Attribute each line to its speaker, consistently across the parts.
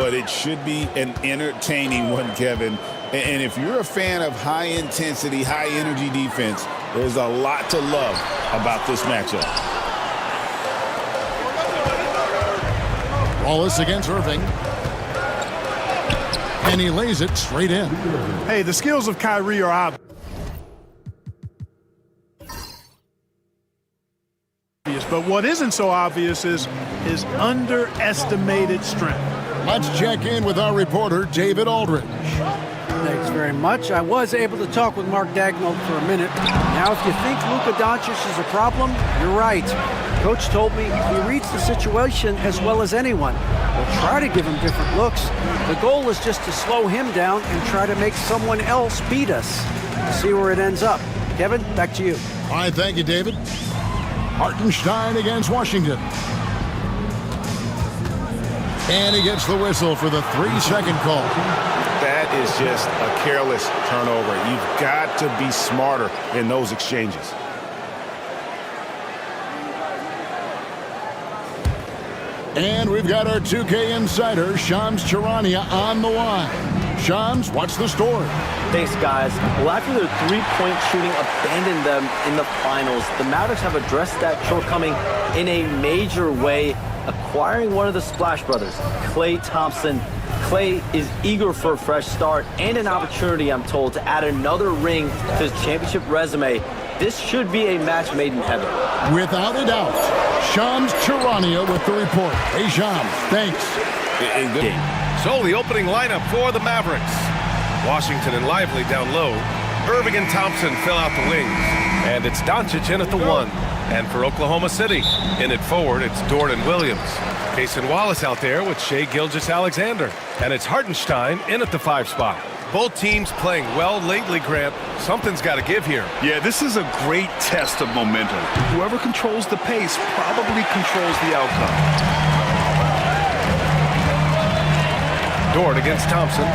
Speaker 1: but it should be an entertaining one, Kevin. And if you're a fan of high-intensity, high-energy defense, there's a lot to love about this matchup.
Speaker 2: Wallace against Irving. And he lays it straight in.
Speaker 3: Hey, the skills of Kyrie are obvious. But what isn't so obvious is his underestimated strength.
Speaker 2: Let's check in with our reporter, David Aldridge.
Speaker 4: Thanks very much. I was able to talk with Mark Dagnall for a minute. Now, if you think Luka Doncic is a problem, you're right. Coach told me he reads the situation as well as anyone. We'll try to give him different looks. The goal is just to slow him down and try to make someone else beat us. We'll see where it ends up. Kevin, back to you.
Speaker 2: All right, thank you, David. Hartenstein against Washington. And he gets the whistle for the 3-second call.
Speaker 1: That is just a careless turnover. You've got to be smarter in those exchanges.
Speaker 2: And we've got our 2K insider, Shams Charania, on the line. Shams, what's the story?
Speaker 5: Thanks, guys. Well, after their three-point shooting abandoned them in the finals, the Mavericks have addressed that shortcoming in a major way, acquiring one of the Splash Brothers, Klay Thompson. Klay is eager for a fresh start and an opportunity, I'm told, to add another ring to his championship resume. This should be a match made in heaven.
Speaker 2: Without a doubt. Shams Charania with the report. Hey, Shams, thanks.
Speaker 6: So the opening lineup for the Mavericks. Washington and Lively down low. Irving and Thompson fill out the wings. And it's Doncic in at the 1. And for Oklahoma City, in at forward, it's Dort and Williams. Cason Wallace out there with Shai Gilgeous-Alexander. And it's Hartenstein in at the 5 spot. Both teams playing well lately, Grant. Something's got to give here.
Speaker 7: Yeah, this is a great test of momentum. Whoever controls the pace probably controls the outcome.
Speaker 6: Dort against Thompson.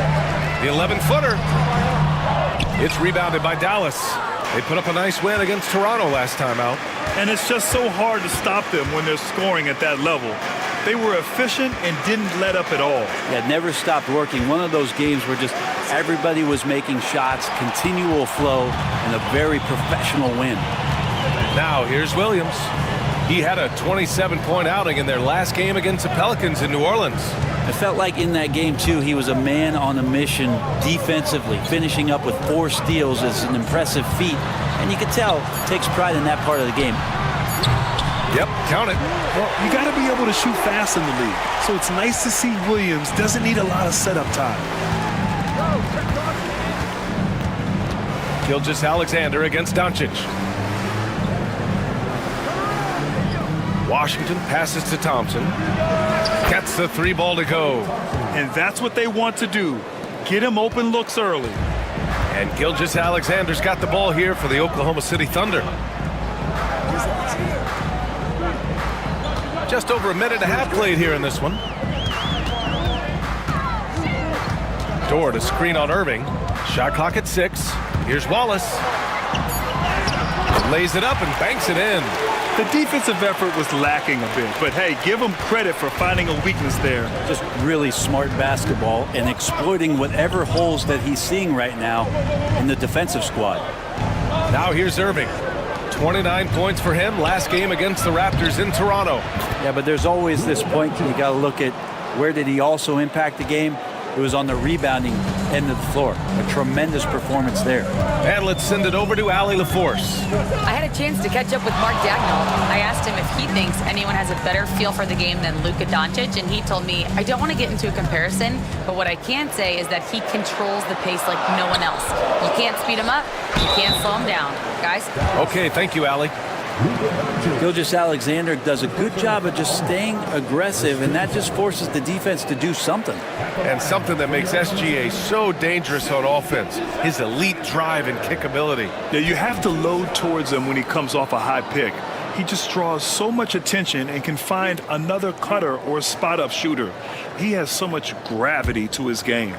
Speaker 6: The 11-footer. It's rebounded by Dallas. They put up a nice win against Toronto last time out.
Speaker 3: And it's just so hard to stop them when they're scoring at that level. They were efficient and didn't let up at all.
Speaker 8: Yeah, never stopped working. One of those games where just everybody was making shots, continual flow, and a very professional win.
Speaker 6: Now here's Williams. He had a 27-point outing in their last game against the Pelicans in New Orleans.
Speaker 8: I felt like in that game, too, he was a man on a mission defensively. Finishing up with 4 steals is an impressive feat. And you can tell, takes pride in that part of the game.
Speaker 6: Yep, count it.
Speaker 7: Well, you got to be able to shoot fast in the league. So it's nice to see Williams doesn't need a lot of setup time.
Speaker 6: Gilgeous-Alexander against Doncic. Washington passes to Thompson. Gets the 3 ball to go.
Speaker 3: And that's what they want to do. Get him open looks early.
Speaker 6: And Gilgeous-Alexander's got the ball here for the Oklahoma City Thunder. Just over a minute and a half played here in this one. Dort, a screen on Irving. Shot clock at 6. Here's Wallace. Lays it up and banks it in.
Speaker 3: The defensive effort was lacking a bit, but hey, give him credit for finding a weakness there.
Speaker 8: Just really smart basketball and exploiting whatever holes that he's seeing right now in the defensive squad.
Speaker 6: Now here's Irving. 29 points for him last game against the Raptors in Toronto.
Speaker 8: Yeah, but there's always this point you got to look at where did he also impact the game. It was on the rebounding end of the floor. A tremendous performance there.
Speaker 6: And let's send it over to Allie LaForce.
Speaker 9: I had a chance to catch up with Mark Dagnall. I asked him if he thinks anyone has a better feel for the game than Luka Doncic, and he told me, I don't want to get into a comparison, but what I can say is that he controls the pace like no one else. You can't speed him up, you can't slow him down. Guys?
Speaker 6: Okay, thank you, Allie.
Speaker 8: Gilgeous-Alexander does a good job of just staying aggressive, and that just forces the defense to do something.
Speaker 6: And something that makes SGA so dangerous on offense, his elite drive and kickability.
Speaker 7: Yeah, you have to load towards him when he comes off a high pick. He just draws so much attention and can find another cutter or spot-up shooter. He has so much gravity to his game.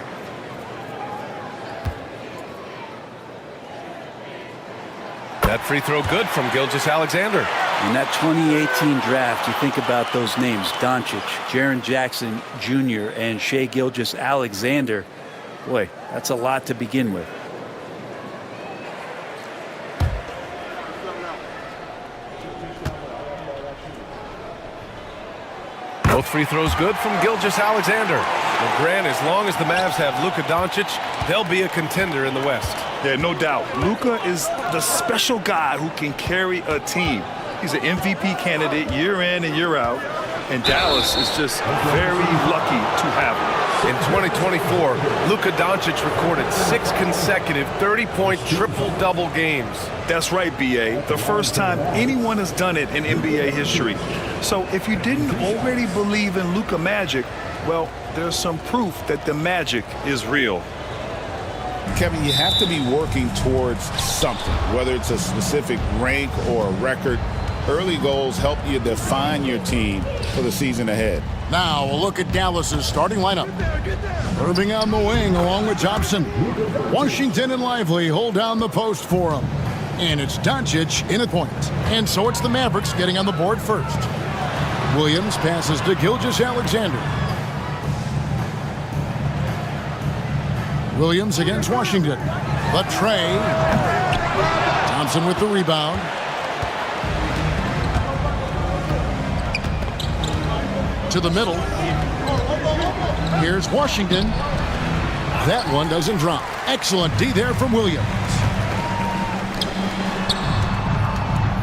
Speaker 6: That free throw good from Gilgeous-Alexander.
Speaker 8: In that 2018 draft, you think about those names, Doncic, Jaren Jackson Jr., and Shai Gilgeous-Alexander. Boy, that's a lot to begin with.
Speaker 6: Both free throws good from Gilgeous-Alexander. And Grant, as long as the Mavs have Luka Doncic, they'll be a contender in the West.
Speaker 7: Yeah, no doubt. Luka is the special guy who can carry a team. He's an MVP candidate year in and year out, and Dallas is just very lucky to have him.
Speaker 6: In 2024, Luka Doncic recorded 6 consecutive 30-point triple-double games.
Speaker 7: That's right, B.A. The first time anyone has done it in NBA history. So if you didn't already believe in Luka magic, well, there's some proof that the magic is real.
Speaker 1: Kevin, you have to be working towards something, whether it's a specific rank or a record. Early goals help you define your team for the season ahead.
Speaker 2: Now a look at Dallas's starting lineup. Irving on the wing along with Thompson. Washington and Lively hold down the post for him. And it's Doncic in at point. And so it's the Mavericks getting on the board first. Williams passes to Gilgeous-Alexander. Williams against Washington. The tray. Thompson with the rebound. To the middle. Here's Washington. That one doesn't drop. Excellent D there from Williams.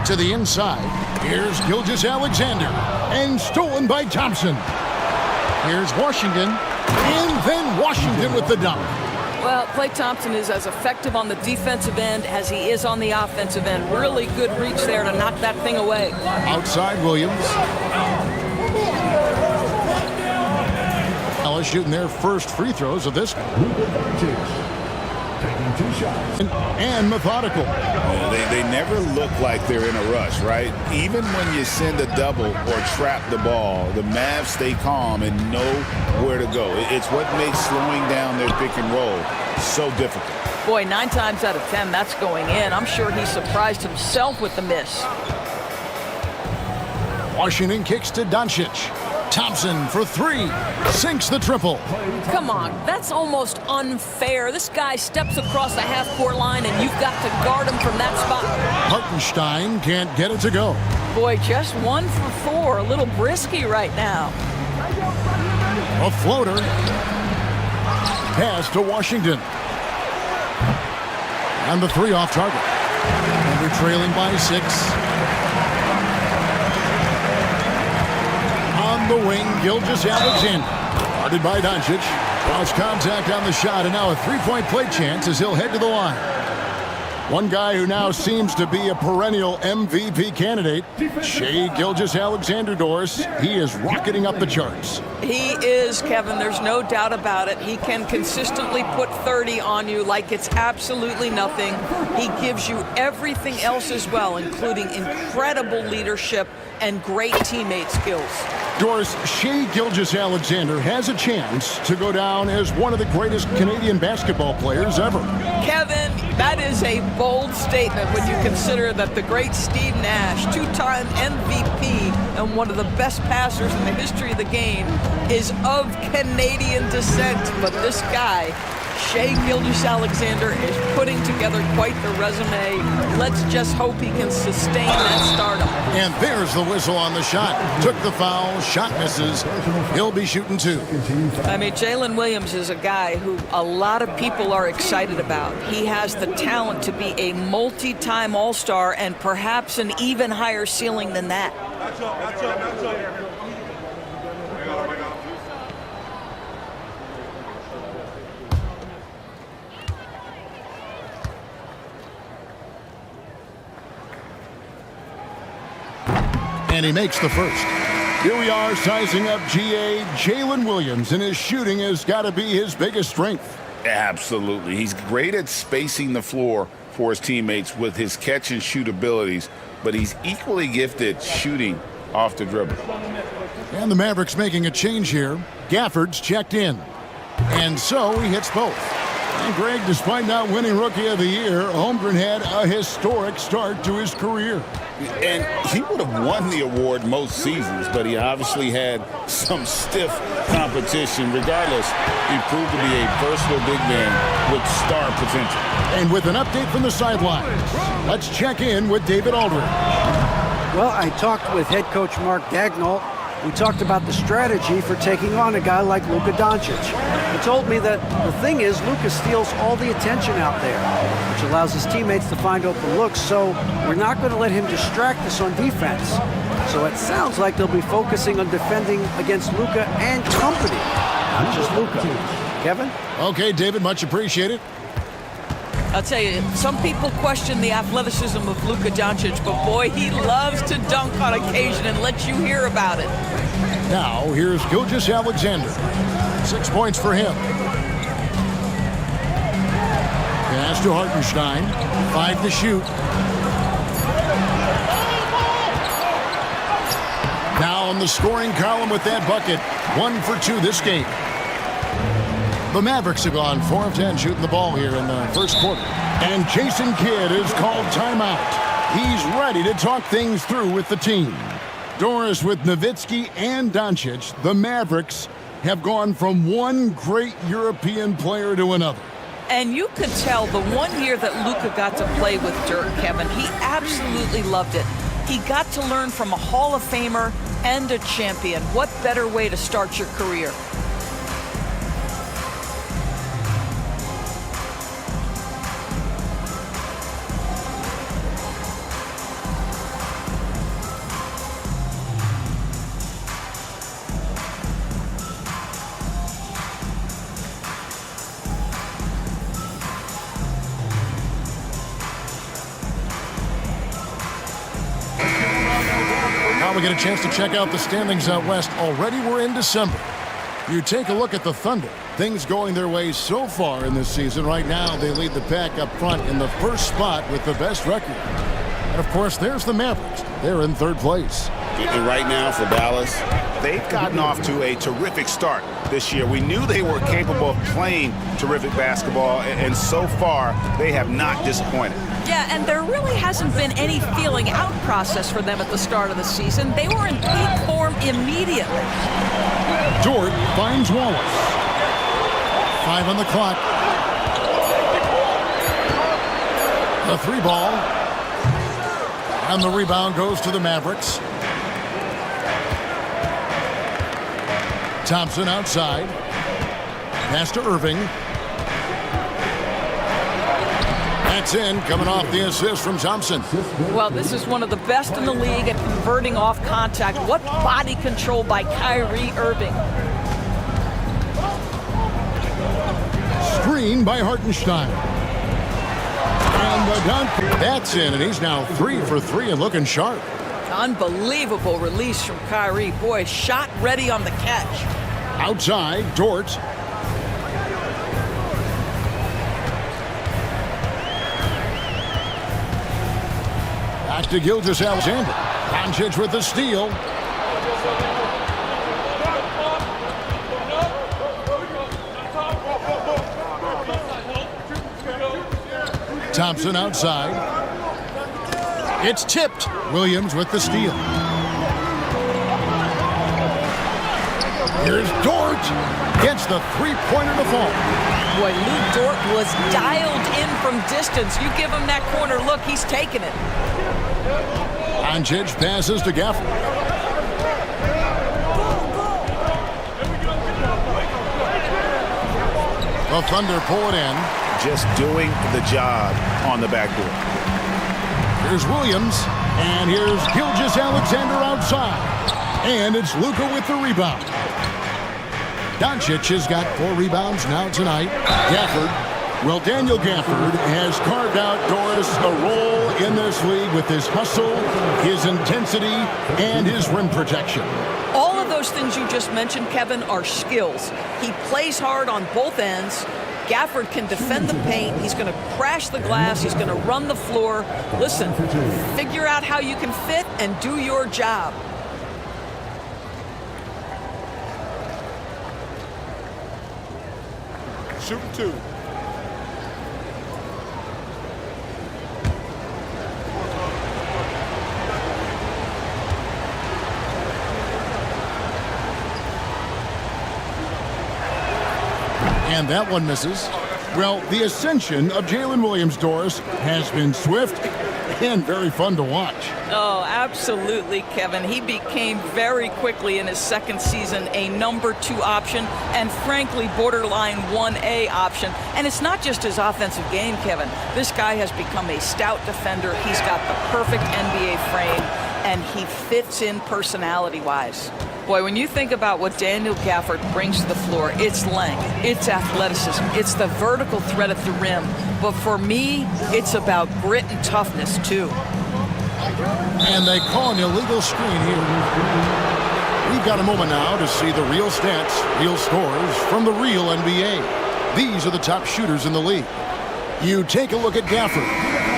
Speaker 2: To the inside. Here's Gilgeous-Alexander. And stolen by Thompson. Here's Washington. And then Washington with the dunk.
Speaker 10: Well, Klay Thompson is as effective on the defensive end as he is on the offensive end. Really good reach there to knock that thing away.
Speaker 2: Outside Williams. Dallas shooting their first free throws of this one. And methodical.
Speaker 1: They never look like they're in a rush, right? Even when you send a double or trap the ball, the Mavs stay calm and know where to go. It's what makes slowing down their pick and roll so difficult.
Speaker 10: Boy, 9 times out of 10, that's going in. I'm sure he surprised himself with the miss.
Speaker 2: Washington kicks to Doncic. Thompson for 3. Sinks the triple.
Speaker 10: Come on, that's almost unfair. This guy steps across the half-court line, and you've got to guard him from that spot.
Speaker 2: Hartenstein can't get it to go.
Speaker 10: Boy, just 1 for 4. A little brisky right now.
Speaker 2: A floater. Pass to Washington. And the 3 off target. And we're trailing by 6. On the wing, Gilgeous-Alexander. Guarded by Doncic. Lost contact on the shot, and now a 3-point play chance as he'll head to the line. One guy who now seems to be a perennial MVP candidate, Shai Gilgeous-Alexander, Doris. He is rocketing up the charts.
Speaker 10: He is, Kevin. There's no doubt about it. He can consistently put 30 on you like it's absolutely nothing. He gives you everything else as well, including incredible leadership and great teammate skills.
Speaker 2: Doris, Shai Gilgeous-Alexander has a chance to go down as one of the greatest Canadian basketball players ever.
Speaker 10: Kevin, that is a bold statement when you consider that the great Steve Nash, 2-time MVP and one of the best passers in the history of the game, is of Canadian descent. But this guy, Shai Gilgeous-Alexander, is putting together quite the resume. Let's just hope he can sustain that stardom.
Speaker 2: And there's the whistle on the shot. Took the foul, shot misses. He'll be shooting 2.
Speaker 10: I mean, Jalen Williams is a guy who a lot of people are excited about. He has the talent to be a multi-time All-Star and perhaps an even higher ceiling than that.
Speaker 2: And he makes the first. Here we are sizing up GA. Jalen Williams, and his shooting has got to be his biggest strength.
Speaker 1: Absolutely. He's great at spacing the floor for his teammates with his catch and shoot abilities, but he's equally gifted shooting off the dribble.
Speaker 2: And the Mavericks making a change here. Gafford's checked in. And so he hits both. And Greg, despite not winning Rookie of the Year, Holmgren had a historic start to his career.
Speaker 1: And he would have won the award most seasons, but he obviously had some stiff competition. Regardless, he proved to be a versatile big man with star potential.
Speaker 2: And with an update from the sidelines, let's check in with David Aldridge.
Speaker 4: Well, I talked with head coach Mark Daigneault. We talked about the strategy for taking on a guy like Luka Doncic. He told me that the thing is Luka steals all the attention out there, which allows his teammates to find open looks, so we're not going to let him distract us on defense. So it sounds like they'll be focusing on defending against Luka and company, not just Luka. Kevin?
Speaker 2: Okay, David, much appreciated.
Speaker 10: I'll tell you, some people question the athleticism of Luka Doncic, but boy, he loves to dunk on occasion and let you hear about it.
Speaker 2: Now, here's Gilgeous-Alexander. 6 points for him. Pass to Hartenstein. 5 to shoot. Now on the scoring column with that bucket. 1 for 2 this game. The Mavericks have gone 4 of 10 shooting the ball here in the first quarter. And Jason Kidd is called timeout. He's ready to talk things through with the team. Doris, with Nowitzki and Doncic, the Mavericks have gone from one great European player to another.
Speaker 10: And you could tell the 1 year that Luka got to play with Dirk, Kevin, he absolutely loved it. He got to learn from a Hall of Famer and a champion. What better way to start your career?
Speaker 2: Now we get a chance to check out the standings out west. Already we're in December. You take a look at the Thunder. Things going their way so far in this season. Right now, they lead the pack up front in the first spot with the best record. And, of course, there's the Mavericks. They're in third place.
Speaker 1: And right now for Dallas, they've gotten off to a terrific start this year. We knew they were capable of playing terrific basketball, and so far, they have not disappointed.
Speaker 10: Yeah, and there really hasn't been any feeling out process for them at the start of the season. They were in peak form immediately.
Speaker 2: Dort finds Wallace. 5 on the clock. The 3 ball. And the rebound goes to the Mavericks. Thompson outside. Pass to Irving. That's in, coming off the assist from Thompson.
Speaker 10: Well, this is one of the best in the league at converting off contact. What body control by Kyrie Irving.
Speaker 2: Screen by Hartenstein. And the dunk. That's in, and he's now 3 for 3 and looking sharp.
Speaker 10: Unbelievable release from Kyrie. Boy, shot ready on the catch.
Speaker 2: Outside, Dort. Back to Gilgeous-Alexander. Doncic with the steal. Thompson outside. It's tipped. Williams with the steal. Here's Dort. Gets the three-pointer to fall.
Speaker 10: Boy, Lou Dort was dialed in from distance. You give him that corner look, he's taking it.
Speaker 2: Doncic passes to Gafford. The Thunder pull it in.
Speaker 1: Just doing the job on the backdoor.
Speaker 2: Here's Williams, and here's Gilgeous-Alexander outside. And it's Luka with the rebound. Doncic has got 4 rebounds now tonight. Gafford. Well, Daniel Gafford has carved out Doris a role in this league with his hustle, his intensity, and his rim protection.
Speaker 10: All of those things you just mentioned, Kevin, are skills. He plays hard on both ends. Gafford can defend the paint. He's going to crash the glass. He's going to run the floor. Listen, figure out how you can fit and do your job.
Speaker 2: Shooting 2. And that one misses. Well, the ascension of Jalen Williams-Doris has been swift and very fun to watch.
Speaker 10: Oh, absolutely, Kevin. He became very quickly in his second season a number 2 option and frankly borderline 1A option. And it's not just his offensive game, Kevin. This guy has become a stout defender. He's got the perfect NBA frame and he fits in personality-wise. Boy, when you think about what Daniel Gafford brings to the floor, it's length, it's athleticism, it's the vertical threat at the rim. But for me, it's about grit and toughness, too.
Speaker 2: And they call an illegal screen here. We've got a moment now to see the real stats, real scores from the real NBA. These are the top shooters in the league. You take a look at Gafford,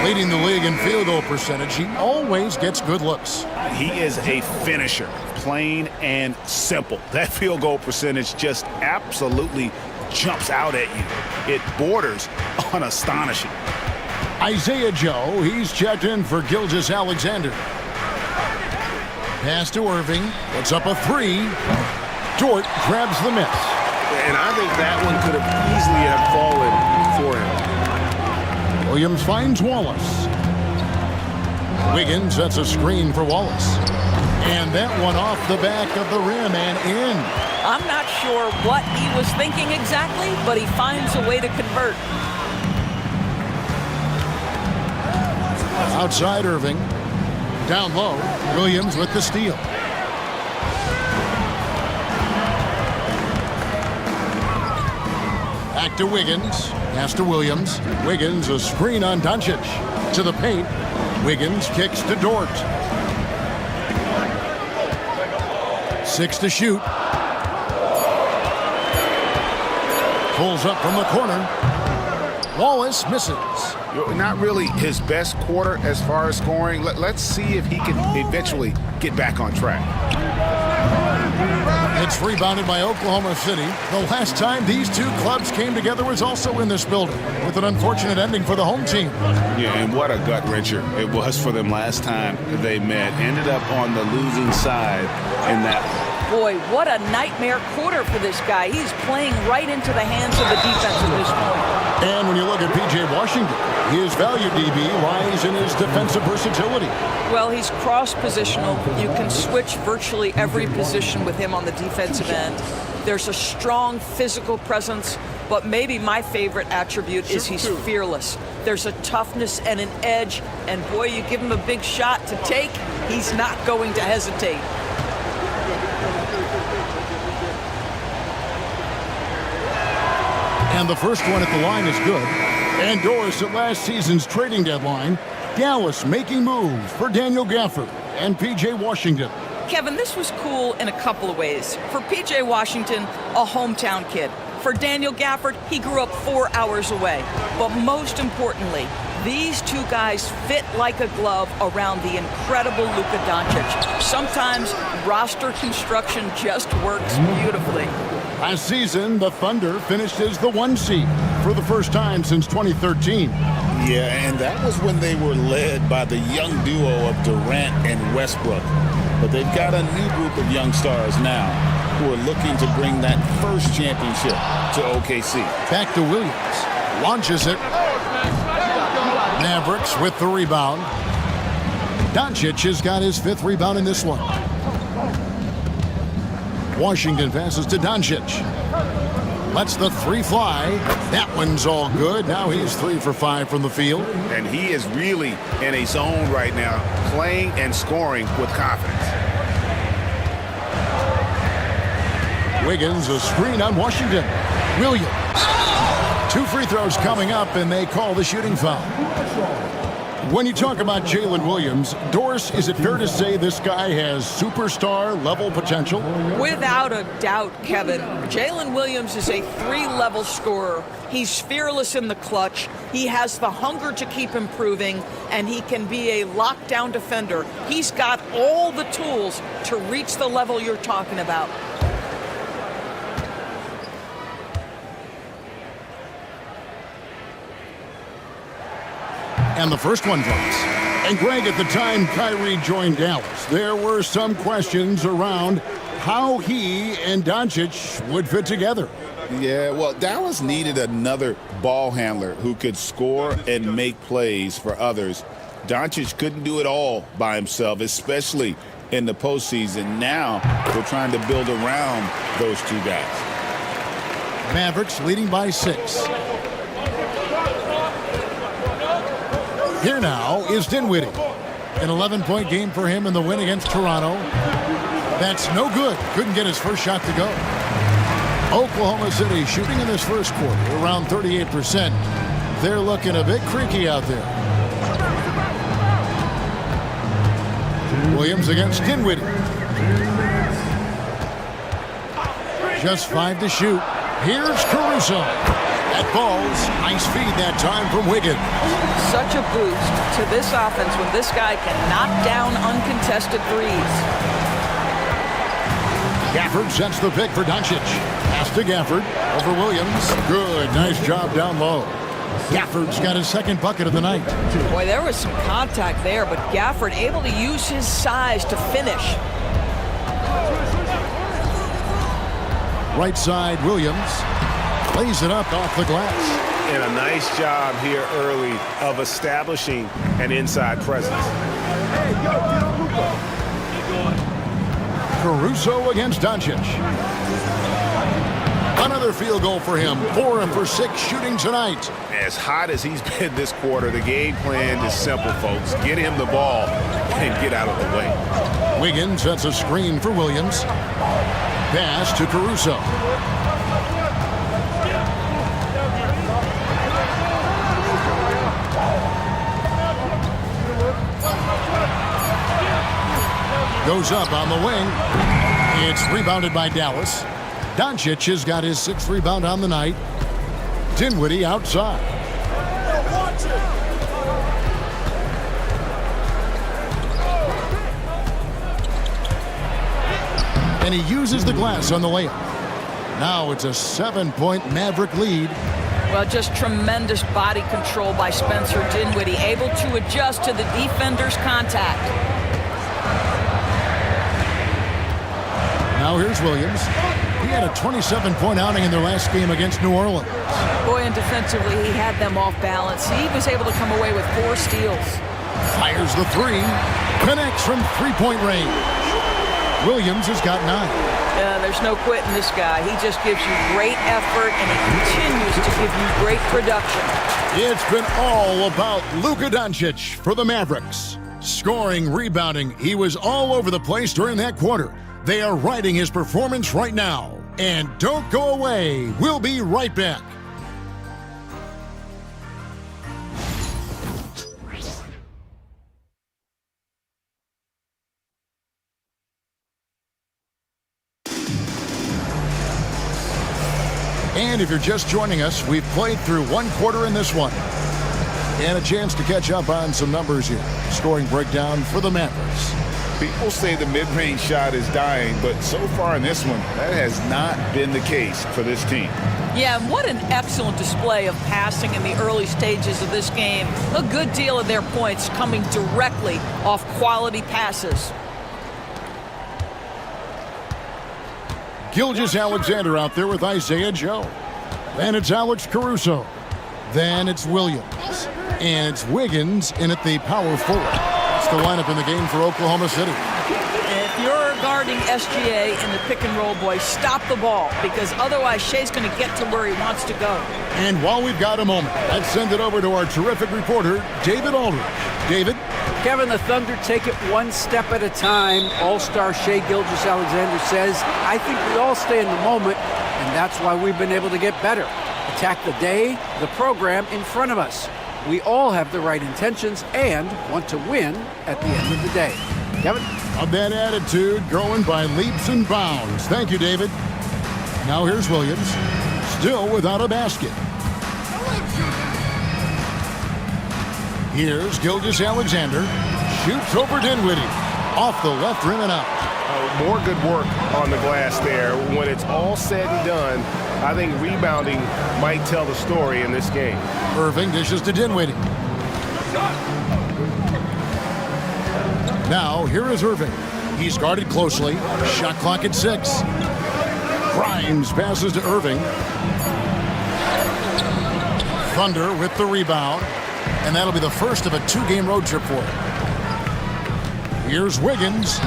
Speaker 2: leading the league in field goal percentage. He always gets good looks.
Speaker 1: He is a finisher, plain and simple. That field goal percentage just absolutely jumps out at you. It borders on astonishing.
Speaker 2: Isaiah Joe, he's checked in for Gilgeous-Alexander. Pass to Irving, puts up a 3. Dort grabs the miss.
Speaker 1: And I think that one could have easily have fallen for him.
Speaker 2: Williams finds Wallace. Wiggins sets a screen for Wallace. And that one off the back of the rim and in.
Speaker 10: I'm not sure what he was thinking exactly, but he finds a way to convert.
Speaker 2: Outside Irving. Down low, Williams with the steal. Back to Wiggins. Pass to Williams. Wiggins, a screen on Doncic. To the paint. Wiggins kicks to Dort. 6 to shoot. Pulls up from the corner. Wallace misses.
Speaker 1: Not really his best quarter as far as scoring. Let's see if he can eventually get back on track.
Speaker 2: It's rebounded by Oklahoma City. The last time these two clubs came together was also in this building, with an unfortunate ending for the home team.
Speaker 1: Yeah, and what a gut-wrencher it was for them last time they met. Ended up on the losing side in that one.
Speaker 10: Boy, what a nightmare quarter for this guy. He's playing right into the hands of the defense at this point.
Speaker 2: And when you look at P.J. Washington, his value, DB, lies in his defensive versatility.
Speaker 10: Well, he's cross-positional. You can switch virtually every position with him on the defensive end. There's a strong physical presence, but maybe my favorite attribute is he's fearless. There's a toughness and an edge, and boy, you give him a big shot to take, he's not going to hesitate.
Speaker 2: And the first one at the line is good. And Doris at last season's trading deadline. Dallas making moves for Daniel Gafford and P.J. Washington.
Speaker 10: Kevin, this was cool in a couple of ways. For P.J. Washington, a hometown kid. For Daniel Gafford, he grew up 4 hours away. But most importantly, these two guys fit like a glove around the incredible Luka Doncic. Sometimes roster construction just works beautifully.
Speaker 2: Last season, the Thunder finished as the 1 seed for the first time since 2013.
Speaker 1: Yeah, and that was when they were led by the young duo of Durant and Westbrook. But they've got a new group of young stars now who are looking to bring that first championship to OKC.
Speaker 2: Back to Williams. Launches it. Mavericks with the rebound. Doncic has got his 5th rebound in this one. Washington passes to Doncic. Lets the 3 fly. That one's all good. Now he's 3 for 5 from the field.
Speaker 1: And he is really in a zone right now, playing and scoring with confidence.
Speaker 2: Wiggins, a screen on Washington. Williams. 2 free throws coming up, and they call the shooting foul. When you talk about Jalen Williams, Doris, is it fair to say this guy has superstar-level potential?
Speaker 10: Without a doubt, Kevin. Jalen Williams is a 3-level scorer. He's fearless in the clutch. He has the hunger to keep improving, and he can be a lockdown defender. He's got all the tools to reach the level you're talking about.
Speaker 2: And the first one drops. And Greg, at the time Kyrie joined Dallas, there were some questions around how he and Doncic would fit together.
Speaker 1: Yeah, well, Dallas needed another ball handler who could score and make plays for others. Doncic couldn't do it all by himself, especially in the postseason. Now they're trying to build around those two guys.
Speaker 2: Mavericks leading by 6. Here now is Dinwiddie. An 11-point game for him in the win against Toronto. That's no good. Couldn't get his first shot to go. Oklahoma City shooting in this first quarter around 38%. They're looking a bit creaky out there. Williams against Dinwiddie. Just 5 to shoot. Here's Caruso. That falls. Nice feed that time from Wiggins.
Speaker 10: Such a boost to this offense when this guy can knock down uncontested threes.
Speaker 2: Gafford sets the pick for Doncic. Pass to Gafford over Williams. Good. Nice job down low. Gafford's got his second bucket of the night.
Speaker 10: Boy, there was some contact there, but Gafford able to use his size to finish.
Speaker 2: Right side, Williams lays it up off the glass.
Speaker 6: And a nice job here early of establishing an inside presence.
Speaker 2: Caruso against Doncic. Another field goal for him. 4 for 6 shooting tonight.
Speaker 1: As hot as he's been this quarter, the game plan is simple, folks. Get him the ball and get out of the way.
Speaker 2: Wiggins sets a screen for Williams. Pass to Caruso. Goes up on the wing. It's rebounded by Dallas. Doncic has got his 6th rebound on the night. Dinwiddie outside. And he uses the glass on the layup. Now it's a 7-point Maverick lead.
Speaker 10: Well, just tremendous body control by Spencer Dinwiddie, able to adjust to the defender's contact.
Speaker 2: Now here's Williams. He had a 27-point outing in their last game against New Orleans.
Speaker 10: Boy, and defensively, he had them off balance. He was able to come away with 4 steals.
Speaker 2: Fires the 3. Connects from 3-point range. Williams has got 9.
Speaker 10: There's no quitting this guy. He just gives you great effort, and he continues to give you great production.
Speaker 2: It's been all about Luka Doncic for the Mavericks. Scoring, rebounding, he was all over the place during that quarter. They are riding his performance right now. And don't go away. We'll be right back. And if you're just joining us, we've played through 1 quarter in this one. And a chance to catch up on some numbers here. Scoring breakdown for the Mavericks.
Speaker 1: People say the mid-range shot is dying, but so far in this one, that has not been the case for this team.
Speaker 10: Yeah, and what an excellent display of passing in the early stages of this game. A good deal of their points coming directly off quality passes.
Speaker 2: Gilgeous-Alexander out there with Isaiah Joe. Then it's Alex Caruso. Then it's Williams. And it's Wiggins in at the power forward. That's the lineup in the game for Oklahoma City.
Speaker 10: If you're guarding SGA in the pick and roll, boy, stop the ball, because otherwise Shea's going to get to where he wants to go.
Speaker 2: And while we've got a moment, let's send it over to our terrific reporter, David Aldridge. David?
Speaker 4: Kevin, the Thunder take it one step at a time. All-star Shai Gilgeous-Alexander says, I think we all stay in the moment, and that's why we've been able to get better. Attack the day, the program in front of us. We all have the right intentions and want to win at the end of the day. Kevin?
Speaker 2: Of that attitude growing by leaps and bounds. Thank you, David. Now here's Williams, still without a basket. Here's Gilgeous-Alexander, shoots over Dinwiddie, off the left rim and out.
Speaker 6: More good work on the glass there. When it's all said and done, I think rebounding might tell the story in this game.
Speaker 2: Irving dishes to Dinwiddie. Now, here is Irving. He's guarded closely. Shot clock at 6. Grimes passes to Irving. Thunder with the rebound. And that'll be the first of a 2-game road trip for him. Here's Wiggins.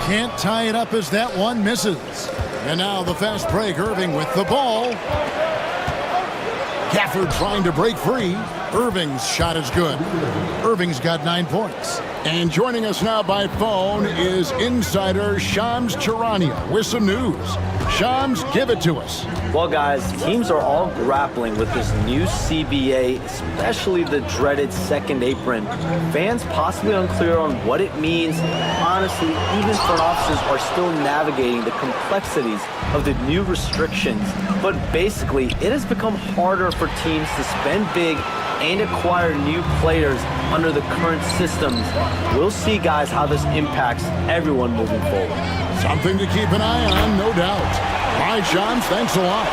Speaker 2: Can't tie it up as that one misses. And now the fast break. Irving with the ball. Gafford trying to break free. Irving's shot is good. Irving's got 9 points. And joining us now by phone is insider Shams Charania with some news. Shams, give it to us.
Speaker 5: Well, guys, teams are all grappling with this new CBA, especially the dreaded second apron. Fans possibly unclear on what it means. Honestly, even front offices are still navigating the complexities of the new restrictions. But basically, it has become harder for teams to spend big and acquire new players under the current systems. We'll see, guys, how this impacts everyone moving forward.
Speaker 2: Something to keep an eye on, no doubt. All right, Shams, thanks a lot.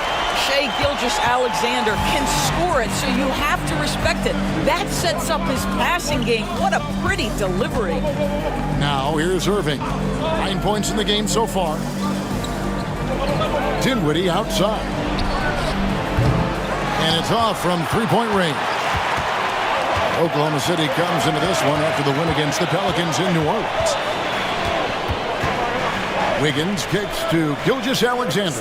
Speaker 10: Shai Gilgeous-Alexander can score it, so you have to respect it. That sets up his passing game. What a pretty delivery.
Speaker 2: Now, here's Irving. 9 points in the game so far. Dinwiddie outside. And it's off from three-point range. Oklahoma City comes into this one after the win against the Pelicans in New Orleans. Wiggins kicks to Gilgeous-Alexander.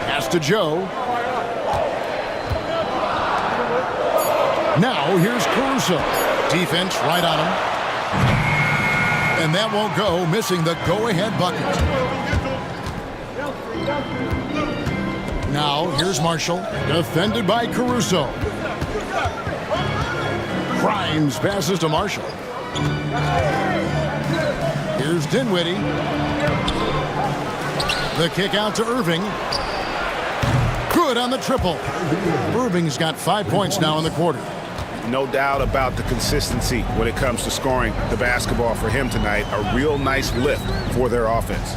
Speaker 2: Pass to Joe. Now here's Caruso. Defense right on him. And that won't go, missing the go-ahead bucket. Now here's Marshall, defended by Caruso. Grimes passes to Marshall. Here's Dinwiddie. The kick out to Irving. Good on the triple. Irving's got 5 points now in the quarter.
Speaker 1: No doubt about the consistency when it comes to scoring the basketball for him tonight. A real nice lift for their offense.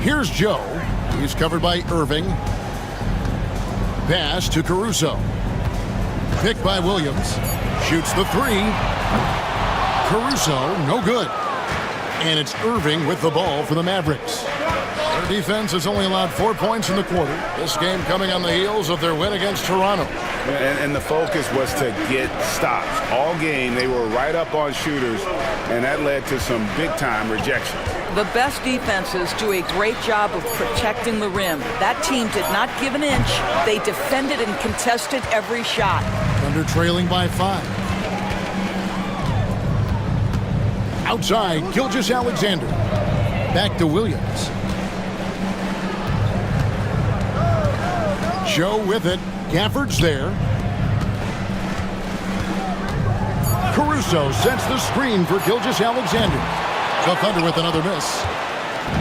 Speaker 2: Here's Joe. He's covered by Irving. Pass to Caruso. Picked by Williams. Shoots the three. Caruso, no good. And it's Irving with the ball for the Mavericks. Their defense has only allowed 4 points in the quarter. This game coming on the heels of their win against Toronto.
Speaker 1: And the focus was to get stops. All game, they were right up on shooters, and that led to some big-time rejections.
Speaker 10: The best defenses do a great job of protecting the rim. That team did not give an inch. They defended and contested every shot.
Speaker 2: Thunder trailing by 5. Outside, Gilgeous-Alexander. Back to Williams. Joe with it. Gafford's there. Caruso sets the screen for Gilgeous-Alexander. The Thunder with another miss.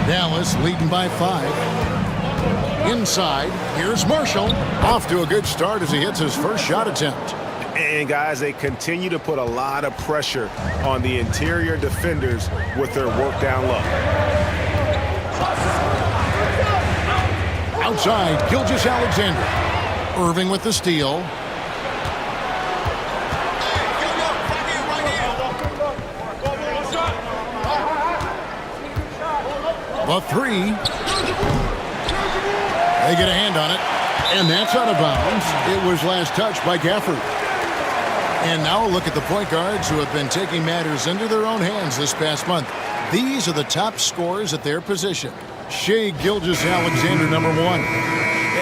Speaker 2: Dallas leading by 5. Inside, here's Marshall. Off to a good start as he hits his first shot attempt.
Speaker 1: And guys, they continue to put a lot of pressure on the interior defenders with their work down low.
Speaker 2: Outside, Gilgeous-Alexander. Irving with the steal. The three. They get a hand on it. And that's out of bounds. It was last touched by Gafford. And now a look at the point guards who have been taking matters into their own hands this past month. These are the top scorers at their position. Shai Gilgeous-Alexander, number 1.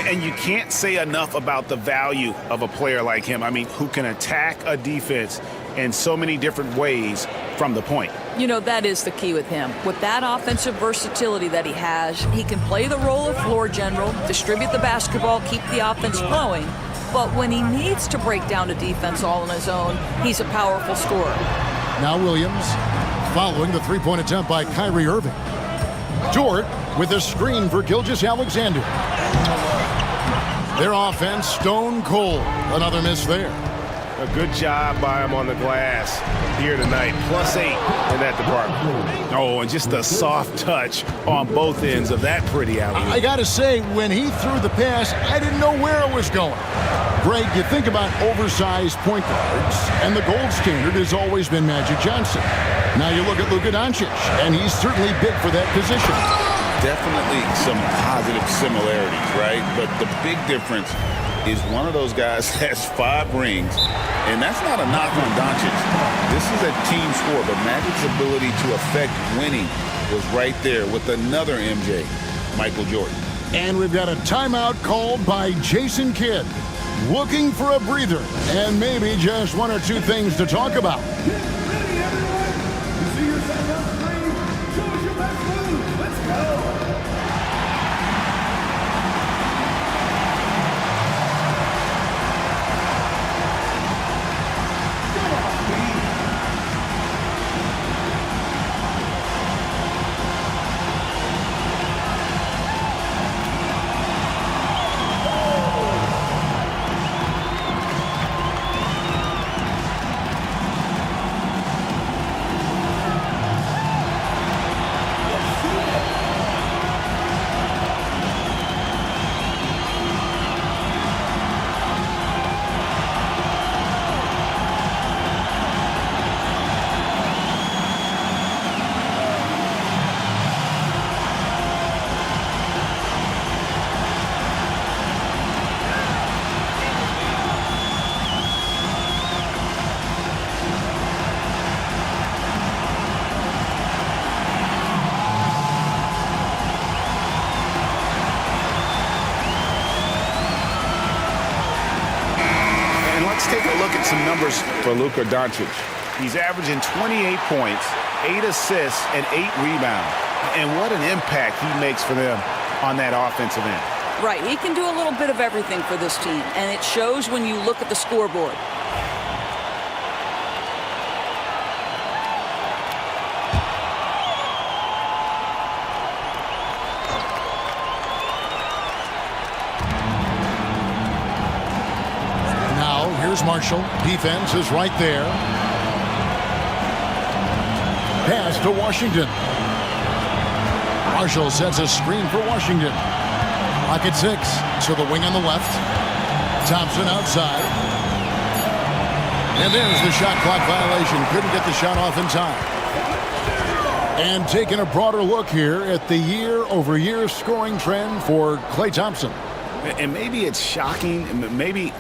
Speaker 1: And you can't say enough about the value of a player like him. I mean, who can attack a defense in so many different ways from the point.
Speaker 10: You know, that is the key with him. With that offensive versatility that he has, he can play the role of floor general, distribute the basketball, keep the offense flowing. But when he needs to break down a defense all on his own, he's a powerful scorer.
Speaker 2: Now Williams, following the three-point attempt by Kyrie Irving. Dort with a screen for Gilgeous-Alexander. Their offense stone cold. Another miss there.
Speaker 6: A good job by him on the glass here tonight. +8 in that department.
Speaker 1: Oh, and just a soft touch on both ends of that pretty alley.
Speaker 2: I got to say, when he threw the pass, I didn't know where it was going. Greg, you think about oversized point guards, and the gold standard has always been Magic Johnson. Now you look at Luka Doncic, and he's certainly big for that position.
Speaker 1: Definitely some positive similarities, right? But the big difference is one of those guys has 5 rings, and that's not a knock on Doncic. This is a team sport, but Magic's ability to affect winning was right there with another MJ, Michael Jordan.
Speaker 2: And we've got a timeout called by Jason Kidd, looking for a breather and maybe just 1 or 2 things to talk about.
Speaker 1: Take a look at some numbers for Luka Doncic. He's averaging 28 points, 8 assists, and 8 rebounds. And what an impact he makes for them on that offensive end.
Speaker 10: Right, he can do a little bit of everything for this team, and it shows when you look at the scoreboard.
Speaker 2: Here's Marshall. Defense is right there. Pass to Washington. Marshall sets a screen for Washington. Pocket 6 to the wing on the left. Thompson outside. And there's the shot clock violation. Couldn't get the shot off in time. And taking a broader look here at the year-over-year scoring trend for Klay Thompson.
Speaker 1: And maybe it's shocking, maybe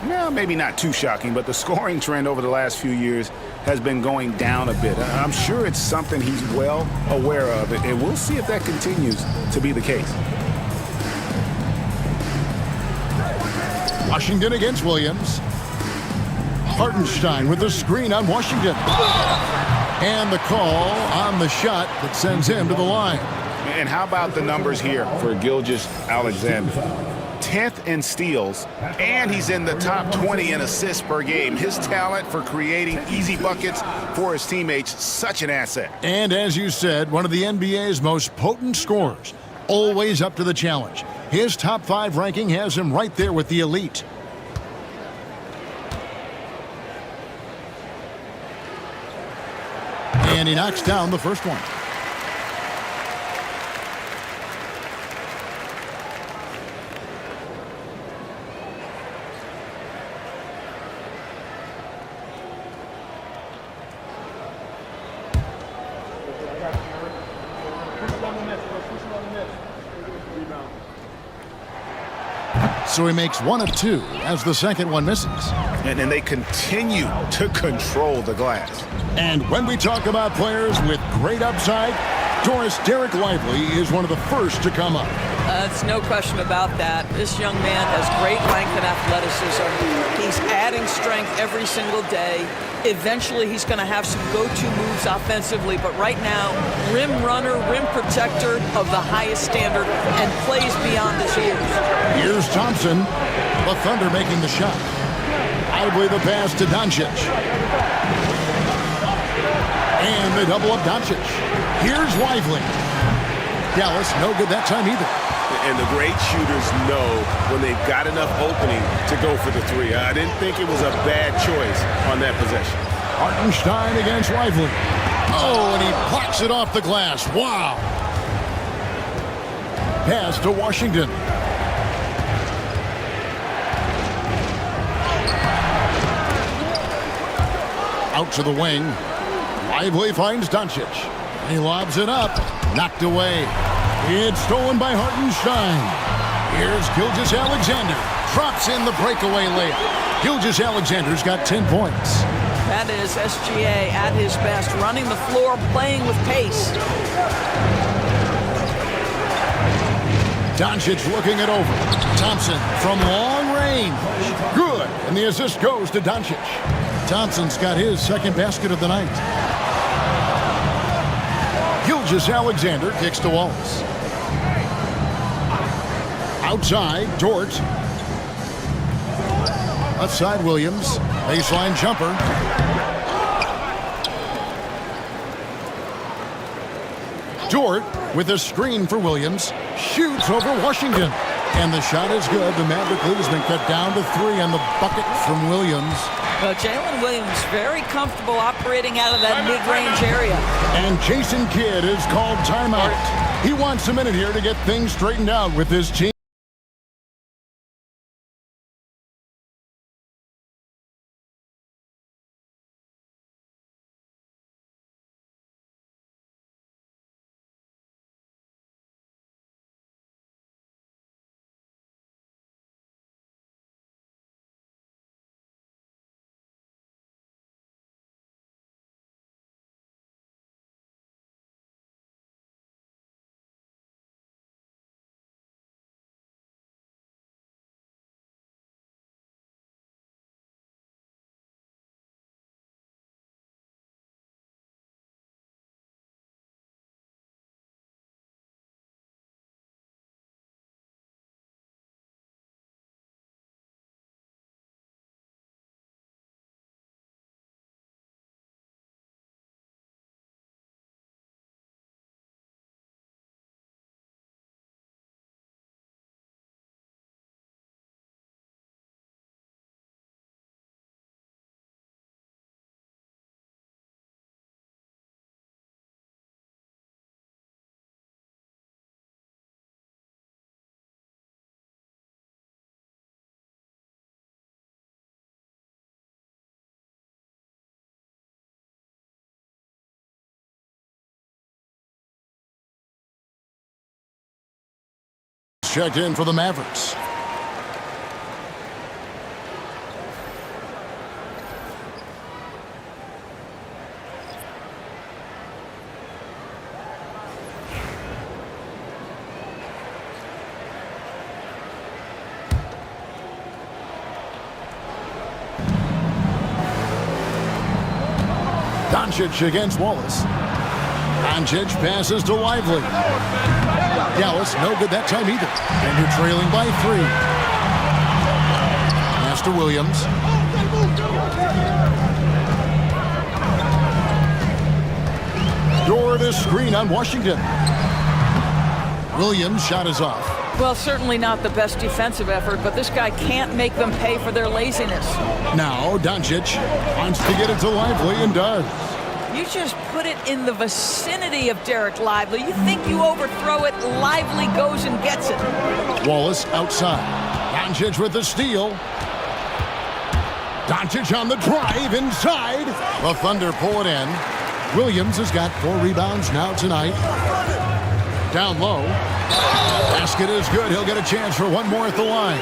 Speaker 1: not too shocking, but the scoring trend over the last few years has been going down a bit. I'm sure it's something he's well aware of, and we'll see if that continues to be the case.
Speaker 2: Washington against Williams. Hartenstein with the screen on Washington. And the call on the shot that sends him to the line.
Speaker 1: And how about the numbers here for Gilgeous-Alexander? 10th in steals, and he's in the top 20 in assists per game. His talent for creating easy buckets for his teammates, such an asset.
Speaker 2: And as you said, one of the NBA's most potent scorers, always up to the challenge. His top 5 ranking has him right there with the elite. And he knocks down the first one. So he makes 1 of 2 as the second one misses.
Speaker 1: And they continue to control the glass.
Speaker 2: And when we talk about players with great upside, Doris, Derek Lively is one of the first to come up.
Speaker 10: It's no question about that. This young man has great length and athleticism. He's adding strength every single day. Eventually, he's going to have some go-to moves offensively, but right now, rim runner, rim protector of the highest standard, and plays beyond his years.
Speaker 2: Here's Thompson, the Thunder making the shot. Lively the pass to Doncic. And they double up Doncic. Here's Lively. Dallas, no good that time either.
Speaker 11: And the great shooters know when they've got enough opening to go for the three. I didn't think it was a bad choice on that possession.
Speaker 2: Hartenstein against Lively. Oh, and he blocks it off the glass. Wow. Pass to Washington. Out to the wing. Lively finds Doncic. He lobs it up. Knocked away. It's stolen by Hartenstein. Here's Gilgeous-Alexander. Drops in the breakaway layup. Gilgeous-Alexander's got 10 points.
Speaker 10: That is SGA at his best, running the floor, playing with pace.
Speaker 2: Doncic looking it over. Thompson from long range. Good. And the assist goes to Doncic. Thompson's got his second basket of the night. Gilgeous-Alexander kicks to Wallace. Outside, Dort. Left side, Williams. Baseline jumper. Dort with a screen for Williams. Shoots over Washington. And the shot is good. The Maverick lead has been cut down to 3 on the bucket from Williams.
Speaker 10: Well, Jalen Williams very comfortable operating out of that mid-range area.
Speaker 2: And Jason Kidd is called timeout. He wants a minute here to get things straightened out with his team. Checked in for the Mavericks. Doncic against Wallace. Doncic passes to Lively. Dallas, no good that time either. And you're trailing by 3. Pass to Williams. Dort a screen on Washington. Williams' shot is off.
Speaker 10: Well, certainly not the best defensive effort, but this guy can't make them pay for their laziness.
Speaker 2: Now Doncic wants to get it to Lively and does.
Speaker 10: You just put it in the vicinity of Derek Lively. You think you overthrow it, Lively goes and gets it.
Speaker 2: Wallace outside. Doncic with the steal. Doncic on the drive inside. The Thunder pull it in. Williams has got 4 rebounds now tonight. Down low. Basket is good. He'll get a chance for one more at the line.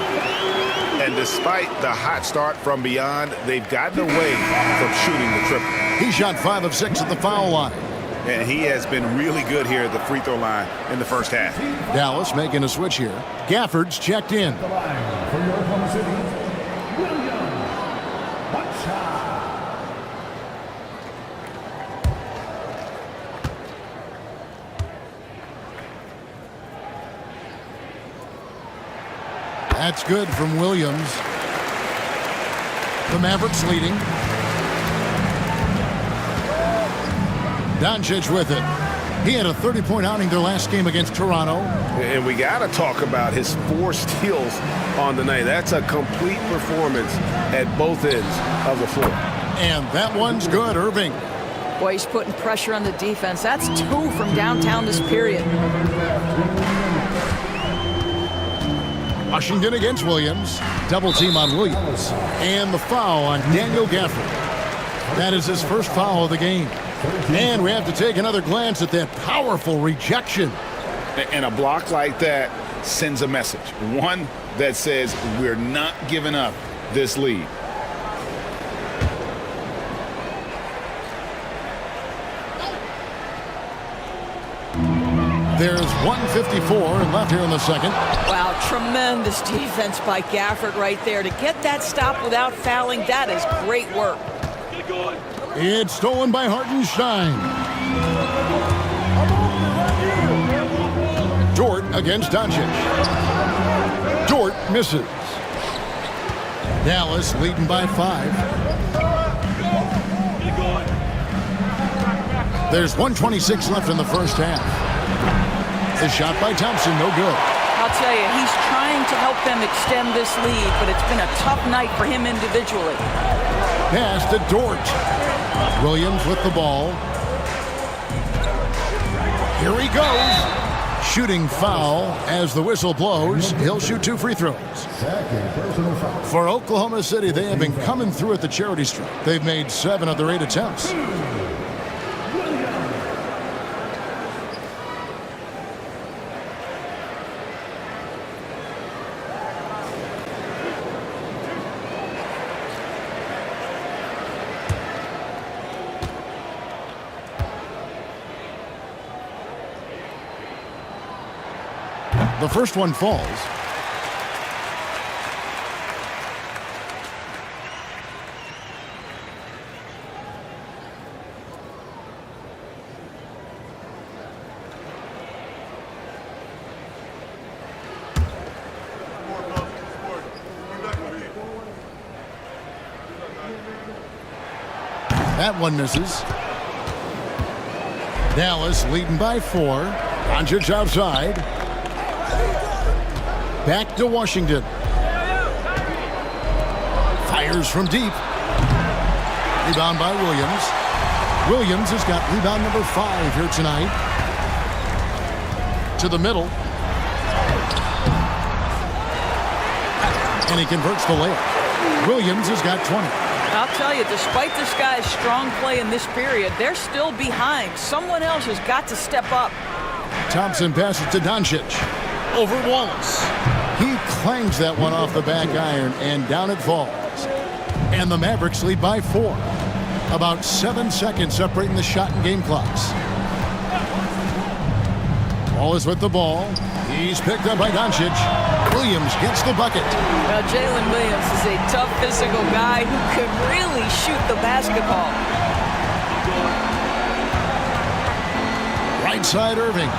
Speaker 1: And despite the hot start from beyond, they've gotten away from shooting the triple.
Speaker 2: He shot 5 of 6 at the foul line.
Speaker 1: And he has been really good here at the free throw line in the first half.
Speaker 2: Dallas making a switch here. Gafford's checked in. That's good from Williams. The Mavericks leading. Doncic with it. He had a 30-point outing their last game against Toronto.
Speaker 11: And we got to talk about his 4 steals on the night. That's a complete performance at both ends of the floor.
Speaker 2: And that one's good, Irving.
Speaker 10: Boy, he's putting pressure on the defense. That's 2 from downtown this period.
Speaker 2: Washington against Williams. Double team on Williams. And the foul on Daniel Gafford. That is his first foul of the game. And we have to take another glance at that powerful rejection.
Speaker 1: And a block like that sends a message. One that says we're not giving up this lead.
Speaker 2: There's 1:54 left here in the second.
Speaker 10: Wow, tremendous defense by Gafford right there. To get that stop without fouling, that is great work.
Speaker 2: It's stolen by Hartenstein. Dort against Doncic. Dort misses. Dallas leading by 5. There's 1:26 left in the first half. The shot by Thompson, no good.
Speaker 10: I'll tell you, he's trying to help them extend this lead, but it's been a tough night for him individually.
Speaker 2: Pass to Dort. Williams with the ball. Here he goes. Shooting foul as the whistle blows. He'll shoot 2 free throws. For Oklahoma City, they have been coming through at the charity stripe. They've made 7 of their 8 attempts. The first one falls. That one misses. Dallas leading by 4. Doncic outside. Back to Washington. Fires from deep. Rebound by Williams. Williams has got rebound number 5 here tonight. To the middle. And he converts the layup. Williams has got 20.
Speaker 10: I'll tell you, despite this guy's strong play in this period, they're still behind. Someone else has got to step up.
Speaker 2: Thompson passes to Doncic. Over Wallace. He clangs that one off the back iron, and down it falls. And the Mavericks lead by 4. About 7 seconds separating the shot and game clocks. Wallace with the ball. He's picked up by Doncic. Williams gets the bucket.
Speaker 10: Well, Jalen Williams is a tough physical guy who could really shoot the basketball.
Speaker 2: Right side Irving.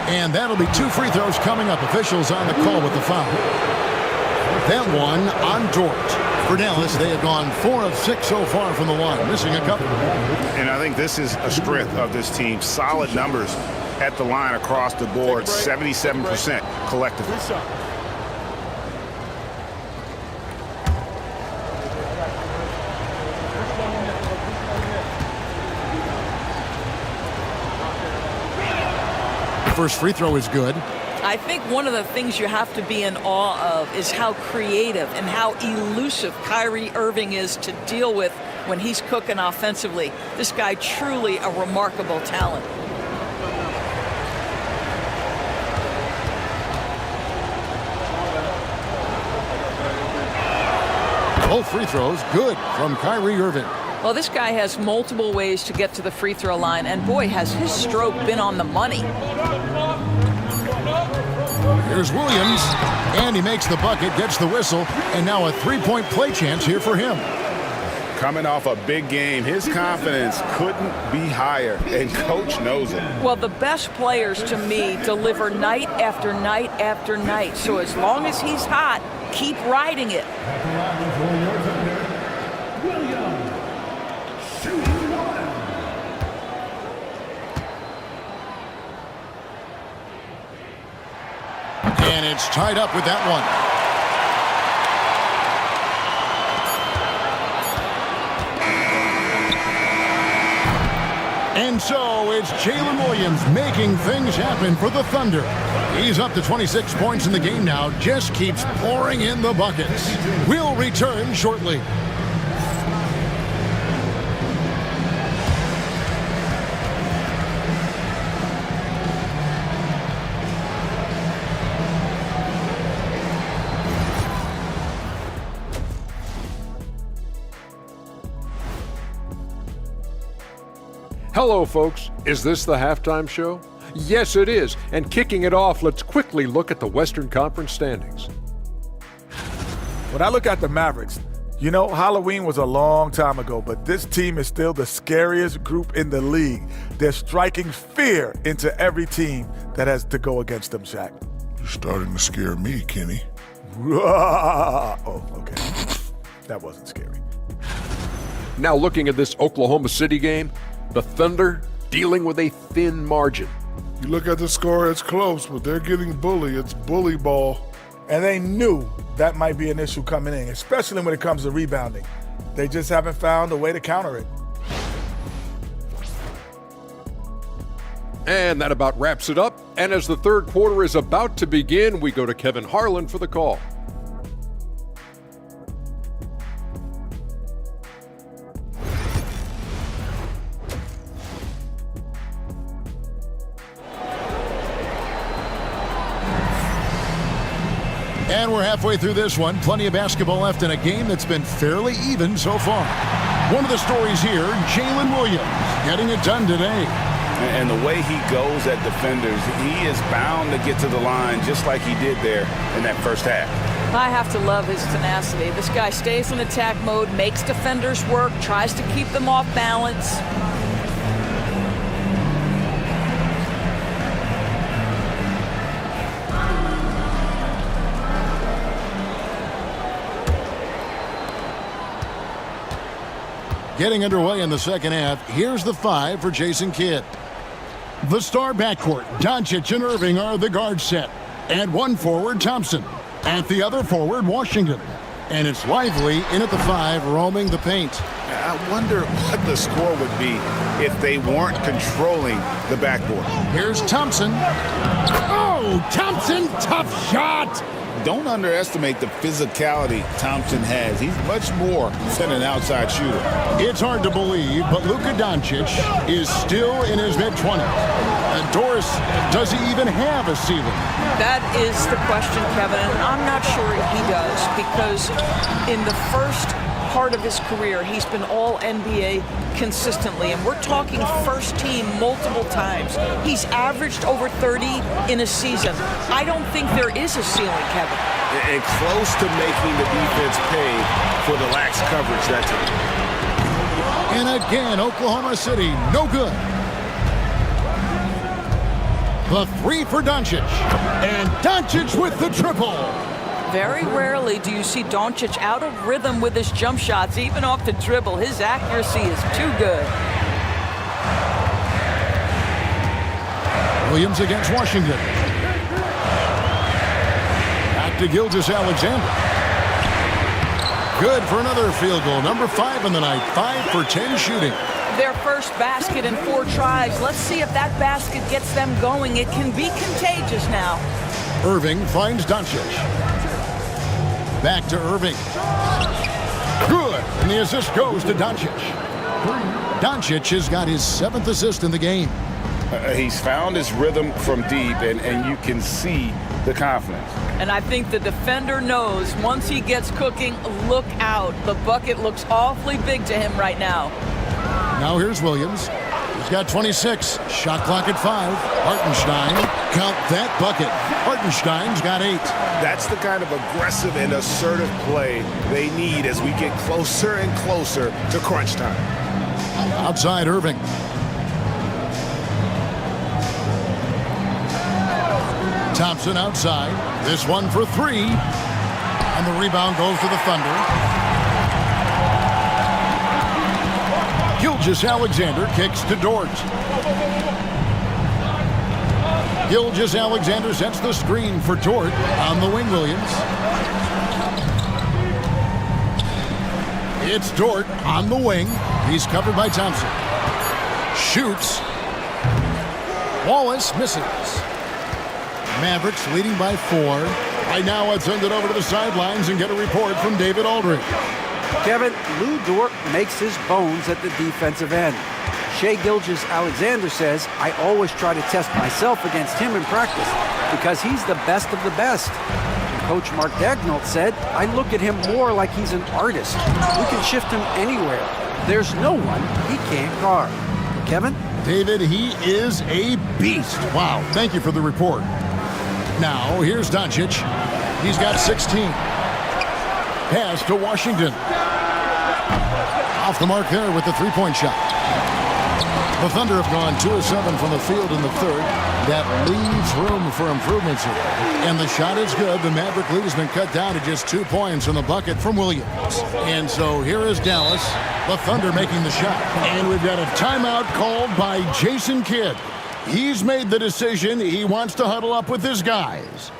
Speaker 2: And that'll be 2 free throws coming up. Officials on the call with the foul. That one on Dort. For Dallas, they have gone 4 of 6 so far from the line, missing a couple.
Speaker 1: And I think this is a strength of this team. Solid numbers at the line across the board, 77% collectively.
Speaker 2: First free throw is good.
Speaker 10: I think one of the things you have to be in awe of is how creative and how elusive Kyrie Irving is to deal with when he's cooking offensively. This guy truly a remarkable talent.
Speaker 2: Both free throws good from Kyrie Irving.
Speaker 10: Well, this guy has multiple ways to get to the free throw line, and boy, has his stroke been on the money.
Speaker 2: Here's Williams, and he makes the bucket, gets the whistle, and now a 3-point play chance here for him.
Speaker 1: Coming off a big game, his confidence couldn't be higher, and Coach knows it.
Speaker 10: Well, the best players to me deliver night after night after night. So as long as he's hot, keep riding it.
Speaker 2: And it's tied up with that one. And so it's Jalen Williams making things happen for the Thunder. He's up to 26 points in the game now, just keeps pouring in the buckets. We'll return shortly.
Speaker 12: Hello, folks. Is this the halftime show? Yes, it is. And kicking it off, let's quickly look at the Western Conference standings.
Speaker 13: When I look at the Mavericks, you know, Halloween was a long time ago, but this team is still the scariest group in the league. They're striking fear into every team that has to go against them, Shaq.
Speaker 14: You're starting to scare me, Kenny.
Speaker 13: Oh, okay. That wasn't scary.
Speaker 12: Now looking at this Oklahoma City game, the Thunder dealing with a thin margin.
Speaker 14: You look at the score, it's close, but they're getting bullied. It's bully ball.
Speaker 13: And they knew that might be an issue coming in, especially when it comes to rebounding. They just haven't found a way to counter it.
Speaker 12: And that about wraps it up. And as the third quarter is about to begin, we go to Kevin Harlan for the call.
Speaker 2: And we're halfway through this one. Plenty of basketball left in a game that's been fairly even so far. One of the stories here, Jalen Williams getting it done today.
Speaker 1: And the way he goes at defenders, he is bound to get to the line just like he did there in that first half.
Speaker 10: I have to love his tenacity. This guy stays in attack mode, makes defenders work, tries to keep them off balance.
Speaker 2: Getting underway in the second half, here's the 5 for Jason Kidd. The star backcourt, Doncic and Irving are the guard set. And one forward, Thompson. At the other forward, Washington. And it's Lively in at the 5, roaming the paint.
Speaker 1: I wonder what the score would be if they weren't controlling the backboard.
Speaker 2: Here's Thompson. Oh, Thompson, tough shot.
Speaker 1: Don't underestimate the physicality Thompson has. He's much more than an outside shooter.
Speaker 2: It's hard to believe, but Luka Doncic is still in his mid-20s. Doris, does he even have a ceiling?
Speaker 10: That is the question, Kevin, and I'm not sure he does, because in the first part of his career, he's been all NBA consistently, and we're talking first team multiple times. He's averaged over 30 in a season. I don't think there is a ceiling, Kevin.
Speaker 11: And close to making the defense pay for the lax coverage that time.
Speaker 2: And again, Oklahoma City, no good. The 3 for Doncic, and Doncic with the triple.
Speaker 10: Very rarely do you see Doncic out of rhythm with his jump shots, even off the dribble. His accuracy is too good.
Speaker 2: Williams against Washington. Back to Gilgeous-Alexander. Good for another field goal. Number 5 in the night. 5 for 10 shooting.
Speaker 10: Their first basket in 4 tries. Let's see if that basket gets them going. It can be contagious now.
Speaker 2: Irving finds Doncic. Back to Irving. Good. And the assist goes to Doncic. Doncic has got his 7th assist in the game.
Speaker 1: He's found his rhythm from deep, and you can see the confidence.
Speaker 10: And I think the defender knows once he gets cooking, look out. The bucket looks awfully big to him right now.
Speaker 2: Now here's Williams. He's got 26. Shot clock at 5. Hartenstein. Count that bucket. Hartenstein's got 8.
Speaker 1: That's the kind of aggressive and assertive play they need as we get closer and closer to crunch time.
Speaker 2: Outside Irving. Thompson outside. This one for 3. And the rebound goes to the Thunder. Gilgeous-Alexander kicks to Dort. Gilgeous-Alexander sets the screen for Dort on the wing. Williams. It's Dort on the wing. He's covered by Thompson. Shoots. Wallace misses. Mavericks leading by 4. Right now, I'd send it over to the sidelines and get a report from David Aldridge.
Speaker 4: Kevin, Lou Dort makes his bones at the defensive end. Shai Gilgeous-Alexander says, I always try to test myself against him in practice because he's the best of the best. And Coach Mark Daigneault said, I look at him more like he's an artist. We can shift him anywhere. There's no one he can't guard. Kevin?
Speaker 2: David, he is a beast. Wow, thank you for the report. Now, here's Doncic. He's got 16. Pass to Washington. Off the mark there with the three-point shot. The Thunder have gone 2 of 7 from the field in the third. That leaves room for improvements here. And the shot is good. The Maverick lead has been cut down to just 2 points in the bucket from Williams. And so here is Dallas. The Thunder making the shot. And we've got a timeout called by Jason Kidd. He's made the decision. He wants to huddle up with his guys.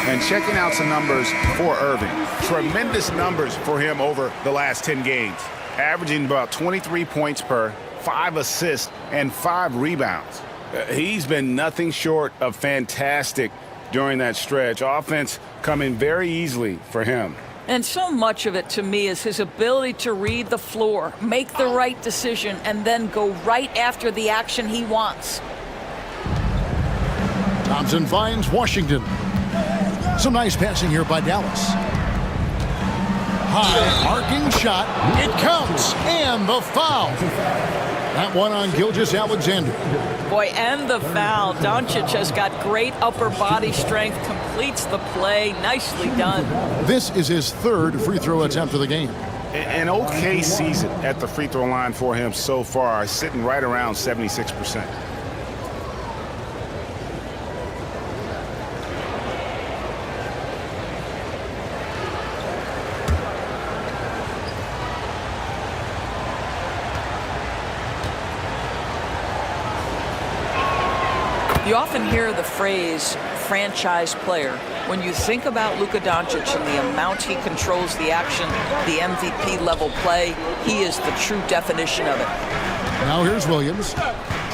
Speaker 1: And checking out some numbers for Irving. Tremendous numbers for him over the last 10 games. Averaging about 23 points per, 5 assists, and 5 rebounds. He's been nothing short of fantastic during that stretch. Offense coming very easily for him.
Speaker 10: And so much of it, to me, is his ability to read the floor, make the right decision, and then go right after the action he wants.
Speaker 2: Thompson finds Washington. Some nice passing here by Dallas. High arcing shot. It counts. And the foul. That one on Gilgeous-Alexander.
Speaker 10: Boy, and the foul. Doncic has got great upper body strength, completes the play. Nicely done.
Speaker 2: This is his 3rd free throw attempt of the game.
Speaker 1: An okay season at the free throw line for him so far, sitting right around 76%.
Speaker 10: You often hear the phrase franchise player. When you think about Luka Doncic and the amount he controls the action, the MVP level play, he is the true definition of it.
Speaker 2: Now here's Williams.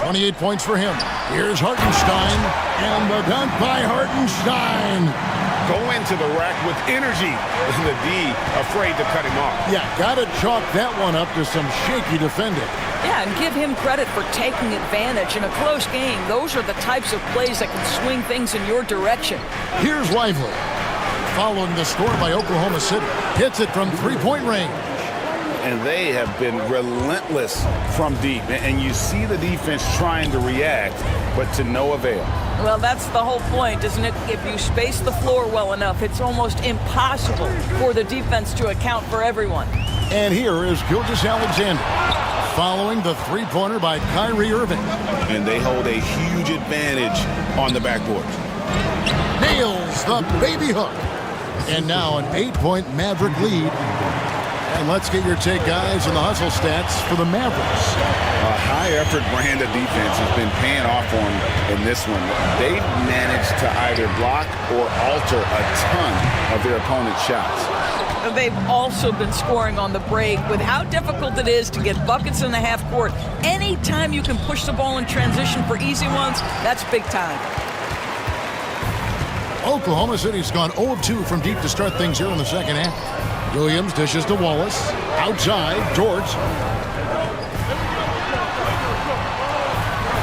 Speaker 2: 28 points for him. Here's Hartenstein. And the dunk by Hartenstein.
Speaker 11: Go into the rack with energy. And the D afraid to cut him off.
Speaker 2: Yeah, got to chalk that one up to some shaky defending.
Speaker 10: Yeah, and give him credit for taking advantage in a close game. Those are the types of plays that can swing things in your direction.
Speaker 2: Here's Lively. Following the score by Oklahoma City. Hits it from three-point range.
Speaker 1: And they have been relentless from deep. And you see the defense trying to react, but to no avail.
Speaker 10: Well, that's the whole point, isn't it? If you space the floor well enough, it's almost impossible for the defense to account for everyone.
Speaker 2: And here is Gilgeous-Alexander. Following the three-pointer by Kyrie Irving.
Speaker 1: And they hold a huge advantage on the backboard.
Speaker 2: Nails the baby hook. And now an 8-point Maverick lead. And let's get your take, guys, on the hustle stats for the Mavericks.
Speaker 1: A high-effort brand of defense has been paying off for them in this one. They've managed to either block or alter a ton of their opponent's shots.
Speaker 10: They've also been scoring on the break. With how difficult it is to get buckets in the half court, anytime you can push the ball in transition for easy ones, that's big time.
Speaker 2: Oklahoma City's gone 0 of 2 from deep to start things here in the second half. Williams dishes to Wallace. Outside, George.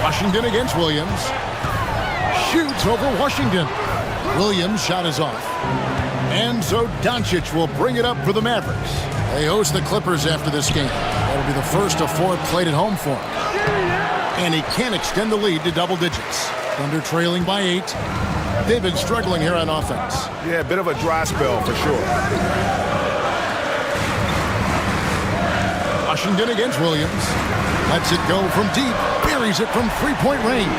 Speaker 2: Washington against Williams. Shoots over Washington. Williams' shot is off. And so Doncic will bring it up for the Mavericks. They host the Clippers after this game. That'll be the first of 4 played at home for him. And he can extend the lead to double digits. Thunder trailing by 8. They've been struggling here on offense.
Speaker 1: Yeah, a bit of a dry spell for sure.
Speaker 2: Washington against Williams. Lets it go from deep. Buries it from three-point range.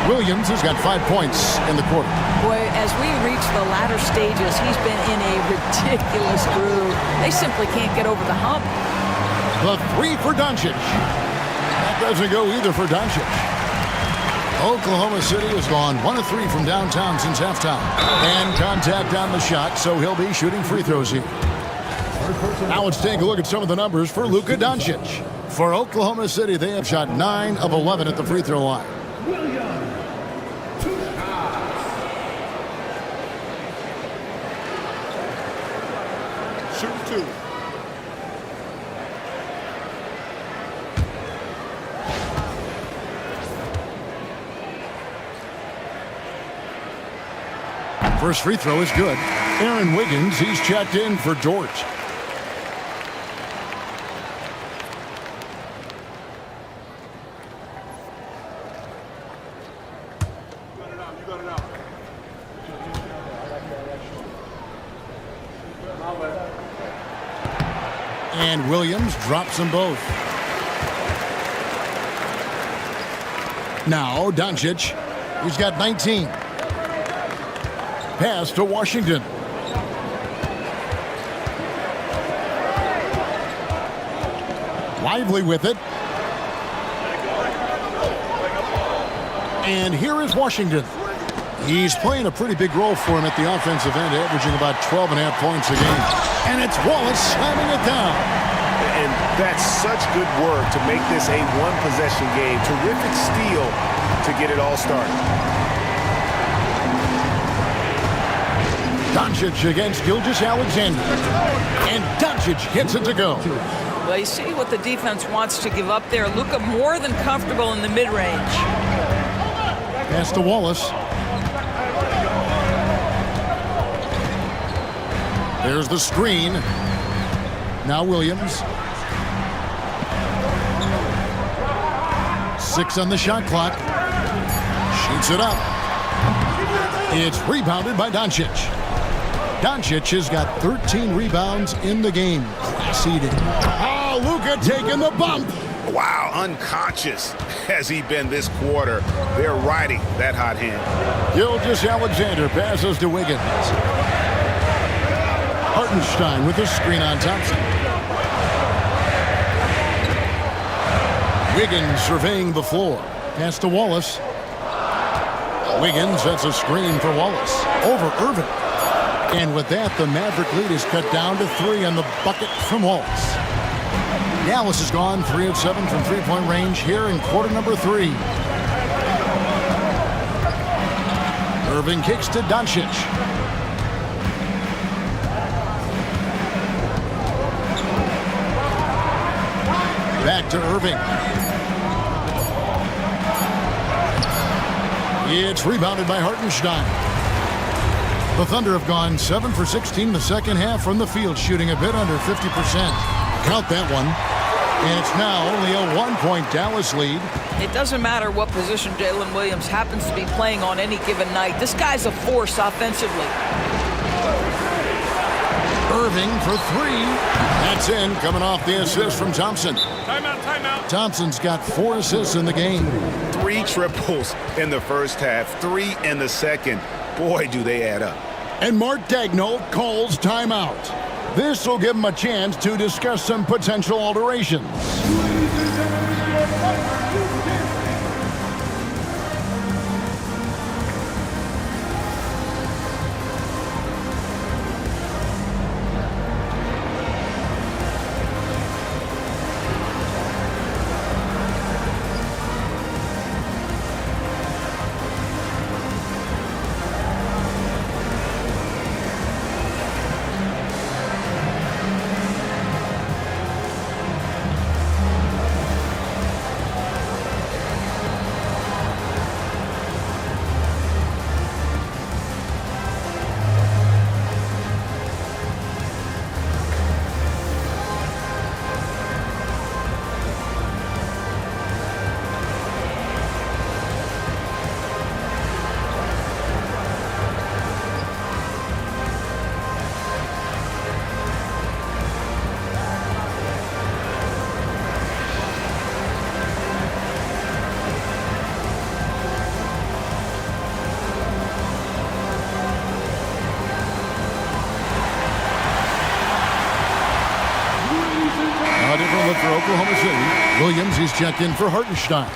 Speaker 2: Williams has got 5 points in the quarter.
Speaker 10: Boy, as we reach the latter stages, he's been in a ridiculous groove. They simply can't get over the hump.
Speaker 2: The 3 for Doncic. That doesn't go either for Doncic. Oklahoma City has gone 1 of 3 from downtown since halftime. And contact on the shot, so he'll be shooting free throws here. Now let's take a look at some of the numbers for Luka Doncic. For Oklahoma City, they have shot 9 of 11 at the free throw line.
Speaker 14: Shoot 2.
Speaker 2: First free throw is good. Aaron Wiggins, he's checked in for George. And Williams drops them both. Now Doncic, he's got 19. Pass to Washington. Lively with it. And here is Washington. He's playing a pretty big role for him at the offensive end, averaging about 12.5 points a game. And it's Wallace slamming it down.
Speaker 11: And that's such good work to make this a one-possession game. Terrific steal to get it all started.
Speaker 2: Doncic against Gilgeous-Alexander. And Doncic gets it to go.
Speaker 10: Well, you see what the defense wants to give up there. Luka more than comfortable in the mid-range.
Speaker 2: Pass to Wallace. There's the screen. Now Williams. 6 on the shot clock. Shoots it up. It's rebounded by Doncic. Doncic has got 13 rebounds in the game. Class eating. Oh, Luka taking the bump.
Speaker 1: Wow, unconscious has he been this quarter. They're riding that hot hand.
Speaker 2: Gilgeous-Alexander passes to Wiggins. Hartenstein with a screen on Thompson. Wiggins surveying the floor. Pass to Wallace. Wiggins sets a screen for Wallace. Over Irving. And with that, the Maverick lead is cut down to 3 on the bucket from Wallace. Dallas has gone 3 of 7 from three-point range here in quarter number 3. Irving kicks to Doncic. Back to Irving. It's rebounded by Hartenstein. The Thunder have gone 7 for 16 in the second half from the field, shooting a bit under 50%. Count that one. And it's now only a 1-point Dallas lead.
Speaker 10: It doesn't matter what position Jalen Williams happens to be playing on any given night. This guy's a force offensively.
Speaker 2: Irving for 3. That's in, coming off the assist from Thompson.
Speaker 3: Timeout.
Speaker 2: Thompson's got 4 assists in the game.
Speaker 1: 3 triples in the first half, 3 in the second. Boy, do they add up.
Speaker 2: And Mark Daigneault calls timeout. This will give them a chance to discuss some potential alterations. A different look for Oklahoma City. Williams is checked in for Hartenstein.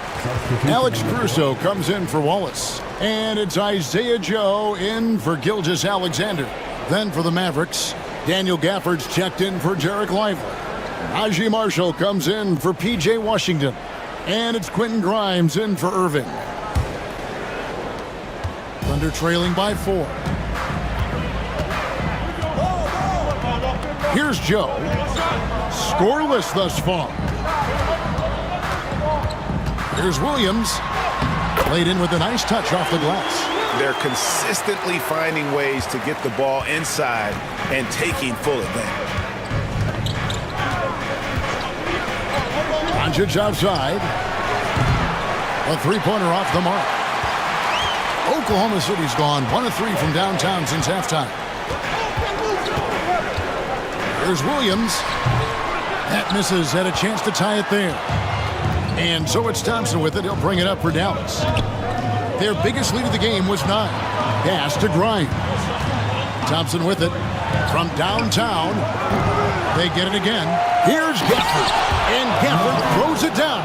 Speaker 2: Alex Caruso comes in for Wallace. And it's Isaiah Joe in for Gilgeous-Alexander. Then for the Mavericks, Daniel Gafford's checked in for Jarek Lively. Najee Marshall comes in for P.J. Washington. And it's Quentin Grimes in for Irving. Thunder trailing by 4. Here's Joe. Scoreless thus far. Here's Williams. Played in with a nice touch off the glass.
Speaker 1: They're consistently finding ways to get the ball inside and taking full advantage.
Speaker 2: Doncic outside. A three-pointer off the mark. Oklahoma City's gone 1 of 3 from downtown since halftime. Here's Williams. That misses. Had a chance to tie it there. And so it's Thompson with it. He'll bring it up for Dallas. Their biggest lead of the game was 9. Pass to Grimes. Thompson with it. From downtown. They get it again. Here's Gafford. And Gafford throws it down.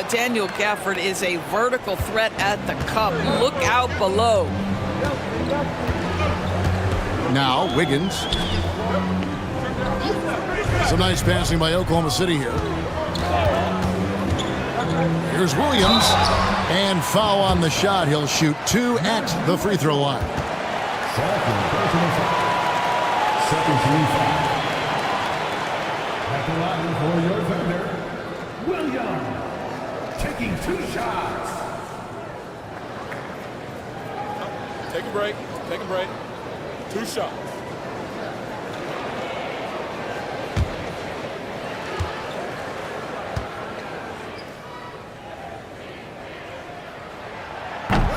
Speaker 10: Daniel Gafford is a vertical threat at the cup. Look out below.
Speaker 2: Now Wiggins. Some nice passing by Oklahoma City here. Here's Williams. And foul on the shot. He'll shoot 2 at the free throw line.
Speaker 15: Second free foul. At the line for your Thunder, Williams taking 2 shots.
Speaker 13: Take a break. Take a break. 2 shots.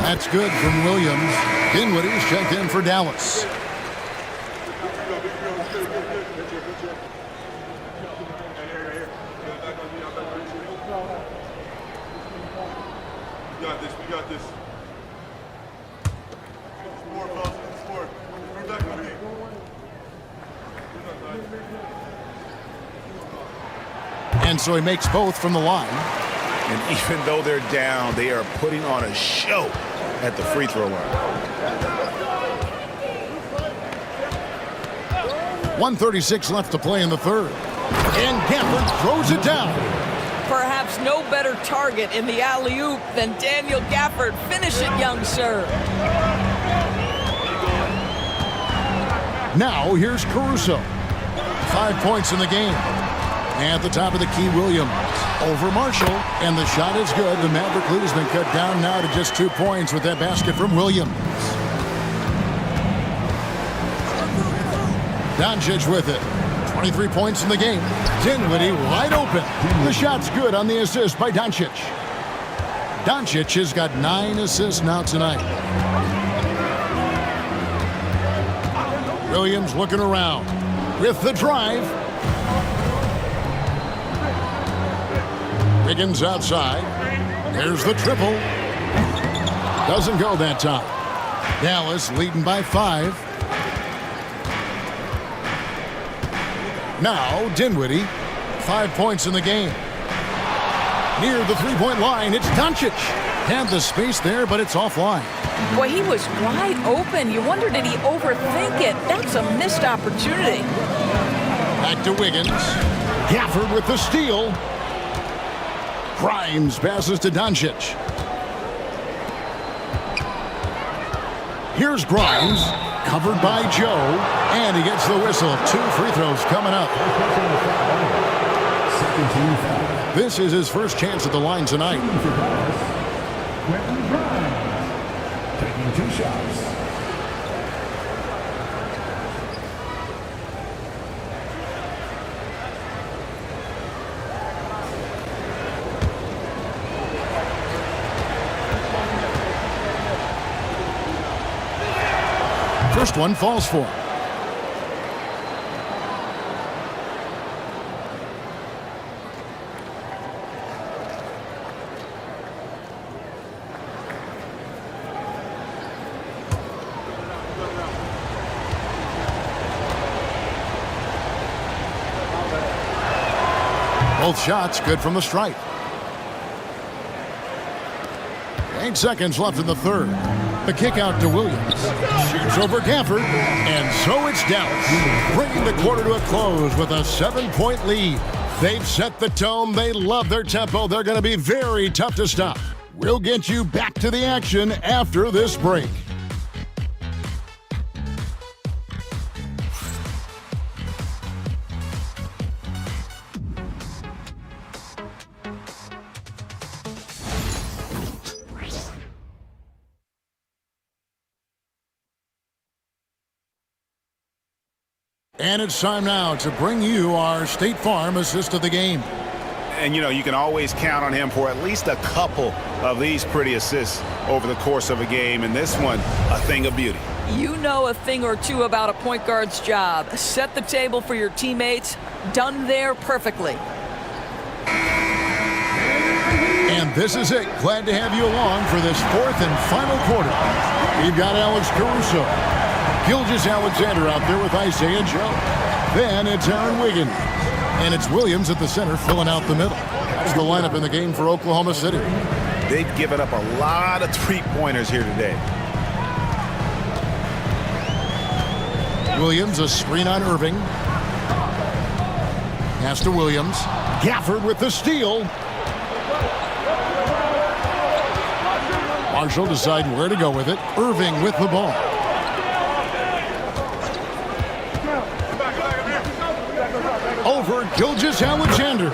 Speaker 2: That's good from Williams. Dinwiddie's checked in for Dallas.
Speaker 14: We got this. Score, fellas. Score. Bring back the lead.
Speaker 2: And so he makes both from the line.
Speaker 1: And even though they're down, they are putting on a show at the free throw line.
Speaker 2: 1:36 left to play in the third. And Gafford throws it down.
Speaker 10: Perhaps no better target in the alley-oop than Daniel Gafford. Finish it, young sir.
Speaker 2: Now here's Caruso. 5 points in the game. At the top of the key, Williams. Over Marshall. And the shot is good. The Maverick lead has been cut down now to just 2 points with that basket from Williams. Doncic with it. 23 points in the game. Dinwiddie wide open. The shot's good on the assist by Doncic. Doncic has got 9 assists now tonight. Williams looking around with the drive. Wiggins outside. There's the triple. Doesn't go that time. Dallas leading by 5. Now Dinwiddie, 5 points in the game. Near the three-point line, it's Doncic. Had the space there, but it's offline.
Speaker 10: Boy, he was wide open. You wonder, did he overthink it? That's a missed opportunity.
Speaker 2: Back to Wiggins. Gafford with the steal. Grimes passes to Doncic. Here's Grimes, covered by Joe, and he gets the whistle. 2 free throws coming up. This is his first chance at the line tonight.
Speaker 15: Taking 2 shots.
Speaker 2: First one falls for him. Both shots good from the stripe. 8 seconds left in the third. The kick out to Williams. Shoots over Gafford. And so it's Dallas, bringing the quarter to a close with a 7-point lead. They've set the tone. They love their tempo. They're going to be very tough to stop. We'll get you back to the action after this break. And it's time now to bring you our State Farm assist of the game.
Speaker 1: And, you can always count on him for at least a couple of these pretty assists over the course of a game. And this one, a thing of beauty.
Speaker 10: You know a thing or two about a point guard's job. Set the table for your teammates. Done there perfectly.
Speaker 2: And this is it. Glad to have you along for this 4th and final quarter. We've got Alex Caruso, Gilgeous-Alexander out there with Isaiah Joe. Then it's Aaron Wiggins. And it's Williams at the center filling out the middle. That's the lineup in the game for Oklahoma City.
Speaker 1: They've given up a lot of three-pointers here today.
Speaker 2: Williams, a screen on Irving. Pass to Williams. Gafford with the steal. Marshall deciding where to go with it. Irving with the ball. Over Gilgeous-Alexander.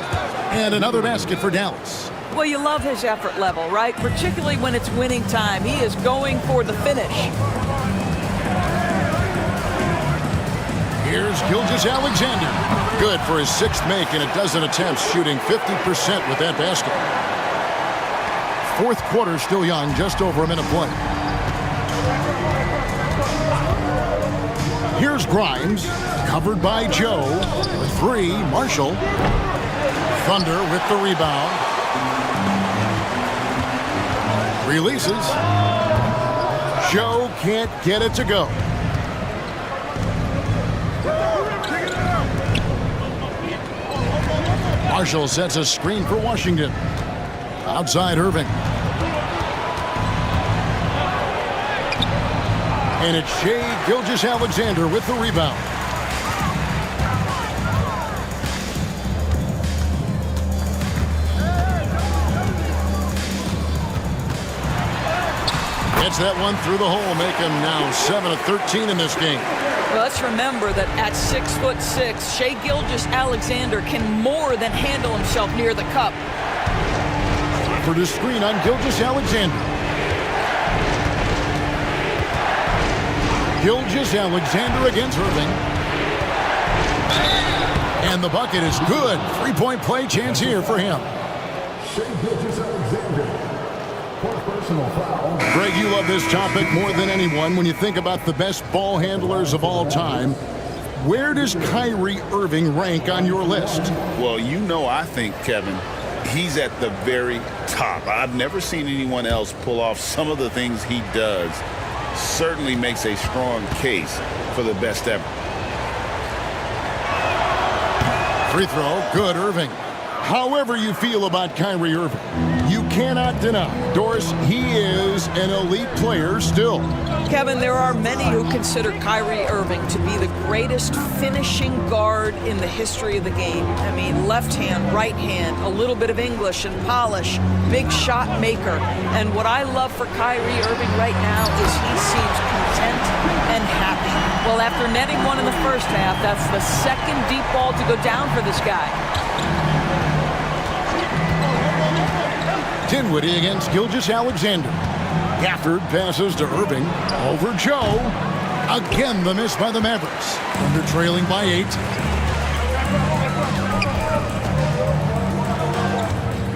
Speaker 2: And another basket for Dallas.
Speaker 10: Well, you love his effort level, right? Particularly when it's winning time. He is going for the finish.
Speaker 2: Here's Gilgeous-Alexander. Good for his 6th make in a dozen attempts, shooting 50% with that basket. 4th quarter still young, just over a minute play. Here's Grimes, covered by Joe. The 3, Marshall. Thunder with the rebound. Releases. Joe can't get it to go. Marshall sets a screen for Washington. Outside Irving. And it's Shai Gilgeous-Alexander with the rebound. Gets that one through the hole, make him now 7 of 13 in this game.
Speaker 10: Well, let's remember that at 6'6", Shai Gilgeous-Alexander can more than handle himself near the cup.
Speaker 2: For the screen on Gilgeous-Alexander. Gilgeous-Alexander against Irving. And the bucket is good. 3-point play chance here for him.
Speaker 15: Shai Gilgeous-Alexander for personal foul.
Speaker 2: Greg, you love this topic more than anyone. When you think about the best ball handlers of all time, where does Kyrie Irving rank on your list?
Speaker 1: Well, I think, Kevin, he's at the very top. I've never seen anyone else pull off some of the things he does. Certainly makes a strong case for the best ever.
Speaker 2: Free throw, good, Irving. However you feel about Kyrie Irving, you cannot deny, Doris, he is an elite player still.
Speaker 10: Kevin, there are many who consider Kyrie Irving to be the greatest finishing guard in the history of the game. I mean, left hand, right hand, a little bit of English and polish, big shot maker. And what I love for Kyrie Irving right now is he seems content and happy. Well, after netting one in the first half, that's the second deep ball to go down for this guy.
Speaker 2: Dinwiddie against Gilgeous-Alexander. Gafford passes to Irving. Over Joe. Again, the miss by the Mavericks. Under trailing by 8.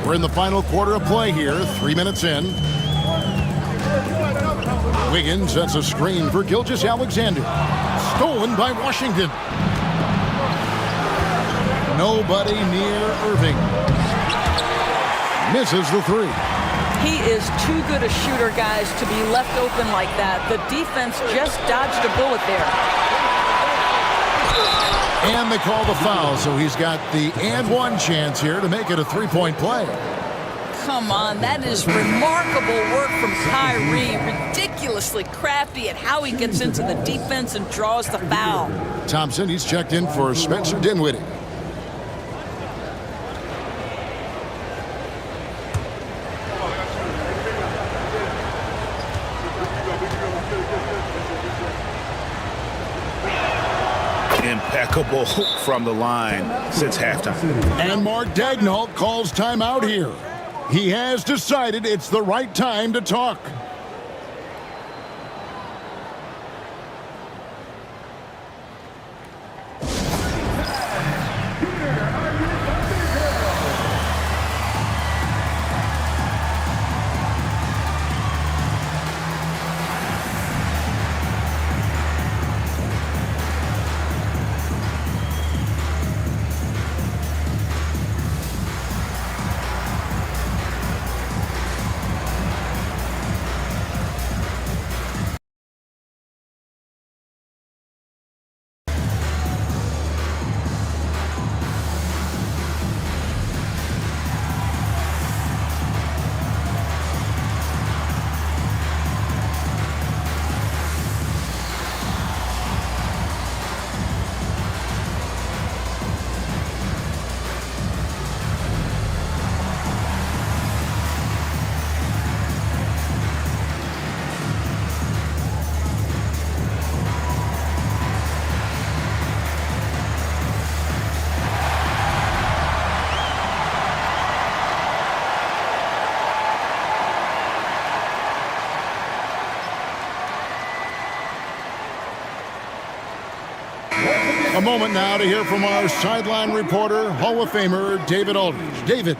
Speaker 2: We're in the final quarter of play here. 3 minutes in. Wiggins sets a screen for Gilgeous-Alexander. Stolen by Washington. Nobody near Irving. Misses the 3.
Speaker 10: He is too good a shooter, guys, to be left open like that. The defense just dodged a bullet there.
Speaker 2: And they call the foul, so he's got the and one chance here to make it a 3-point play.
Speaker 10: Come on, that is remarkable work from Kyrie. Ridiculously crafty at how he gets into the defense and draws the foul.
Speaker 2: Thompson, he's checked in for Spencer Dinwiddie.
Speaker 1: Impeccable from the line since halftime.
Speaker 2: And Mark Daigneault calls timeout here. He has decided it's the right time to talk. A moment now to hear from our sideline reporter, Hall of Famer David Aldridge. David.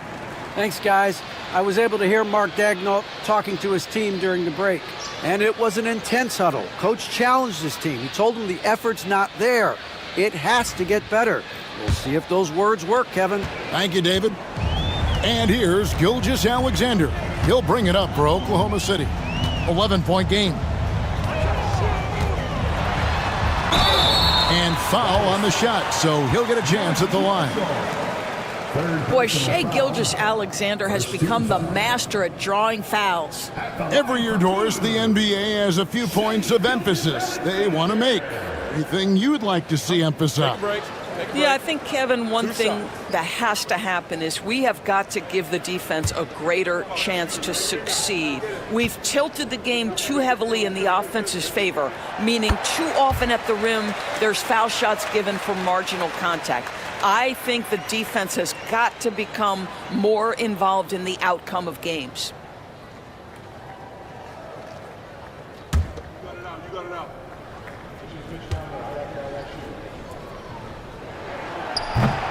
Speaker 4: Thanks, guys. I was able to hear Mark Daigneault talking to his team during the break, and it was an intense huddle. Coach challenged his team. He told them the effort's not there. It has to get better. We'll see if those words work, Kevin.
Speaker 2: Thank you, David. And here's Gilgeous-Alexander. He'll bring it up for Oklahoma City. 11-point game. And foul on the shot, so he'll get a chance at the line.
Speaker 10: Boy, Shai Gilgeous-Alexander has become the master at drawing fouls.
Speaker 2: Every year, Doris, the NBA has a few points of emphasis they want to make. Anything you'd like to see emphasized?
Speaker 10: Yeah, I think, Kevin, one thing that has to happen is we have got to give the defense a greater chance to succeed. We've tilted the game too heavily in the offense's favor, meaning too often at the rim, there's foul shots given for marginal contact. I think the defense has got to become more involved in the outcome of games.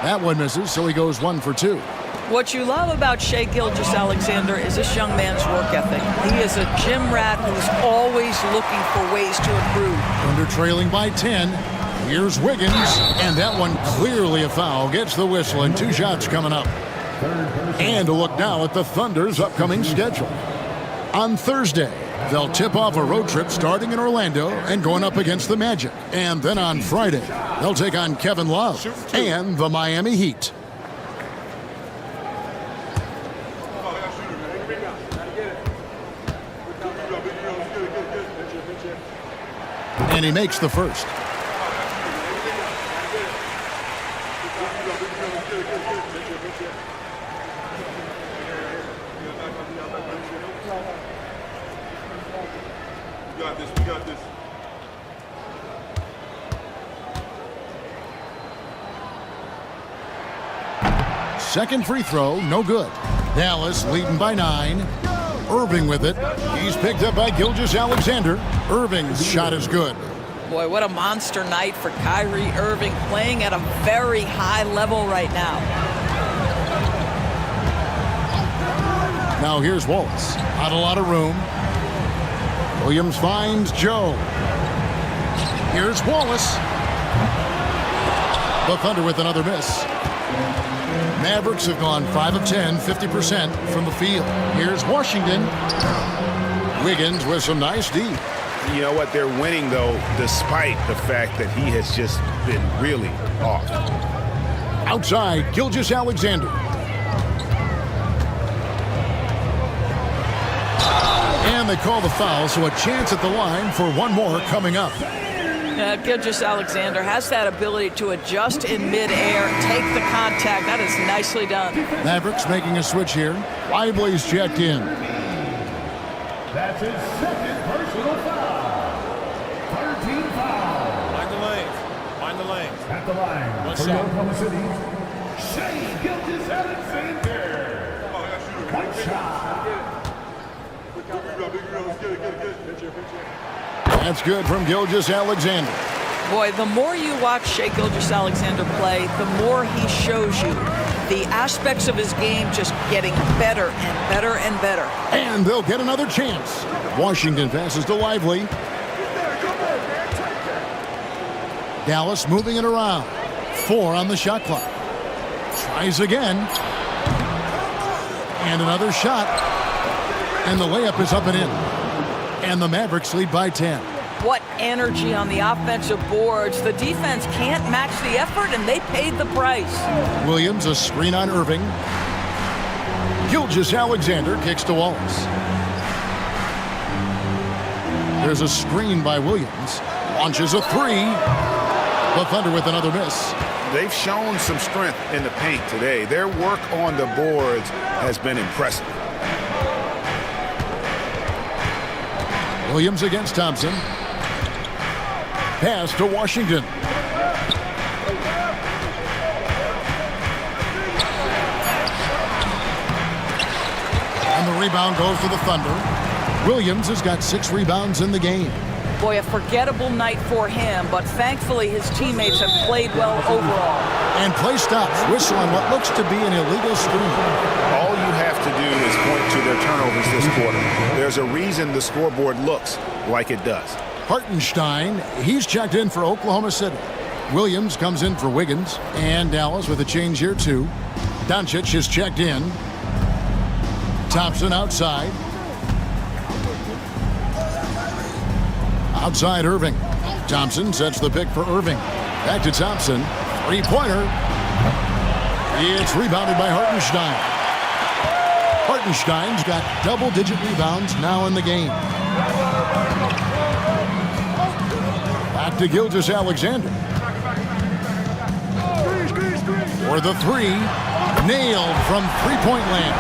Speaker 2: That one misses, so he goes 1 for 2.
Speaker 10: What you love about Shai Gilgeous-Alexander is this young man's work ethic. He is a gym rat who's always looking for ways to improve.
Speaker 2: Under trailing by 10, here's Wiggins, and that one clearly a foul. Gets the whistle, and 2 shots coming up. And a look now at the Thunder's upcoming schedule. On Thursday, They'll tip off a road trip starting in Orlando and going up against the Magic. And then on Friday, they'll take on Kevin Love and the Miami Heat. And he makes the first.
Speaker 14: We got this.
Speaker 2: Second free throw, no good. Dallas leading by 9. Irving with it. He's picked up by Gilgeous-Alexander. Irving's shot is good.
Speaker 10: Boy, what a monster night for Kyrie Irving, playing at a very high level right now.
Speaker 2: Now here's Wallace. Not a lot of room. Williams finds Joe. Here's Wallace. The Thunder with another miss. Mavericks have gone 5 of 10, 50% from the field. Here's Washington. Wiggins with some nice D.
Speaker 1: You know what? They're winning, though, despite the fact that he has just been really off.
Speaker 2: Outside, Gilgeous-Alexander. And they call the foul, so a chance at the line for one more coming up.
Speaker 10: Gilgeous-Alexander has that ability to adjust in midair, take the contact. That is nicely done.
Speaker 2: Mavericks making a switch here. Lively's checked in.
Speaker 15: That's his second personal foul. 13 foul.
Speaker 6: Mind the lanes. Mind the lanes.
Speaker 15: At the line for Oklahoma City, Gilgeous-Alexander. One shot.
Speaker 2: That's good from Gilgeous-Alexander.
Speaker 10: Boy, the more you watch Shai Gilgeous-Alexander play, the more he shows you the aspects of his game just getting better and better and better.
Speaker 2: And they'll get another chance. Washington passes to Lively. Dallas moving it around. 4 on the shot clock. Tries again. And another shot. And the layup is up and in. And the Mavericks lead by 10.
Speaker 10: What energy on the offensive boards. The defense can't match the effort, and they paid the price.
Speaker 2: Williams, a screen on Irving. Gilgeous-Alexander kicks to Wallace. There's a screen by Williams. Launches a 3. The Thunder with another miss.
Speaker 1: They've shown some strength in the paint today. Their work on the boards has been impressive.
Speaker 2: Williams against Thompson. Pass to Washington. And the rebound goes to the Thunder. Williams has got 6 rebounds in the game.
Speaker 10: Boy, a forgettable night for him, but thankfully his teammates have played well overall.
Speaker 2: And play stops. Whistle on what looks to be an illegal screen.
Speaker 1: All you have to do is point to their turnovers this quarter. There's a reason the scoreboard looks like it does.
Speaker 2: Hartenstein, he's checked in for Oklahoma City. Williams comes in for Wiggins. And Dallas with a change here too. Doncic is checked in. Thompson outside. Outside Irving. Thompson sets the pick for Irving. Back to Thompson. 3-pointer. It's rebounded by Hartenstein. Hartenstein's got double-digit rebounds now in the game. Back to Gilgeous-Alexander. For the 3. Nailed from three-point land.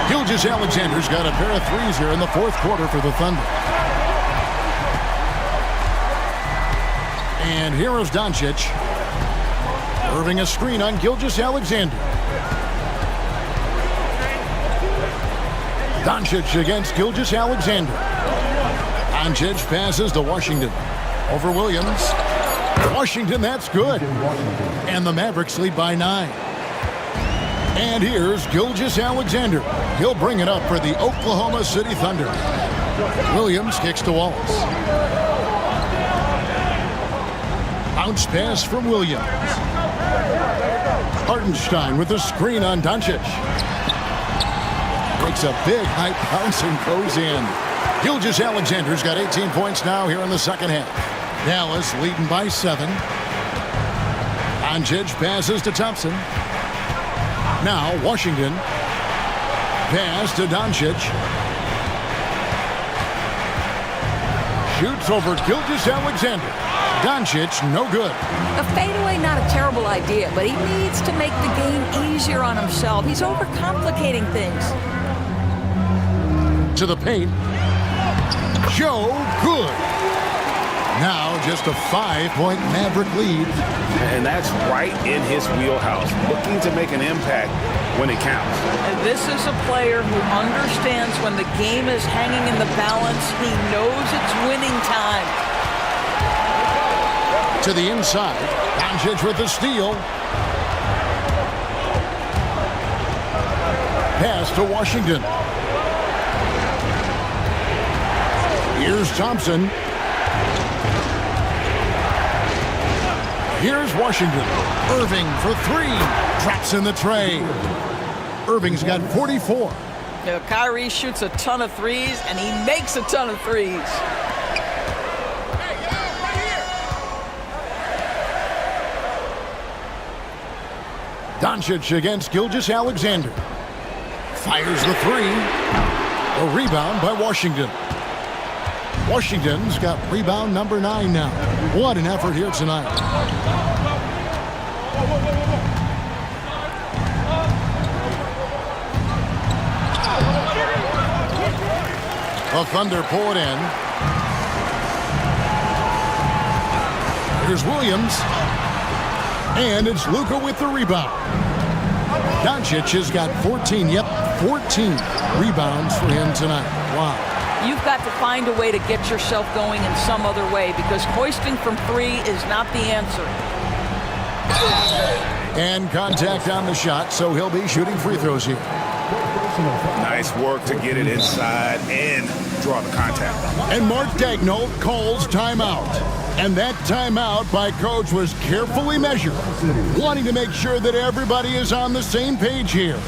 Speaker 2: Gilgeous-Alexander's got a pair of 3s here in the fourth quarter for the Thunder. And here is Doncic. Irving a screen on Gilgeous-Alexander. Doncic against Gilgeous-Alexander. Doncic passes to Washington. Over Williams. Washington, that's good. And the Mavericks lead by 9. And here's Gilgeous-Alexander. He'll bring it up for the Oklahoma City Thunder. Williams kicks to Wallace. Bounce pass from Williams. Hartenstein with the screen on Doncic. Makes a big high bounce and goes in. Gilgeous-Alexander's got 18 points now here in the second half. Dallas leading by 7. Doncic passes to Thompson. Now Washington. Pass to Doncic. Shoots over Gilgeous-Alexander. Doncic, no good.
Speaker 10: A fadeaway, not a terrible idea, but he needs to make the game easier on himself. He's overcomplicating things.
Speaker 2: To the paint. Joe, good. Now just a 5-point Maverick lead.
Speaker 11: And that's right in his wheelhouse, looking to make an impact when it counts.
Speaker 10: And this is a player who understands when the game is hanging in the balance. He knows it's winning time.
Speaker 2: To the inside. Doncic with the steal. Pass to Washington. Here's Thompson. Here's Washington. Irving for 3. Drops in the tray. Irving's got 44.
Speaker 10: Kyrie shoots a ton of threes, and he makes a ton of threes.
Speaker 2: Doncic against Gilgeous-Alexander. Fires the 3. A rebound by Washington. Washington's got rebound number 9 now. What an effort here tonight. The Thunder pull it in. Here's Williams. And it's Luka with the rebound. Doncic has got 14. Yep, 14 rebounds for him tonight. Wow.
Speaker 10: You've got to find a way to get yourself going in some other way, because hoisting from 3 is not the answer.
Speaker 2: And contact on the shot, so he'll be shooting free throws here.
Speaker 1: Nice work to get it inside and draw the contact.
Speaker 2: And Mark Daigneault calls timeout. And that timeout by Coach was carefully measured, wanting to make sure that everybody is on the same page here.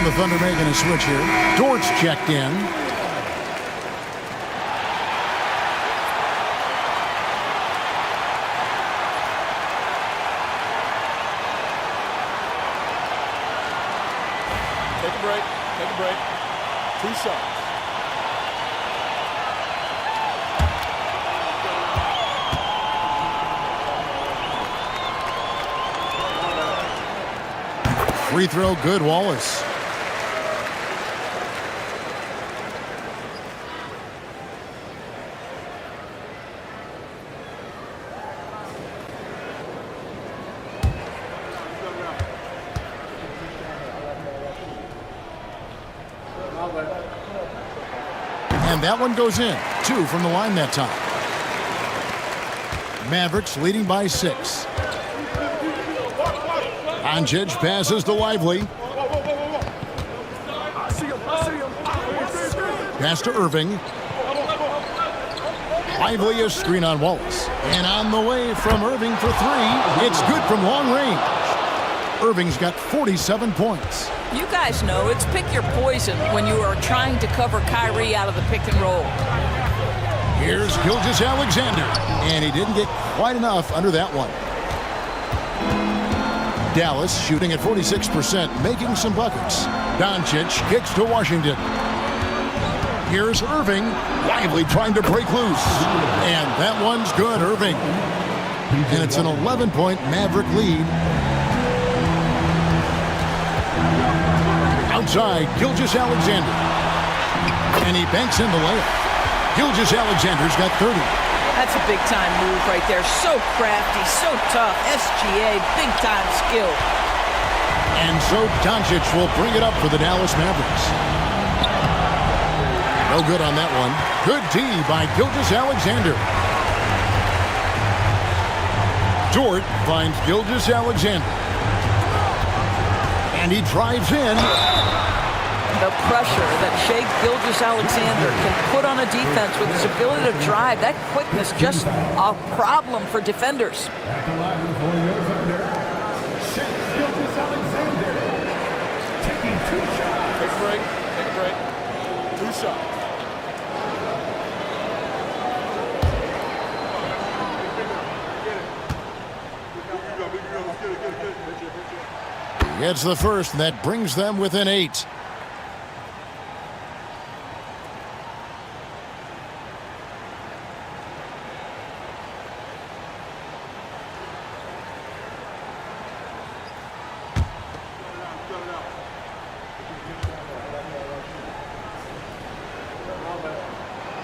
Speaker 2: The Thunder making a switch here. Dort's checked in.
Speaker 13: Take a break. Take a break. 2 shots.
Speaker 2: Free throw good, Wallace. And that one goes in. 2 from the line that time. Mavericks leading by 6. Doncic passes to Lively. Pass to Irving. Lively a screen on Wallace. And on the way from Irving for 3. It's good from long range. Irving's got 47 points.
Speaker 10: You guys know it's pick your poison when you are trying to cover Kyrie out of the pick and roll.
Speaker 2: Here's Gilgeous-Alexander, and he didn't get quite enough under that one. Dallas shooting at 46%, making some buckets. Doncic kicks to Washington. Here's Irving, lively trying to break loose. And that one's good, Irving. And it's an 11-point Maverick lead. Outside, Gilgeous-Alexander. And he banks in the layup. Gilgeous-Alexander's got 30.
Speaker 10: That's a big-time move right there. So crafty, so tough. SGA, big-time skill.
Speaker 2: And so Doncic will bring it up for the Dallas Mavericks. No good on that one. Good D by Gilgeous-Alexander. Dort finds Gilgeous-Alexander. And he drives in.
Speaker 10: The pressure that Shai Gilgeous-Alexander can put on a defense with his ability to drive, that quickness, just a problem for defenders.
Speaker 15: At the line for your defender, Shai Gilgeous-Alexander. Taking 2 shots.
Speaker 11: Take a break. Take a break. 2 shots.
Speaker 2: Gets the first, and that brings them within 8.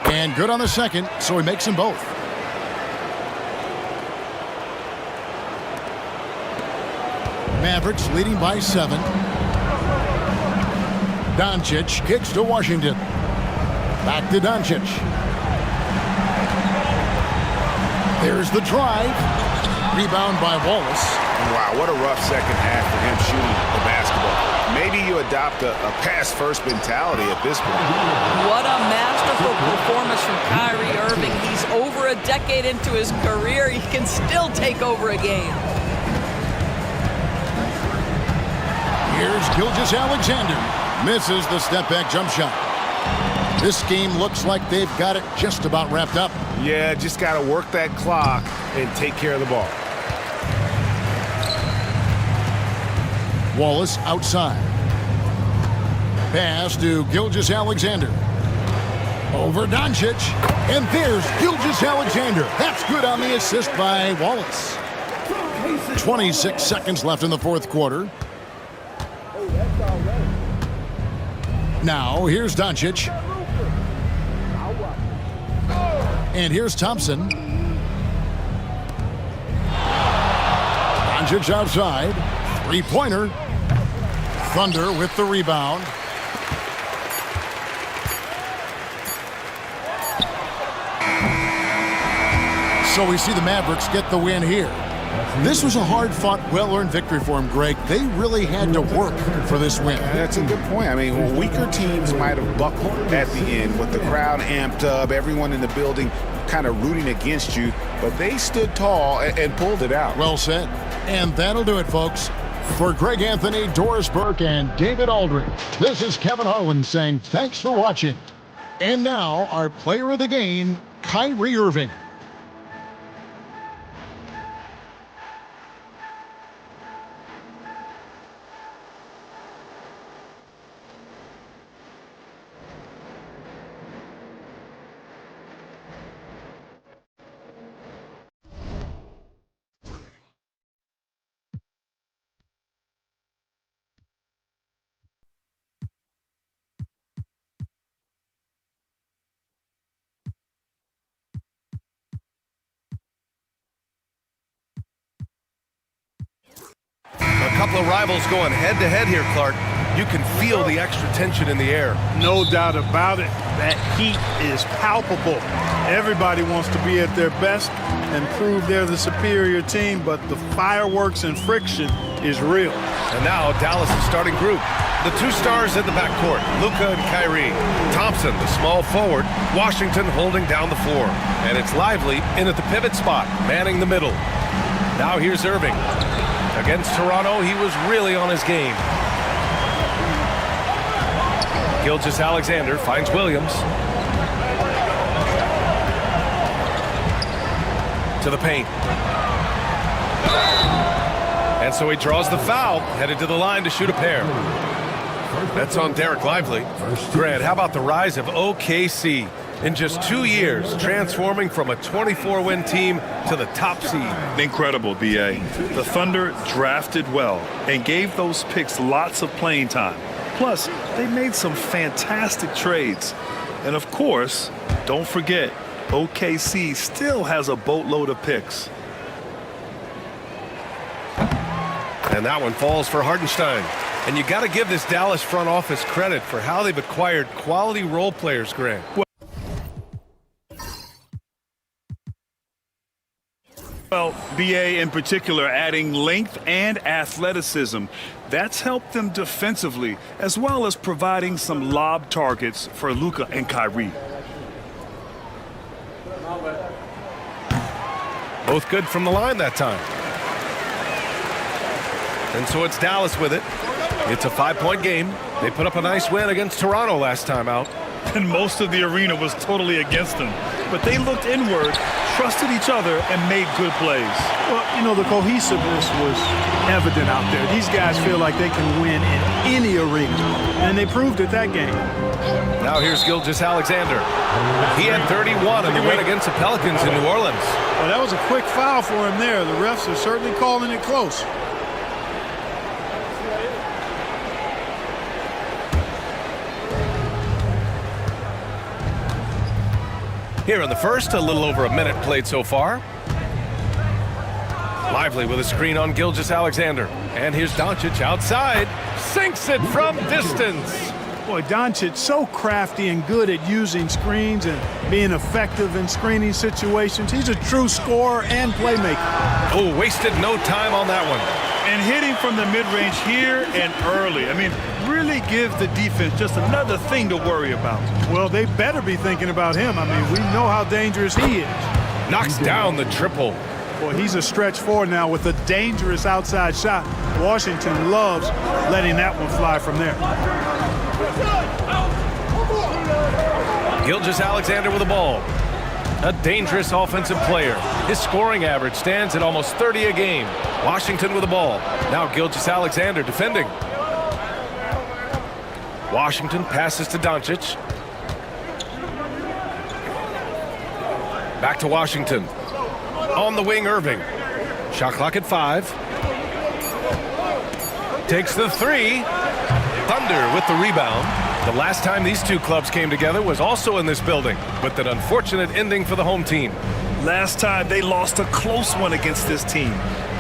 Speaker 2: And good on the second, so he makes them both. Mavericks leading by 7. Doncic kicks to Washington. Back to Doncic. There's the drive. Rebound by Wallace.
Speaker 1: Wow, what a rough second half for him shooting the basketball. Maybe you adopt a pass-first mentality at this point.
Speaker 10: What a masterful performance from Kyrie Irving. He's over a decade into his career. He can still take over a game.
Speaker 2: Here's Gilgeous-Alexander. Misses the step-back jump shot. This game looks like they've got it just about wrapped up.
Speaker 11: Yeah, just got to work that clock and take care of the ball.
Speaker 2: Wallace outside. Pass to Gilgeous-Alexander. Over Doncic. And there's Gilgeous-Alexander. That's good on the assist by Wallace. 26 seconds left in the fourth quarter. Now, here's Doncic. And here's Thompson. Doncic outside. Three-pointer. Thunder with the rebound. So we see the Mavericks get the win here. This was a hard-fought, well-earned victory for them, Greg. They really had to work for this win.
Speaker 1: That's a good point. I mean, weaker teams might have buckled at the end with the crowd amped up, everyone in the building kind of rooting against you, but they stood tall and pulled it out.
Speaker 2: Well said. And that'll do it, folks. For Greg Anthony, Doris Burke, and David Aldridge, this is Kevin Harlan saying thanks for watching. And now, our player of the game, Kyrie Irving.
Speaker 6: A couple of rivals going head-to-head here, Clark. You can feel the extra tension in the air.
Speaker 3: No doubt about it. That heat is palpable. Everybody wants to be at their best and prove they're the superior team, but the fireworks and friction is real.
Speaker 6: And now Dallas' starting group. The two stars in the backcourt, Luka and Kyrie. Thompson, the small forward. Washington holding down the floor. And it's Lively in at the pivot spot, manning the middle. Now here's Irving. Against Toronto, he was really on his game. Gilgeous-Alexander finds Williams. To the paint. And so he draws the foul, headed to the line to shoot a pair. That's on Derek Lively. Grant, how about the rise of OKC? In just 2 years, transforming from a 24-win team to the top seed.
Speaker 7: Incredible, B.A. The Thunder drafted well and gave those picks lots of playing time. Plus, they made some fantastic trades. And of course, don't forget, OKC still has a boatload of picks.
Speaker 6: And that one falls for Hartenstein. And you got to give this Dallas front office credit for how they've acquired quality role players, Grant.
Speaker 7: Well, BA in particular adding length and athleticism. That's helped them defensively, as well as providing some lob targets for Luka and Kyrie.
Speaker 6: Both good from the line that time. And so it's Dallas with it. It's a 5-point game. They put up a nice win against Toronto last time out.
Speaker 7: And most of the arena was totally against them. But they looked inward, trusted each other, and made good plays.
Speaker 3: Well, you know, the cohesiveness was evident out there. These guys feel like they can win in any arena, and they proved it that game.
Speaker 6: Now here's Gilgeous-Alexander. He had 31 in the win against the Pelicans in New Orleans.
Speaker 3: Well, that was a quick foul for him there. The refs are certainly calling it close.
Speaker 6: Here in the first, a little over a minute played so far. Lively with a screen on Gilgeous-Alexander. And here's Doncic outside. Sinks it from distance.
Speaker 3: Boy, Doncic so crafty and good at using screens and being effective in screening situations. He's a true scorer and playmaker.
Speaker 6: Oh, wasted no time on that one.
Speaker 7: And hitting from the mid-range here and early. I mean, really give the defense just another thing to worry about.
Speaker 3: Well, they better be thinking about him. I mean, we know how dangerous he is.
Speaker 6: Knocks down the triple.
Speaker 3: Boy, he's a stretch forward now with a dangerous outside shot. Washington loves letting that one fly from there.
Speaker 6: Gilgeous-Alexander with the ball. A dangerous offensive player. His scoring average stands at almost 30 a game. Washington with the ball. Now Gilgeous-Alexander defending. Washington passes to Doncic. Back to Washington. On the wing, Irving. Shot clock at 5. Takes the 3. Thunder with the rebound. The last time these two clubs came together was also in this building, with an unfortunate ending for the home team.
Speaker 7: Last time they lost a close one against this team.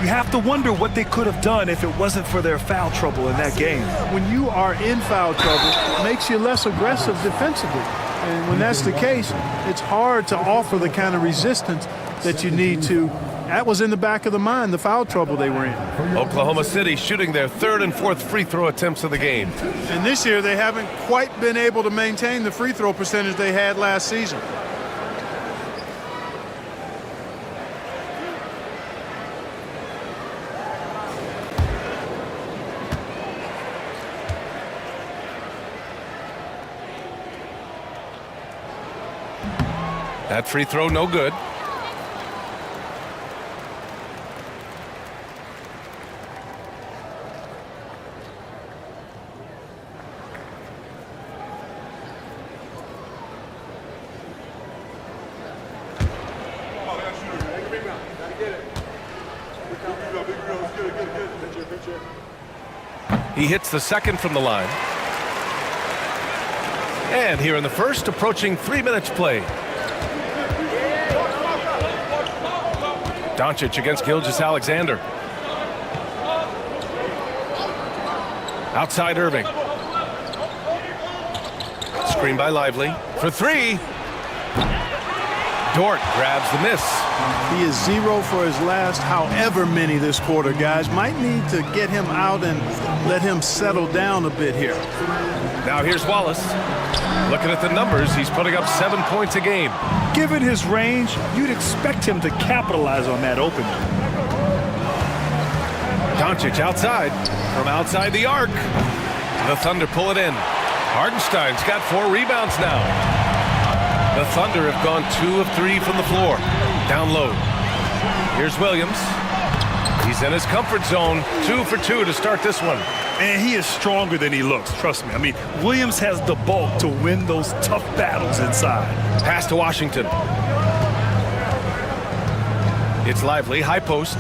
Speaker 7: You have to wonder what they could have done if it wasn't for their foul trouble in that game.
Speaker 3: When you are in foul trouble, it makes you less aggressive defensively. And when that's the case, it's hard to offer the kind of resistance that you need to. That was in the back of the mind, the foul trouble they were in.
Speaker 6: Oklahoma City shooting their 3rd and 4th free throw attempts of the game.
Speaker 3: And this year they haven't quite been able to maintain the free throw percentage they had last season.
Speaker 6: That free throw no good. He hits the second from the line. And here in the first, approaching 3 minutes played. Doncic against Gilgeous-Alexander. Outside Irving. Screen by Lively. For 3. Dort grabs the miss.
Speaker 3: He is 0 for his last however many this quarter, guys. Might need to get him out and let him settle down a bit here.
Speaker 6: Now here's Wallace. Looking at the numbers, he's putting up 7 points a game.
Speaker 7: Given his range, you'd expect him to capitalize on that opening.
Speaker 6: Doncic outside, from outside the arc. The Thunder pull it in. Hardenstein's got 4 rebounds now. The Thunder have gone 2 of 3 from the floor. Down low. Here's Williams. He's in his comfort zone. 2 for 2 to start this one.
Speaker 7: And he is stronger than he looks, trust me. I mean, Williams has the bulk to win those tough battles inside.
Speaker 6: Pass to Washington. It's Lively, high post.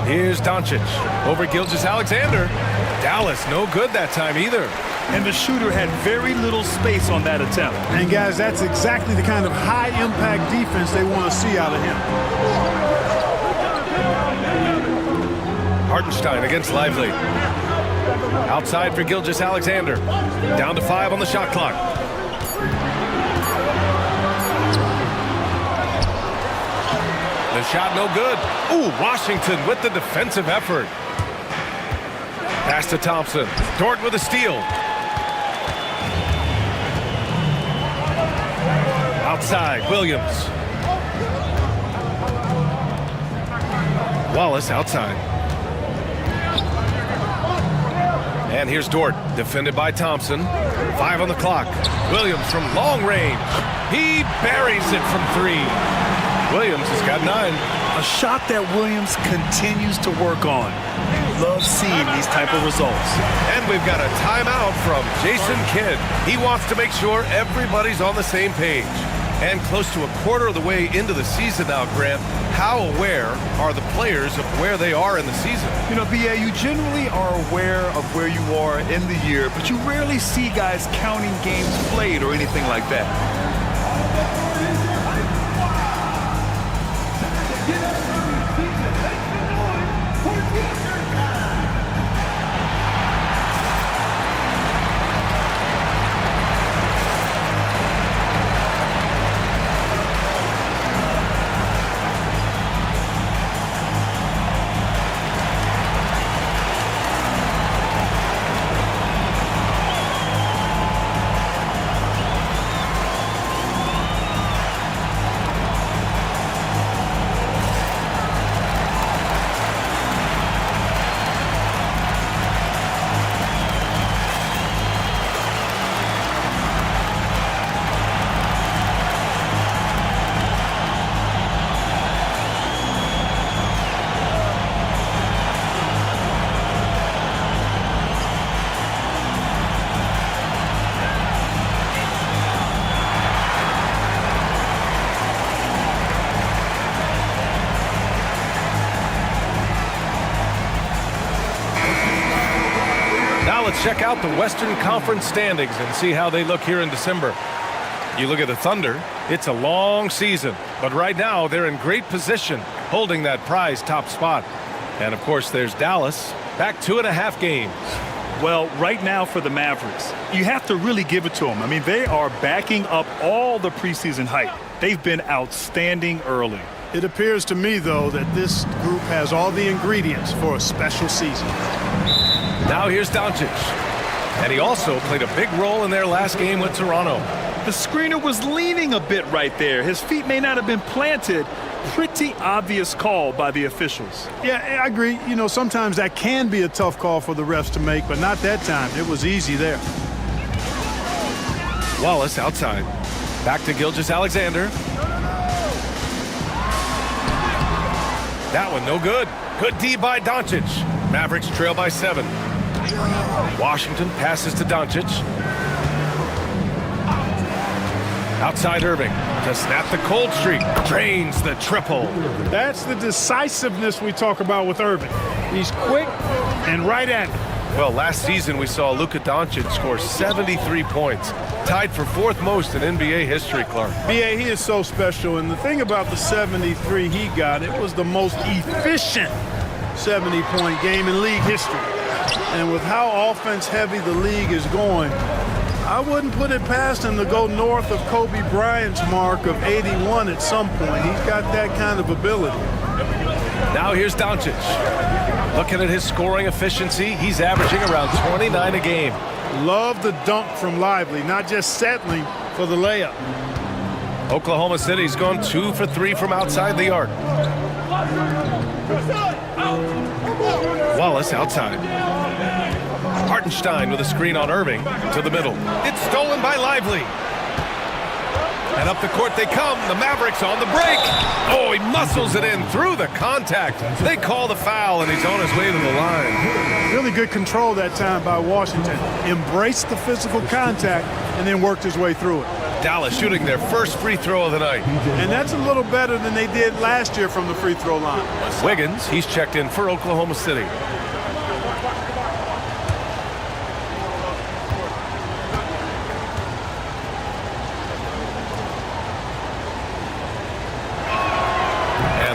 Speaker 6: Here's Doncic over Gilgeous-Alexander. Dallas, no good that time either.
Speaker 7: And the shooter had very little space on that attempt.
Speaker 3: And guys, that's exactly the kind of high-impact defense they want to see out of him.
Speaker 6: Hardenstein against Lively. Outside for Gilgeous-Alexander. Down to 5 on the shot clock. The shot no good. Ooh, Washington with the defensive effort. Pass to Thompson. Dort with a steal. Outside, Williams. Wallace outside. And here's Dort, defended by Thompson. 5 on the clock. Williams from long range. He buries it from 3. Williams has got 9.
Speaker 7: A shot that Williams continues to work on. Love seeing these type of results.
Speaker 6: And we've got a timeout from Jason Kidd. He wants to make sure everybody's on the same page. And close to a quarter of the way into the season now, Grant, how aware are the players of where they are in the season?
Speaker 7: You know, B.A., you generally are aware of where you are in the year, but you rarely see guys counting games played or anything like that.
Speaker 6: Let's check out the Western Conference standings and see how they look here in December. You look at the Thunder, it's a long season, but right now they're in great position, holding that prize top spot. And of course, there's Dallas, back 2.5 games.
Speaker 7: Well, right now for the Mavericks, you have to really give it to them. I mean, they are backing up all the preseason hype. They've been outstanding early.
Speaker 3: It appears to me, though, that this group has all the ingredients for a special season.
Speaker 6: Now here's Doncic. And he also played a big role in their last game with Toronto.
Speaker 7: The screener was leaning a bit right there. His feet may not have been planted. Pretty obvious call by the officials.
Speaker 3: Yeah, I agree. You know, sometimes that can be a tough call for the refs to make, but not that time. It was easy there.
Speaker 6: Wallace outside. Back to Gilgeous-Alexander. That one no good. Good D by Doncic. Mavericks trail by 7. Washington passes to Doncic. Outside Irving to snap the cold streak. Drains the triple.
Speaker 3: That's the decisiveness we talk about with Irving. He's quick and right at it.
Speaker 6: Well, last season we saw Luka Doncic score 73 points. Tied for 4th most in NBA history, Clark.
Speaker 3: B.A., he is so special. And the thing about the 73 he got, it was the most efficient 70-point game in league history. And with how offense-heavy the league is going, I wouldn't put it past him to go north of Kobe Bryant's mark of 81 at some point. He's got that kind of ability.
Speaker 6: Now here's Doncic. Looking at his scoring efficiency, he's averaging around 29 a game.
Speaker 3: Love the dunk from Lively, not just settling for the layup.
Speaker 6: Oklahoma City's gone 2 for 3 from outside the arc. Wallace outside. Hartenstein with a screen on Irving to the middle. It's stolen by Lively. And up the court they come. The Mavericks on the break. Oh, he muscles it in through the contact. They call the foul, and he's on his way to the line.
Speaker 3: Really good control that time by Washington. Embraced the physical contact and then worked his way through it.
Speaker 6: Dallas shooting their first free throw of the night.
Speaker 3: And that's a little better than they did last year from the free throw line.
Speaker 6: Wiggins, he's checked in for Oklahoma City.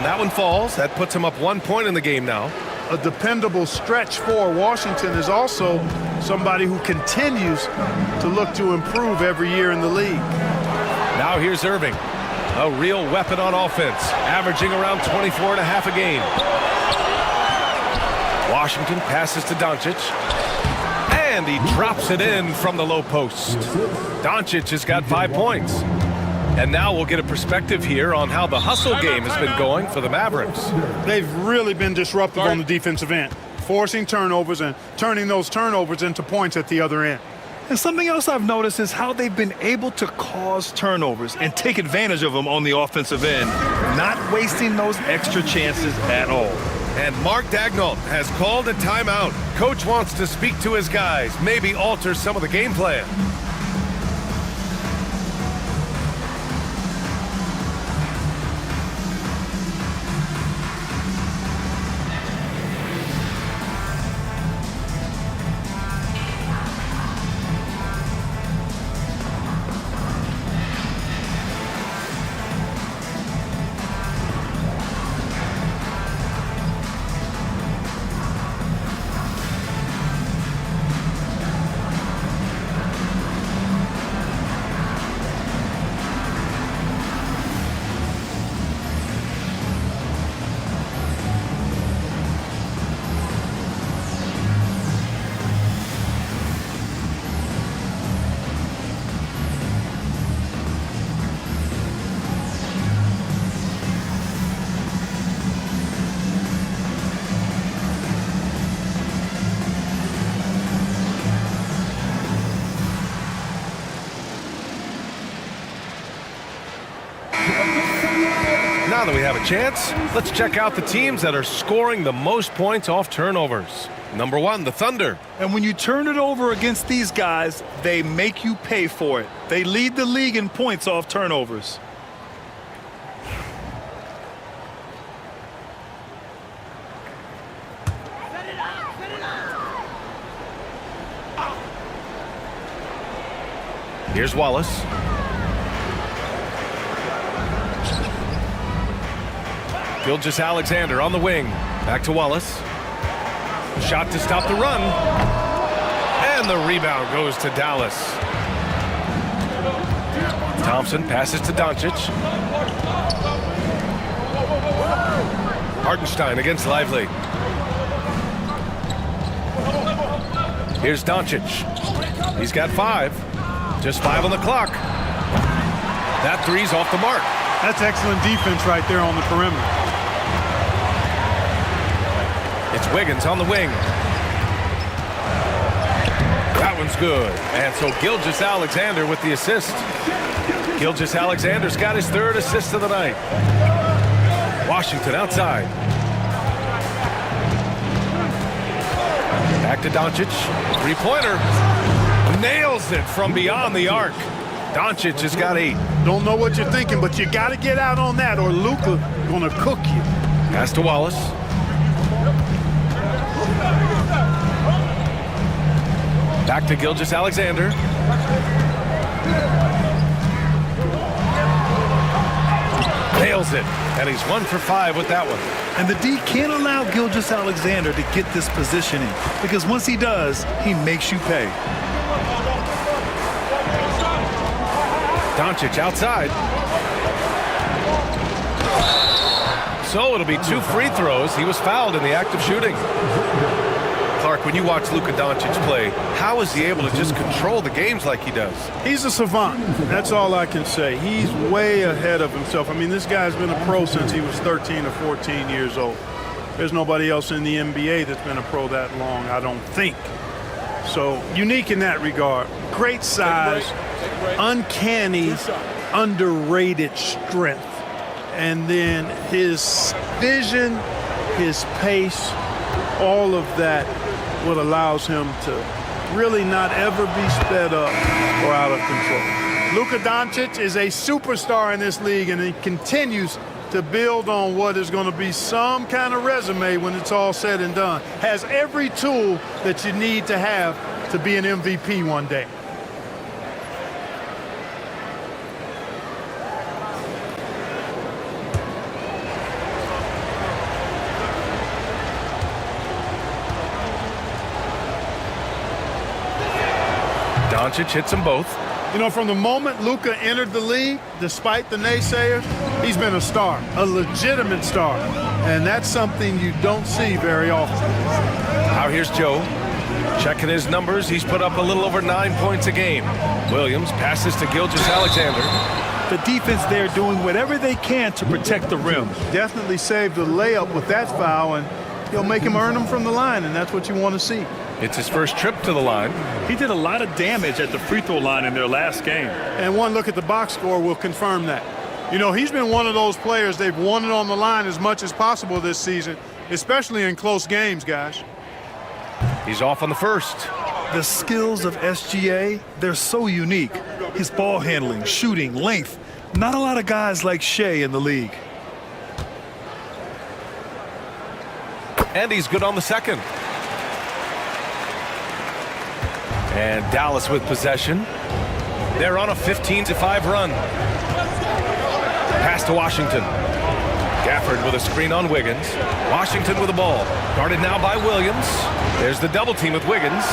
Speaker 6: That one falls. That puts him up 1 point in the game now.
Speaker 3: A dependable stretch for Washington is also somebody who continues to look to improve every year in the league.
Speaker 6: Now here's Irving, a real weapon on offense, averaging around 24 and a half a game. Washington passes to Doncic, and he drops it in from the low post. Doncic has got 5 points. And now we'll get a perspective here on how the hustle game has been going for the Mavericks.
Speaker 3: They've really been disruptive on the defensive end, forcing turnovers and turning those turnovers into points at the other end.
Speaker 7: And something else I've noticed is how they've been able to cause turnovers and take advantage of them on the offensive end, not wasting those extra chances at all.
Speaker 6: And Mark Daigneault has called a timeout. Coach wants to speak to his guys, maybe alter some of the game plan. Now that we have a chance, let's check out the teams that are scoring the most points off turnovers. Number 1, the Thunder.
Speaker 7: And when you turn it over against these guys, they make you pay for it. They lead the league in points off turnovers.
Speaker 6: Here's Wallace. Gilgeous-Alexander on the wing. Back to Wallace. Shot to stop the run. And the rebound goes to Dallas. Thompson passes to Doncic. Hartenstein against Lively. Here's Doncic. He's got 5. Just 5 on the clock. That three's off the mark.
Speaker 3: That's excellent defense right there on the perimeter.
Speaker 6: It's Wiggins on the wing. That one's good. And so Gilgeous-Alexander with the assist. Gilgeous-Alexander's got his 3rd assist of the night. Washington outside. Back to Doncic. 3-pointer. Nails it from beyond the arc. Doncic has got 8.
Speaker 3: Don't know what you're thinking, but you got to get out on that or Luka going to cook you.
Speaker 6: Pass to Wallace. Back to Gilgeous-Alexander. Nails it. And he's 1 for 5 with that one.
Speaker 7: And the D can't allow Gilgeous-Alexander to get this positioning because once he does, he makes you pay.
Speaker 6: Doncic outside. So it'll be 2 free throws. He was fouled in the act of shooting. Mark, when you watch Luka Doncic play, how is he able to just control the games like he does?
Speaker 3: He's a savant. That's all I can say. He's way ahead of himself. I mean, this guy's been a pro since he was 13 or 14 years old. There's nobody else in the NBA that's been a pro that long, I don't think. So unique in that regard. Great size, uncanny, underrated strength. And then his vision, his pace, all of that what allows him to really not ever be sped up or out of control. Luka Doncic is a superstar in this league, and he continues to build on what is going to be some kind of resume when it's all said and done. Has every tool that you need to have to be an MVP one day.
Speaker 6: Doncic hits them both.
Speaker 3: You know, from the moment Luka entered the league, despite the naysayers, he's been a star, a legitimate star. And that's something you don't see very often.
Speaker 6: Now here's Joe. Checking his numbers, he's put up a little over 9 points a game. Williams passes to Gilgeous-Alexander.
Speaker 7: The defense there doing whatever they can to protect the rim.
Speaker 3: Definitely saved the layup with that foul, and he'll make him earn them from the line, and that's what you want to see.
Speaker 6: It's his first trip to the line.
Speaker 7: He did a lot of damage at the free throw line in their last game.
Speaker 3: And one look at the box score will confirm that. You know, he's been one of those players they've wanted on the line as much as possible this season, especially in close games, guys.
Speaker 6: He's off on the first.
Speaker 7: The skills of SGA, they're so unique. His ball handling, shooting, length. Not a lot of guys like Shea in the league.
Speaker 6: And he's good on the second. And Dallas with possession. They're on a 15-5 run. Pass to Washington. Gafford with a screen on Wiggins. Washington with the ball. Guarded now by Williams. There's the double team with Wiggins.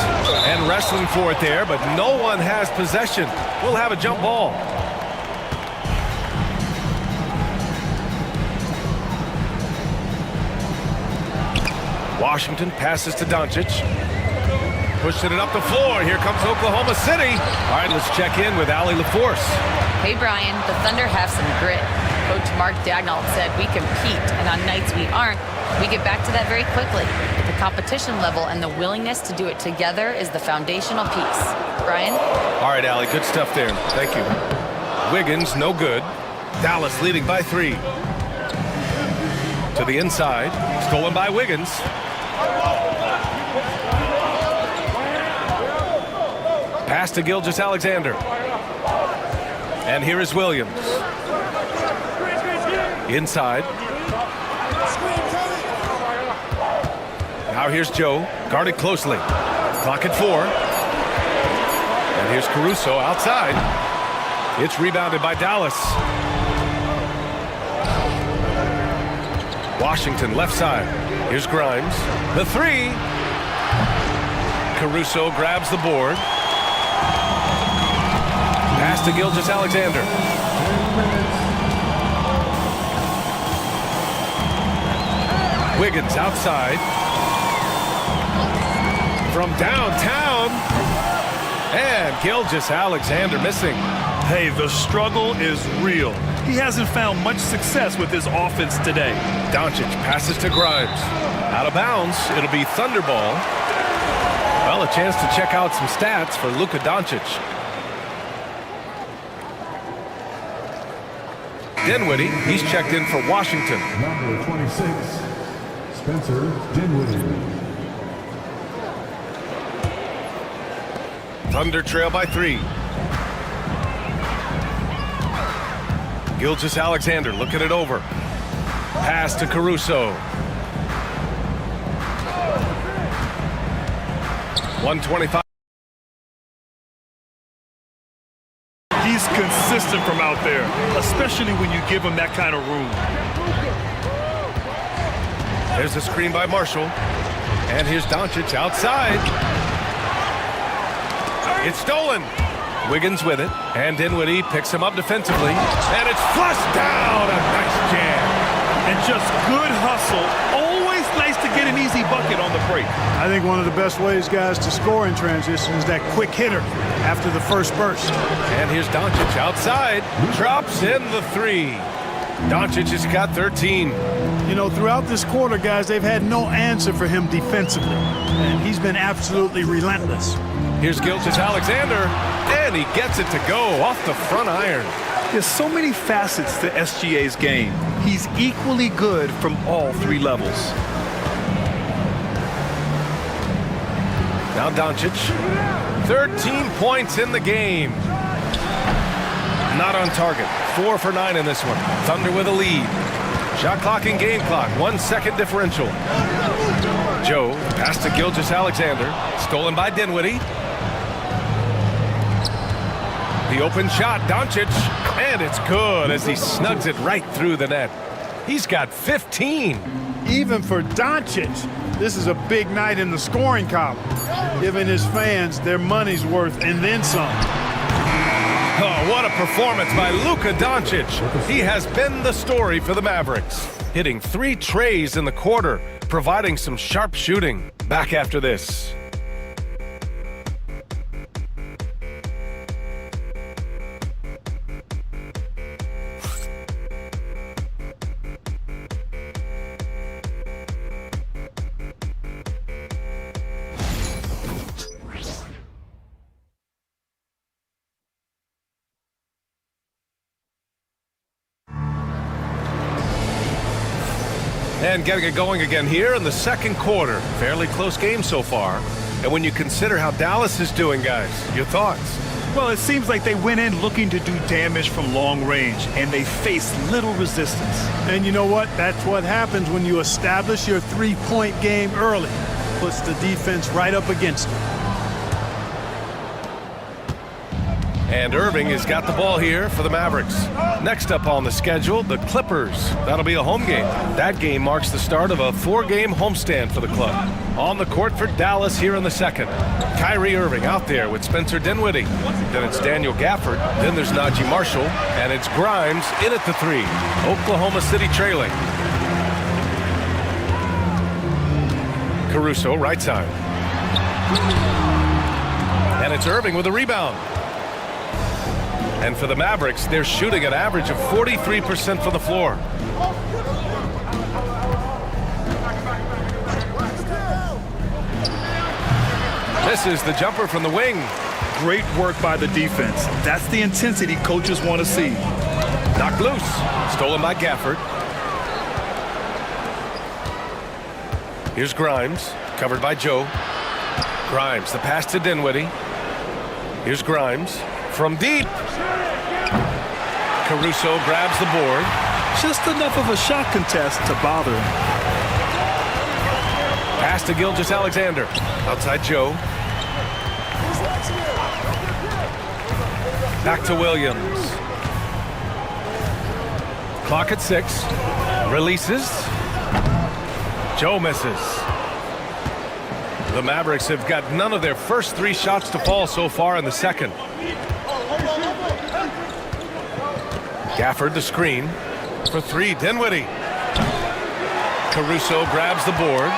Speaker 6: And wrestling for it there, but no one has possession. We'll have a jump ball. Washington passes to Doncic. Pushing it up the floor. Here comes Oklahoma City. All right, let's check in with Allie LaForce.
Speaker 9: Hey, Brian, the Thunder have some grit. Coach Mark Daigneault said we compete, and on nights we aren't, we get back to that very quickly. The competition level and the willingness to do it together is the foundational piece. Brian?
Speaker 6: All right, Allie, good stuff there. Thank you. Wiggins, no good. Dallas leading by 3. To the inside. Stolen by Wiggins. Pass to Gilgeous-Alexander. And here is Williams. Inside. Now here's Joe, guarded closely. Clock at 4. And here's Caruso outside. It's rebounded by Dallas. Washington left side. Here's Grimes. The 3. Caruso grabs the board. Pass to Gilgeous-Alexander. Wiggins outside. From downtown. And Gilgeous-Alexander missing.
Speaker 7: Hey, the struggle is real. He hasn't found much success with his offense today.
Speaker 6: Doncic passes to Grimes. Out of bounds. It'll be Thunder ball. Well, a chance to check out some stats for Luka Doncic. Dinwiddie, he's checked in for Washington.
Speaker 15: Number 26, Spencer Dinwiddie.
Speaker 6: Thunder trail by 3. Gilgeous-Alexander looking it over. Pass to Caruso. 125.
Speaker 7: He's consistent from out there, especially when you give him that kind of room.
Speaker 6: There's a screen by Marshall. And here's Doncic outside. It's stolen. Wiggins with it. And Dinwiddie picks him up defensively. And it's flushed down. A nice jam.
Speaker 7: And just good hustle. Always nice to get get an easy bucket on the break.
Speaker 3: I think one of the best ways, guys, to score in transition is that quick hitter after the first burst.
Speaker 6: And here's Doncic outside. Drops in the three. Doncic has got 13.
Speaker 3: You know, throughout this quarter, guys, they've had no answer for him defensively. And he's been absolutely relentless.
Speaker 6: Here's Gilgeous-Alexander, and he gets it to go off the front iron.
Speaker 7: There's so many facets to SGA's game. He's equally good from all three levels.
Speaker 6: Now Doncic, 13 points in the game. Not on target. 4 for 9 in this one. Thunder with a lead. Shot clock and game clock. 1 second differential. Joe pass to Gilgeous-Alexander. Stolen by Dinwiddie. The open shot, Doncic, and it's good as he snugs it right through the net. He's got 15.
Speaker 3: Even for Doncic, this is a big night in the scoring column, giving his fans their money's worth and then some.
Speaker 6: Oh, what a performance by Luka Doncic. He has been the story for the Mavericks, hitting 3 trays in the quarter, providing some sharp shooting. Back after this. And getting it going again here in the second quarter. Fairly close game so far. And when you consider how Dallas is doing, guys, your thoughts?
Speaker 7: Well, it seems like they went in looking to do damage from long range, and they faced little resistance.
Speaker 3: And you know what? That's what happens when you establish your three-point game early. Puts the defense right up against it.
Speaker 6: And Irving has got the ball here for the Mavericks. Next up on the schedule, the Clippers. That'll be a home game. That game marks the start of a 4-game homestand for the club. On the court for Dallas here in the second. Kyrie Irving out there with Spencer Dinwiddie. Then it's Daniel Gafford. Then there's Najee Marshall. And it's Grimes in at the 3. Oklahoma City trailing. Caruso, right side. And it's Irving with a rebound. And for the Mavericks, they're shooting an average of 43% from the floor. This is the jumper from the wing.
Speaker 7: Great work by the defense. That's the intensity coaches want to see.
Speaker 6: Knocked loose. Stolen by Gafford. Here's Grimes, covered by Joe. Grimes, the pass to Dinwiddie. Here's Grimes. From deep. Caruso grabs the board.
Speaker 7: Just enough of a shot contest to bother him.
Speaker 6: Pass to Gilgeous-Alexander. Outside Joe. Back to Williams. Clock at 6. Releases. Joe misses. The Mavericks have got none of their first 3 shots to fall so far in the second. Gafford the screen for 3. Dinwiddie. Caruso grabs the board.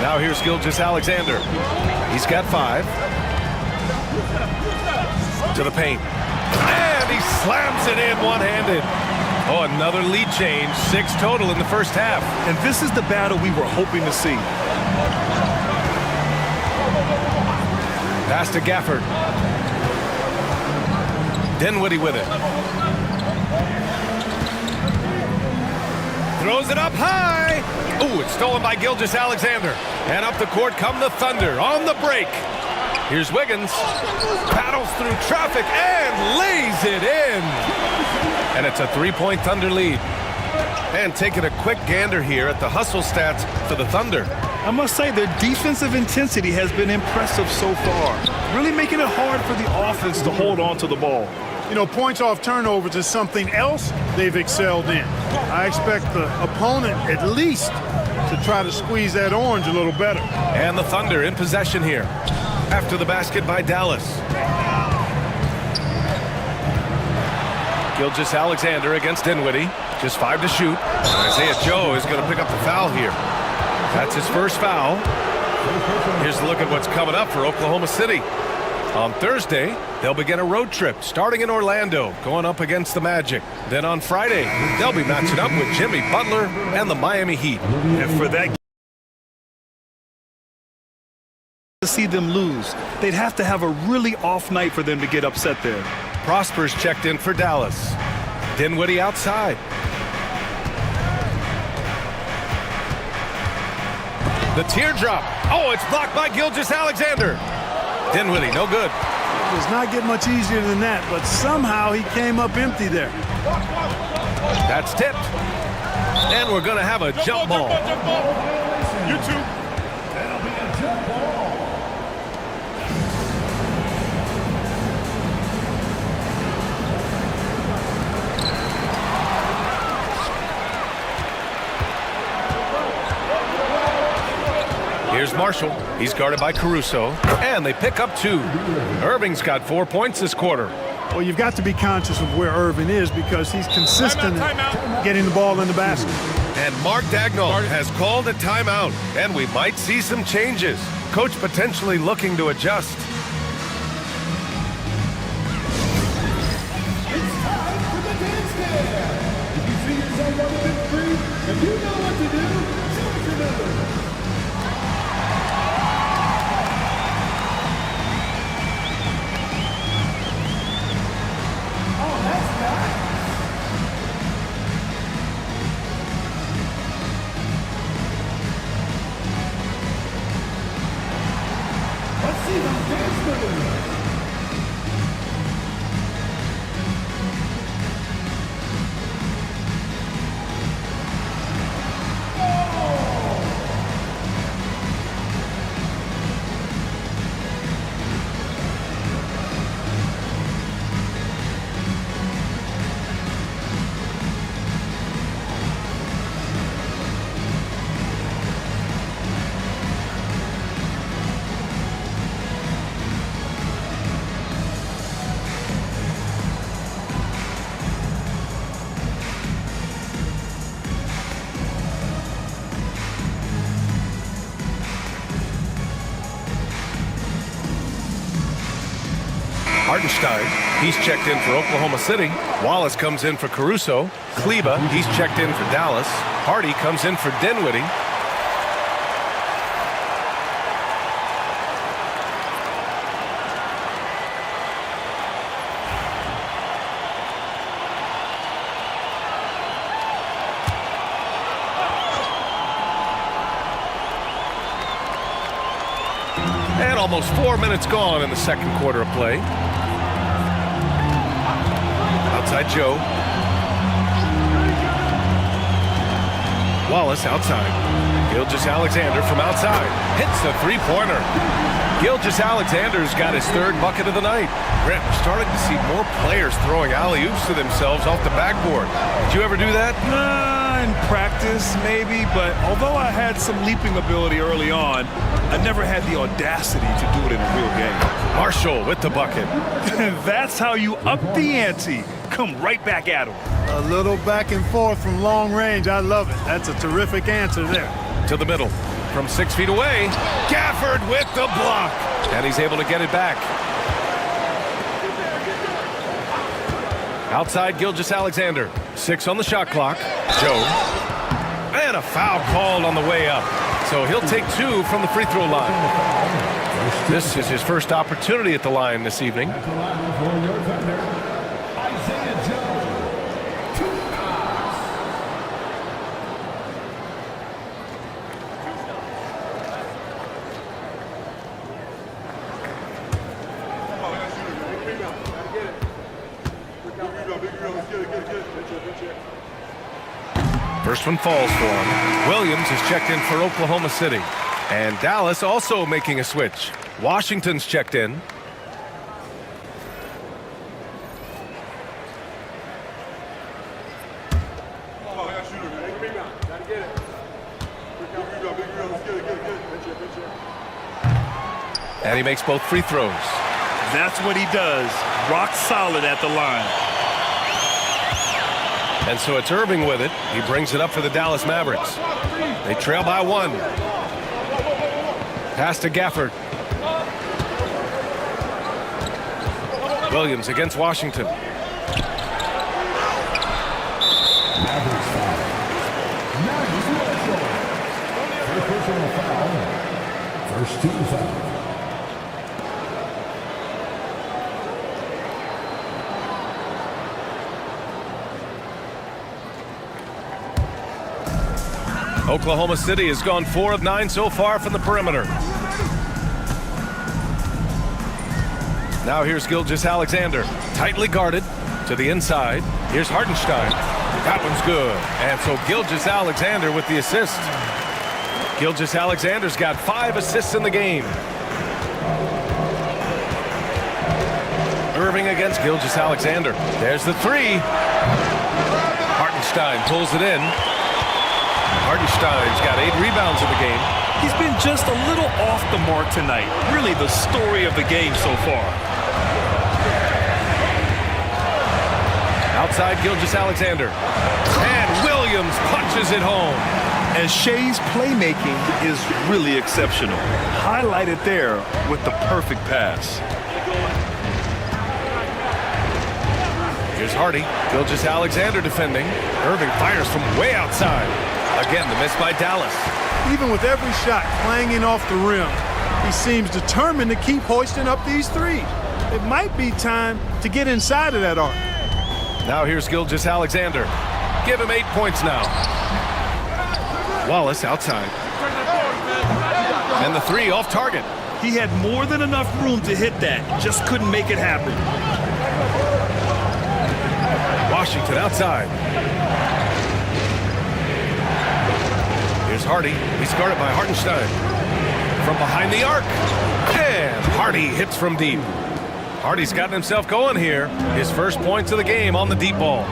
Speaker 6: Now here's Gilgeous-Alexander. He's got 5. To the paint. And he slams it in one-handed. Oh, another lead change. 6 total in the first half.
Speaker 7: And this is the battle we were hoping to see.
Speaker 6: Pass to Gafford. Dinwiddie with it. Throws it up high. Ooh, it's stolen by Gilgeous-Alexander. And up the court come the Thunder on the break. Here's Wiggins. Paddles through traffic and lays it in. And it's a 3-point Thunder lead. And taking a quick gander here at the hustle stats for the Thunder.
Speaker 7: I must say their defensive intensity has been impressive so far. Really making it hard for the offense to hold on to the ball.
Speaker 3: You know, points off turnovers is something else they've excelled in. I expect the opponent at least to try to squeeze that orange a little better.
Speaker 6: And the Thunder in possession here after the basket by Dallas. Gilgeous-Alexander against Dinwiddie. Just 5 to shoot. Isaiah Joe is going to pick up the foul here. That's his first foul. Here's a look at what's coming up for Oklahoma City. On Thursday, they'll begin a road trip starting in Orlando, going up against the Magic. Then on Friday, they'll be matching up with Jimmy Butler and the Miami Heat.
Speaker 7: And for that to see them lose, they'd have to have a really off night for them to get upset there.
Speaker 6: Prosper's checked in for Dallas. Dinwiddie outside. The teardrop. Oh, it's blocked by Gilgeous-Alexander. Dinwiddie, no good.
Speaker 3: It does not get much easier than that, but somehow he came up empty there.
Speaker 6: That's tipped. And we're going to have a jump ball.
Speaker 15: You two. That'll be a jump ball.
Speaker 6: Here's Marshall. He's guarded by Caruso. And they pick up 2. Irving's got 4 points this quarter.
Speaker 3: Well, you've got to be conscious of where Irving is because he's consistent in getting the ball in the basket.
Speaker 6: And Mark Daigneault has called a timeout. And we might see some changes. Coach potentially looking to adjust.
Speaker 15: It's time for the dance dance. If you see yourself on the big screen and you know what to do, show us your number. Let's see those dance moves.
Speaker 6: Hartenstein, he's checked in for Oklahoma City. Wallace comes in for Caruso. Kleba, he's checked in for Dallas. Hardy comes in for Dinwiddie. And almost 4 minutes gone in the second quarter of play. Outside Joe. Wallace outside. Gilgeous-Alexander from outside. Hits the three-pointer. Gilgeous-Alexander's got his 3rd bucket of the night. Brent, we're starting to see more players throwing alley-oops to themselves off the backboard. Did you ever do that?
Speaker 7: In practice, maybe, but although I had some leaping ability early on, I never had the audacity to do it in a real game.
Speaker 6: Marshall with the bucket.
Speaker 7: That's how you up the ante. Come right back at him.
Speaker 3: A little back and forth from long range. I love it. That's a terrific answer there.
Speaker 6: To the middle. From 6 feet away. Gafford with the block. And he's able to get it back. Outside Gilgeous-Alexander. 6 on the shot clock. Joe. And a foul called on the way up. So he'll take 2 from the free throw line. This is his first opportunity at the line this evening. First one falls for him. Williams is checked in for Oklahoma City. And Dallas also making a switch. Washington's checked in. And he makes both free throws.
Speaker 7: That's what he does. Rock solid at the line.
Speaker 6: And so it's Irving with it. He brings it up for the Dallas Mavericks. They trail by 1. Pass to Gafford. Williams against Washington.
Speaker 15: First team foul.
Speaker 6: Oklahoma City has gone 4 of 9 so far from the perimeter. Now here's Gilgeous-Alexander, tightly guarded to the inside. Here's Hartenstein. That one's good. And so Gilgeous-Alexander with the assist. Gilgeous-Alexander's got 5 assists in the game. Irving against Gilgeous-Alexander. There's the 3. Hartenstein pulls it in. Hartenstein's got 8 rebounds in the game.
Speaker 7: He's been just a little off the mark tonight. Really the story of the game so far.
Speaker 6: Outside Gilgeous-Alexander. And Williams punches it home.
Speaker 7: And Shea's playmaking is really exceptional. Highlighted there with the perfect pass.
Speaker 6: Here's Hardy. Gilgeous-Alexander defending. Irving fires from way outside. Again, the miss by Dallas.
Speaker 3: Even with every shot clanging off the rim, he seems determined to keep hoisting up these threes. It might be time to get inside of that arc.
Speaker 6: Now here's Gilgeous-Alexander. Give him 8 points now. Wallace outside. And the 3 off target.
Speaker 7: He had more than enough room to hit that. Just couldn't make it happen.
Speaker 6: Washington outside. Here's Hardy. He's guarded by Hartenstein. From behind the arc. And Hardy hits from deep. Hardy's gotten himself going here. His first points of the game on the deep ball.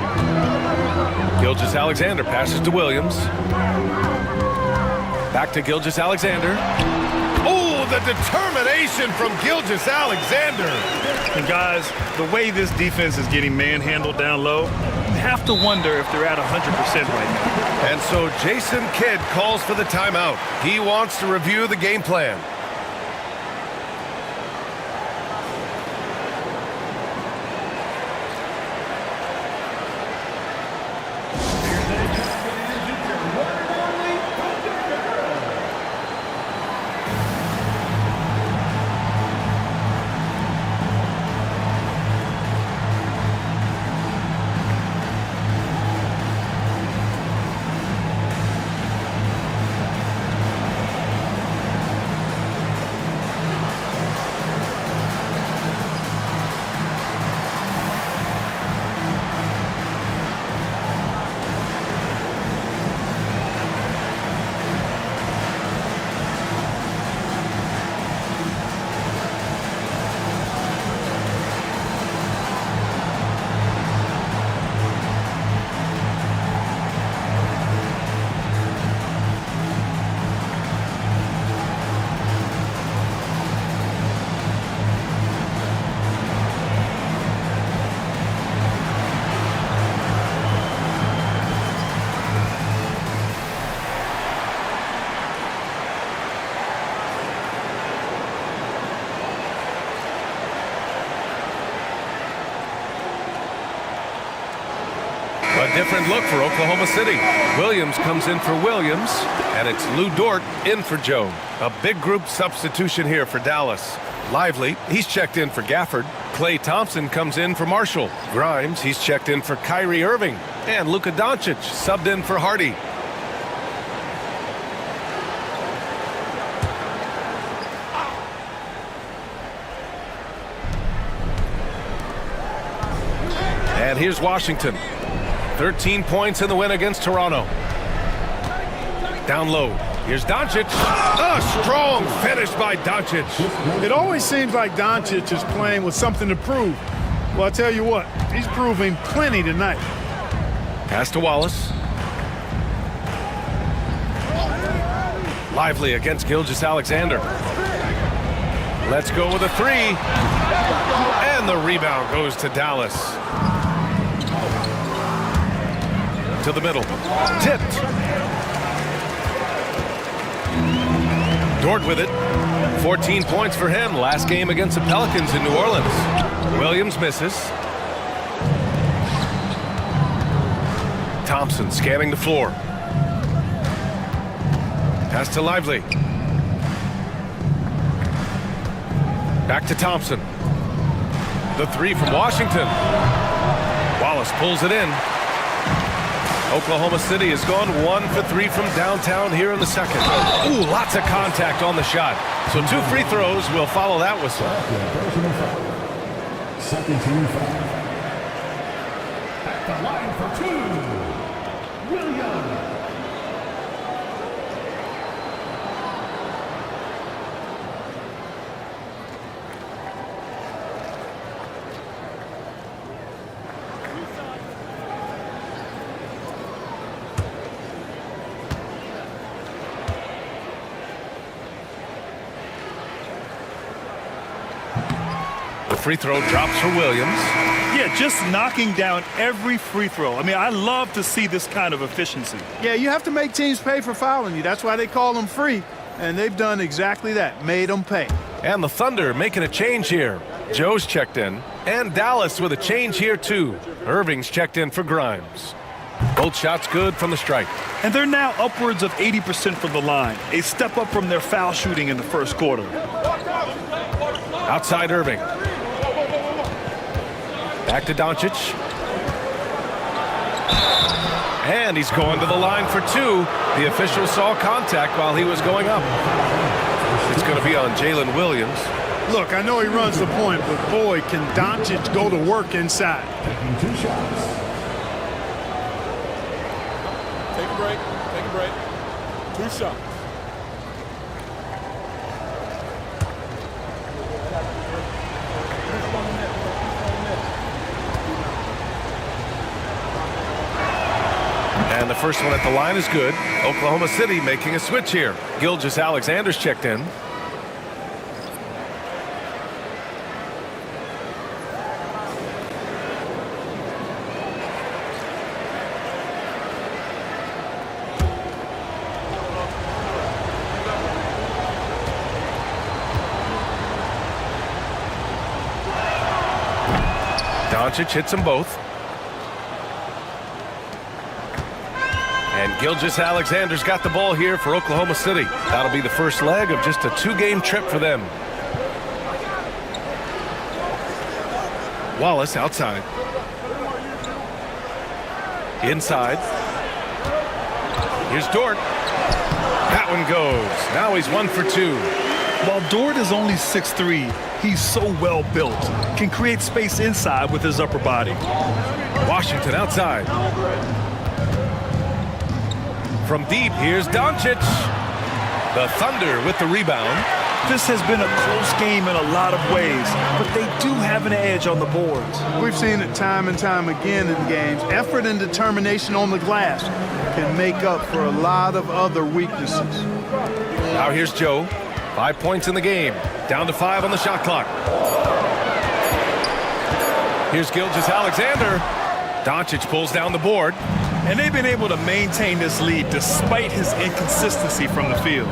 Speaker 6: Gilgeous-Alexander passes to Williams. Back to Gilgeous-Alexander. Oh, the determination from Gilgeous-Alexander.
Speaker 7: And guys, the way this defense is getting manhandled down low, you have to wonder if they're at 100% right now.
Speaker 6: And so Jason Kidd calls for the timeout. He wants to review the game plan. A different look for Oklahoma City. Williams comes in for Williams, and it's Lou Dort in for Joe. A big group substitution here for Dallas. Lively, he's checked in for Gafford. Klay Thompson comes in for Marshall. Grimes, he's checked in for Kyrie Irving. And Luka Doncic subbed in for Hardy. And here's Washington. 13 points in the win against Toronto. Down low. Here's Doncic. A strong finish by Doncic.
Speaker 3: It always seems like Doncic is playing with something to prove. Well, I'll tell you what, he's proving plenty tonight.
Speaker 6: Pass to Wallace. Lively against Gilgeous-Alexander. Let's go with a 3. And the rebound goes to Dallas. to the middle. Tipped. Dort with it. 14 points for him. Last game against the Pelicans in New Orleans. Williams misses. Thompson scanning the floor. Pass to Lively. Back to Thompson. The three from Washington. Wallace pulls it in. Oklahoma City has gone 1 for 3 from downtown here in the second. Ooh, lots of contact on the shot. So 2 free throws will follow that whistle.
Speaker 15: Second team foul. At the line for 2, Williams.
Speaker 6: Free throw drops for Williams.
Speaker 7: Yeah, just knocking down every free throw. I mean, I love to see this kind of efficiency.
Speaker 3: Yeah, you have to make teams pay for fouling you. That's why they call them free. And they've done exactly that, made them pay.
Speaker 6: And the Thunder making a change here. Joe's checked in. And Dallas with a change here too. Irving's checked in for Grimes. Both shots good from the strike.
Speaker 7: And they're now upwards of 80% from the line. A step up from their foul shooting in the first quarter.
Speaker 6: Outside Irving. Back to Doncic. And he's going to the line for 2. The official saw contact while he was going up. It's going to be on Jalen Williams.
Speaker 3: Look, I know he runs the point, but boy, can Doncic go to work inside.
Speaker 15: Taking 2 shots.
Speaker 13: Take a break. Take a break. 2 shots.
Speaker 6: And the first one at the line is good. Oklahoma City making a switch here. Gilgeous-Alexander's checked in. Doncic hits them both. And Gilgeous-Alexander's got the ball here for Oklahoma City. That'll be the first leg of just a 2-game trip for them. Wallace outside. Inside. Here's Dort. That one goes. Now he's 1 for 2.
Speaker 7: While Dort is only 6'3", he's so well built. Can create space inside with his upper body.
Speaker 6: Washington outside. From deep, here's Doncic. The Thunder with the rebound.
Speaker 7: This has been a close game in a lot of ways, but they do have an edge on the boards.
Speaker 3: We've seen it time and time again in games. Effort and determination on the glass can make up for a lot of other weaknesses.
Speaker 6: Now here's Joe. 5 points in the game. Down to 5 on the shot clock. Here's Gilgeous-Alexander. Doncic pulls down the board.
Speaker 7: And they've been able to maintain this lead despite his inconsistency from the field.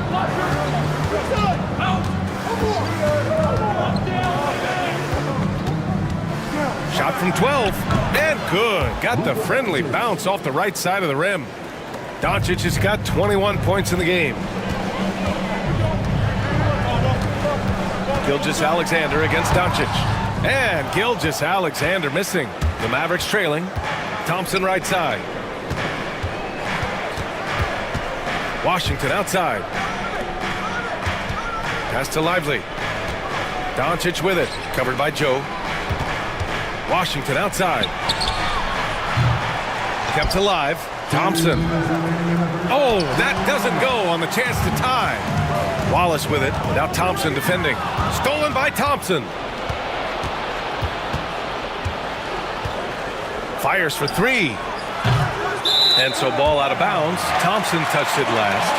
Speaker 6: Shot from 12. And good. Got the friendly bounce off the right side of the rim. Doncic has got 21 points in the game. Gilgeous-Alexander against Doncic. And Gilgeous-Alexander missing. The Mavericks trailing. Thompson right side. Washington outside. Pass to Lively. Doncic with it. Covered by Joe. Washington outside. Kept alive. Thompson. Oh, that doesn't go on the chance to tie. Wallace with it. Now Thompson defending. Stolen by Thompson. Fires for 3. And so ball out of bounds. Thompson touched it last.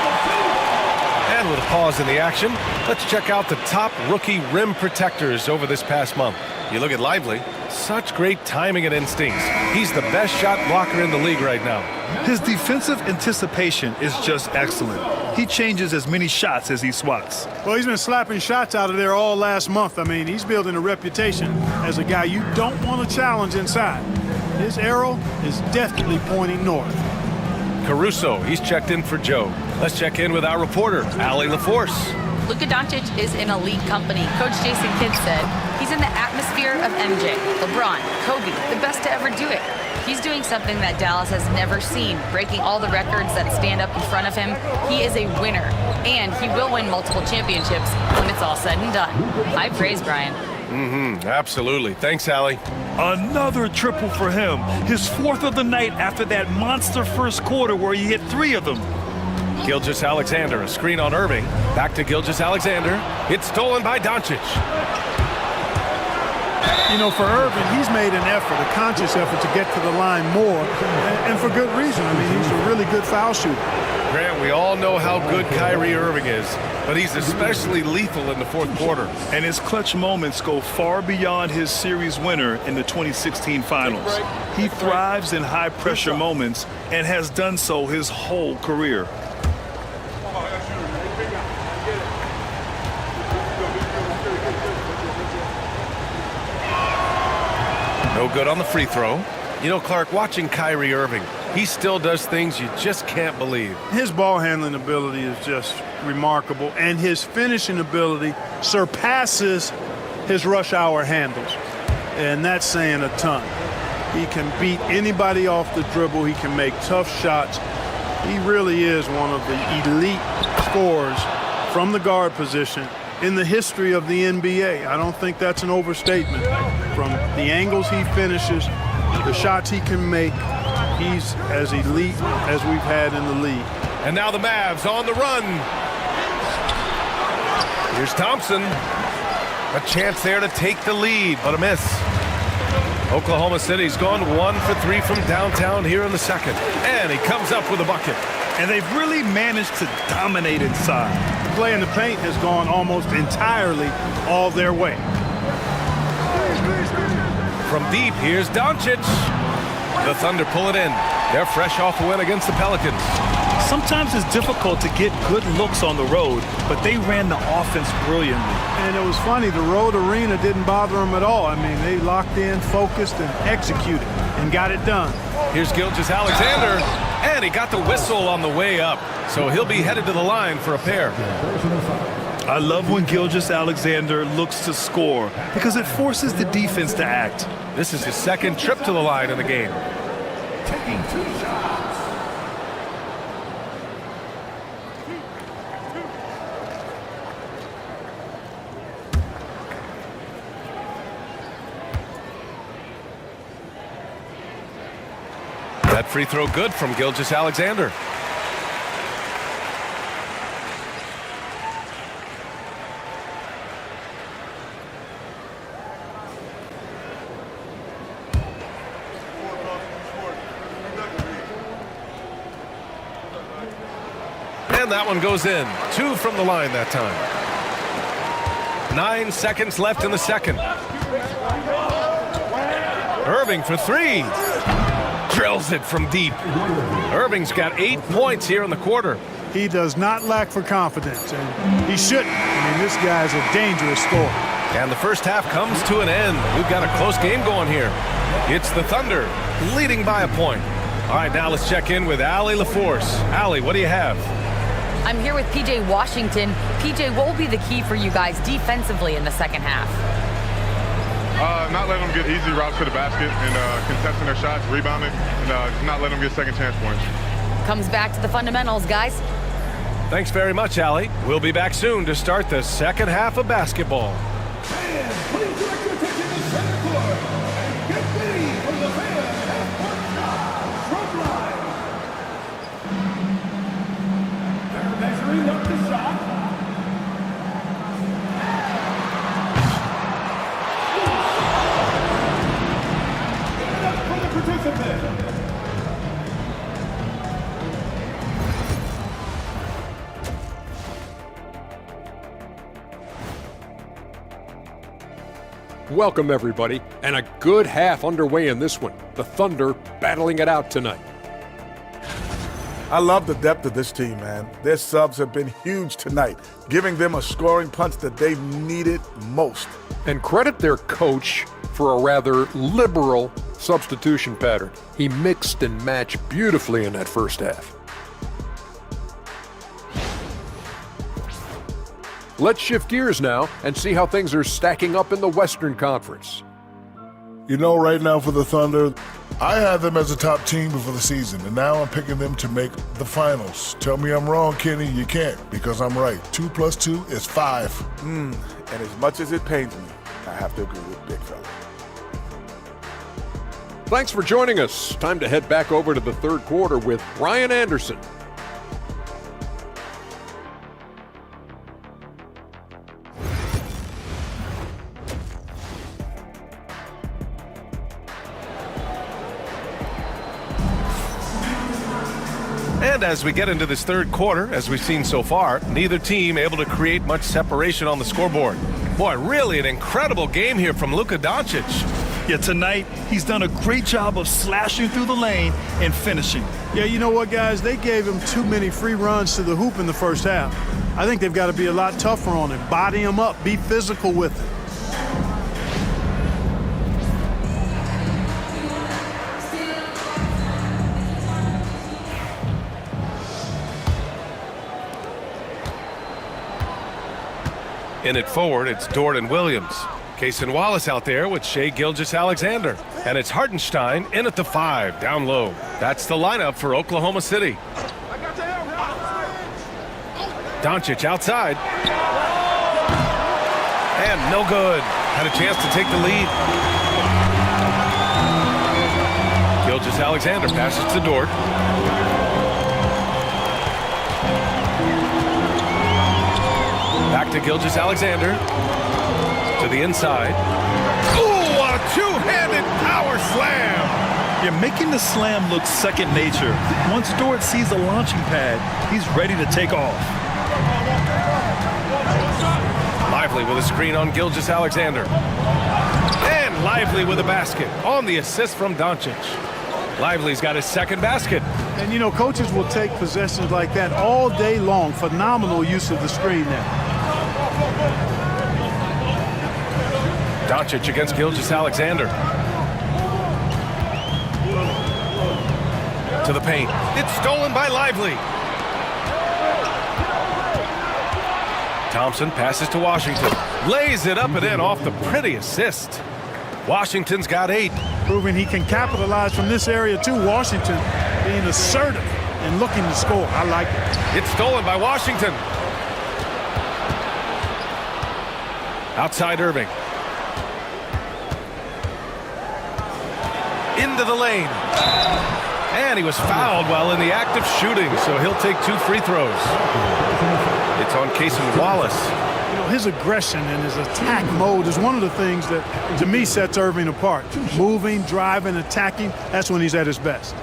Speaker 6: And with a pause in the action, let's check out the top rookie rim protectors over this past month. You look at Lively, Such great timing and instincts. He's the best shot blocker in the league right now.
Speaker 7: His defensive anticipation is just excellent. He changes as many shots as he swats.
Speaker 3: Well, he's been slapping shots out of there all last month. I mean, he's building a reputation as a guy you don't want to challenge inside. His arrow is definitely pointing north.
Speaker 6: Caruso, he's checked in for Joe. Let's check in with our reporter, Allie LaForce.
Speaker 9: Luka Doncic is in elite company. Coach Jason Kidd said he's in the atmosphere of MJ, LeBron, Kobe, the best to ever do it. He's doing something that Dallas has never seen, breaking all the records that stand up in front of him. He is a winner, and he will win multiple championships when it's all said and done. High praise, Brian.
Speaker 6: Absolutely. Thanks, Allie.
Speaker 7: Another triple for him. His 4th of the night after that monster first quarter where he hit 3 of them.
Speaker 6: Gilgeous-Alexander, a screen on Irving. Back to Gilgeous-Alexander. It's stolen by Doncic.
Speaker 3: You know, for Irving, he's made an effort, a conscious effort to get to the line more, and for good reason. I mean, he's a really good foul shooter.
Speaker 6: Grant, we all know how good Kyrie Irving is, but he's especially lethal in the 4th quarter.
Speaker 7: And his clutch moments go far beyond his series winner in the 2016 finals. He thrives in high-pressure moments and has done so his whole career.
Speaker 6: No good on the free throw. You know, Clark, watching Kyrie Irving, he still does things you just can't believe.
Speaker 3: His ball handling ability is just remarkable, and his finishing ability surpasses his rush hour handles. And that's saying a ton. He can beat anybody off the dribble. He can make tough shots. He really is one of the elite scorers from the guard position in the history of the NBA. I don't think that's an overstatement. From the angles he finishes, the shots he can make, he's as elite as we've had in the league.
Speaker 6: And now the Mavs on the run. Here's Thompson. A chance there to take the lead, but a miss. Oklahoma City's gone 1 for 3 from downtown here in the second. And he comes up with a bucket.
Speaker 7: And they've really managed to dominate inside.
Speaker 3: Play in the paint has gone almost entirely all their way.
Speaker 6: From deep, here's Doncic. The Thunder pull it in. They're fresh off a win against the Pelicans.
Speaker 7: Sometimes it's difficult to get good looks on the road, but they ran the offense brilliantly.
Speaker 3: And it was funny, the road arena didn't bother them at all. I mean, they locked in, focused, and executed, and got it done.
Speaker 6: Here's Gilgeous-Alexander, and he got the whistle on the way up, so he'll be headed to the line for a pair.
Speaker 7: I love when Gilgeous-Alexander looks to score because it forces the defense to act.
Speaker 6: This is his 2nd trip to the line in the game.
Speaker 15: Taking 2 shots.
Speaker 6: That free throw good from Gilgeous-Alexander. And that one goes in. 2 from the line that time. 9 seconds left in the second. Irving for 3. Drills it from deep. Irving's got 8 points here in the quarter.
Speaker 3: He does not lack for confidence, and he shouldn't. I mean, this guy's a dangerous scorer.
Speaker 6: And the first half comes to an end. We've got a close game going here. It's the Thunder leading by a point. All right, now let's check in with Allie LaForce. Allie, what do you have?
Speaker 9: I'm here with PJ Washington. PJ, what will be the key for you guys defensively in the second half?
Speaker 16: Not letting them get easy routes to the basket and contesting their shots, rebounding, and not letting them get second chance points.
Speaker 9: Comes back to the fundamentals, guys.
Speaker 6: Thanks very much, Allie. We'll be back soon to start the second half of basketball.
Speaker 15: And please direct your attention to center court. Get ready for the fan half-court shot from line. They're measuring up the shot. Give it up for the participant.
Speaker 12: Welcome, everybody, and a good half underway in this one. The Thunder battling it out tonight.
Speaker 13: I love the depth of this team, man. Their subs have been huge tonight, giving them a scoring punch that they've needed most.
Speaker 12: And credit their coach for a rather liberal substitution pattern. He mixed and matched beautifully in that first half. Let's shift gears now and see how things are stacking up in the Western Conference.
Speaker 14: You know, right now for the Thunder, I had them as a top team before the season, and now I'm picking them to make the finals. Tell me I'm wrong, Kenny. You can't, because I'm right. 2 + 2 is 5.
Speaker 13: And as much as it pains me, I have to agree with Big Fella.
Speaker 12: Thanks for joining us. Time to head back over to the third quarter with Ryan Anderson.
Speaker 6: And as we get into this third quarter, as we've seen so far, neither team able to create much separation on the scoreboard. Boy, really an incredible game here from Luka Doncic.
Speaker 7: Yeah, tonight he's done a great job of slashing through the lane and finishing.
Speaker 3: Yeah, you know what, guys? They gave him too many free runs to the hoop in the first half. I think they've got to be a lot tougher on him. Body him up. Be physical with him.
Speaker 6: In it forward, it's Dort and Williams. Cason Wallace out there with Shai Gilgeous-Alexander. And it's Hartenstein in at the 5, down low. That's the lineup for Oklahoma City. Doncic outside. And no good. Had a chance to take the lead. Gilgeous-Alexander passes to Dort. Back to Gilgeous-Alexander. To the inside. Ooh, a two-handed power slam!
Speaker 7: You're making the slam look second nature. Once Dort sees the launching pad, he's ready to take off.
Speaker 6: Lively with a screen on Gilgeous-Alexander. And Lively with a basket on the assist from Doncic. Lively's got his second basket.
Speaker 3: And, you know, coaches will take possessions like that all day long. Phenomenal use of the screen there.
Speaker 6: Doncic against Gilgeous-Alexander. To the paint. It's stolen by Lively. Thompson passes to Washington. Lays it up and in off the pretty assist. Washington's got 8.
Speaker 3: Proving he can capitalize from this area too. Washington being assertive and looking to score. I like it.
Speaker 6: It's stolen by Washington. Outside Irving. Into the lane. And he was fouled while in the act of shooting, so he'll take 2 free throws. It's on Cason Wallace.
Speaker 3: You know, his aggression and his attack mode is one of the things that, to me, sets Irving apart. Moving, driving, attacking, that's when he's at his best.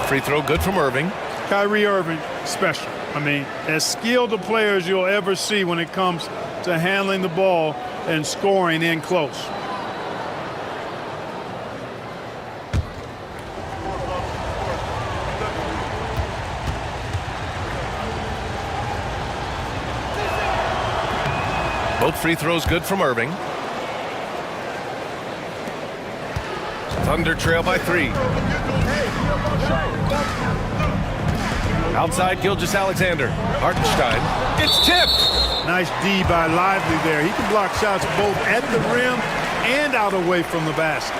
Speaker 6: Free throw good from Irving.
Speaker 3: Kyrie Irving, special. I mean, as skilled a player as you'll ever see when it comes to handling the ball and scoring in close.
Speaker 6: Both free throws good from Irving. Thunder trail by 3. Outside Gilgeous-Alexander. Hartenstein. It's tipped.
Speaker 3: Nice D by Lively there. He can block shots both at the rim and out away from the basket.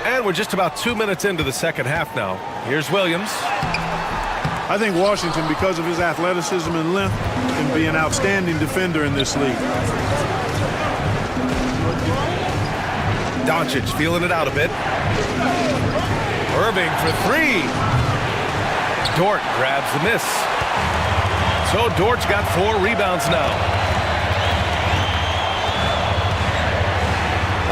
Speaker 6: And we're just about 2 minutes into the second half now. Here's Williams.
Speaker 3: I think Washington, because of his athleticism and length, can be an outstanding defender in this league.
Speaker 6: Doncic feeling it out a bit. Irving for three. Dort grabs the miss. So Dort's got 4 rebounds now.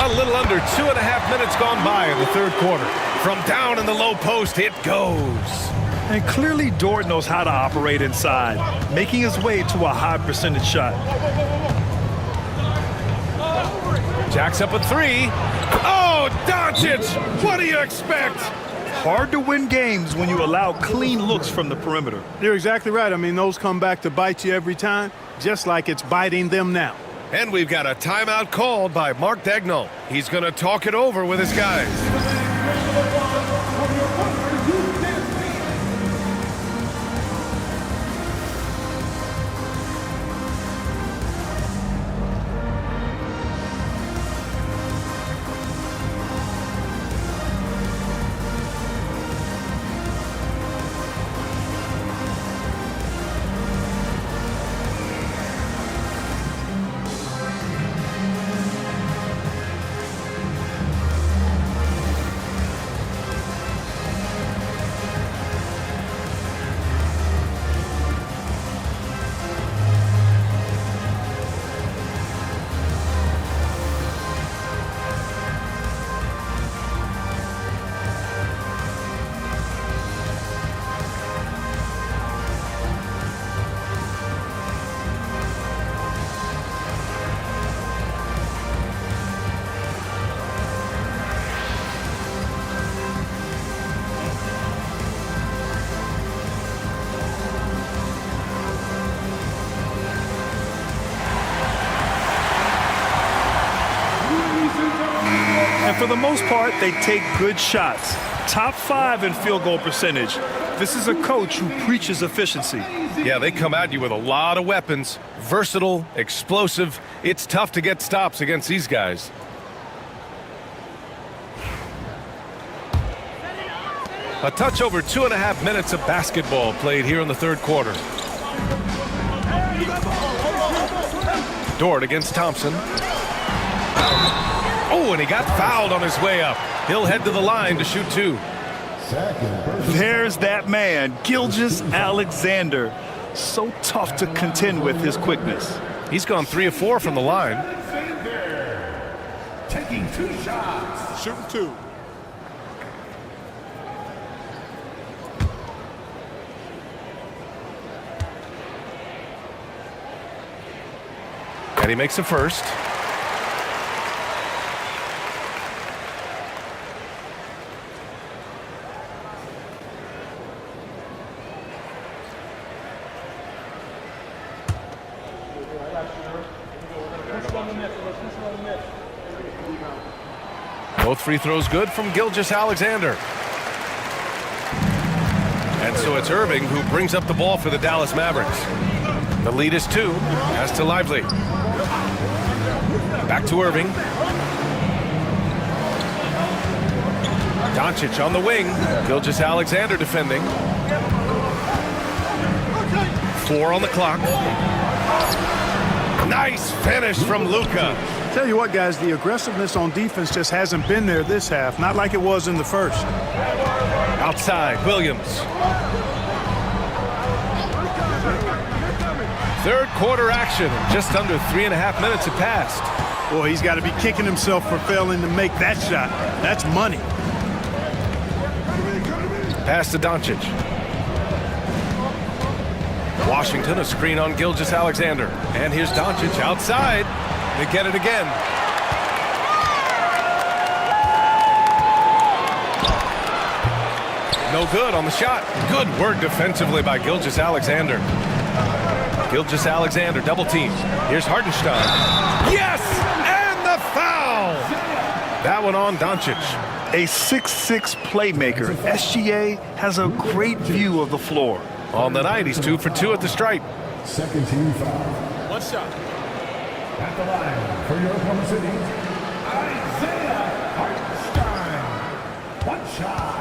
Speaker 6: A little under 2.5 minutes gone by in the third quarter. From down in the low post, it goes.
Speaker 7: And clearly Dort knows how to operate inside, making his way to a high percentage shot.
Speaker 6: Jacks up a 3. Oh, Doncic! What do you expect?
Speaker 7: Hard to win games when you allow clean looks from the perimeter.
Speaker 3: You're exactly right. I mean, those come back to bite you every time, just like it's biting them now.
Speaker 6: And we've got a timeout called by Mark Daigneault. He's going to talk it over with his guys.
Speaker 7: And for the most part, they take good shots. Top 5 in field goal percentage. This is a coach who preaches efficiency.
Speaker 6: Yeah, they come at you with a lot of weapons. Versatile, explosive. It's tough to get stops against these guys. A touch over 2.5 minutes of basketball played here in the third quarter. Dort against Thompson. Oh, and he got fouled on his way up. He'll head to the line to shoot 2.
Speaker 7: There's that man, Gilgeous-Alexander. So tough to contend with his quickness.
Speaker 6: He's gone 3 of 4 from the line.
Speaker 15: Taking 2 shots.
Speaker 2: Shooting 2.
Speaker 6: And he makes a first. Both free throws good from Gilgeous-Alexander. And so it's Irving who brings up the ball for the Dallas Mavericks. The lead is 2. Pass to Lively. Back to Irving. Doncic on the wing. Gilgeous-Alexander defending. 4 on the clock. Nice finish from Luka.
Speaker 3: Tell you what, guys, the aggressiveness on defense just hasn't been there this half, not like it was in the first.
Speaker 6: Outside, Williams. Third quarter action. Just under 3.5 minutes have passed.
Speaker 3: Boy, he's got to be kicking himself for failing to make that shot. That's money.
Speaker 6: Pass to Doncic. Washington, a screen on Gilgeous-Alexander. And here's Doncic outside. They get it again. No good on the shot. Good work defensively by Gilgeous-Alexander. Gilgeous-Alexander double team. Here's Hartenstein. Yes! And the foul! That one on Doncic.
Speaker 7: A 6'6" playmaker. SGA has a great view of the floor.
Speaker 6: On the night, he's 2 for 2 at the stripe.
Speaker 15: Second team foul.
Speaker 2: One shot.
Speaker 15: At the line for your Oklahoma City, Isaiah Hartenstein. One shot.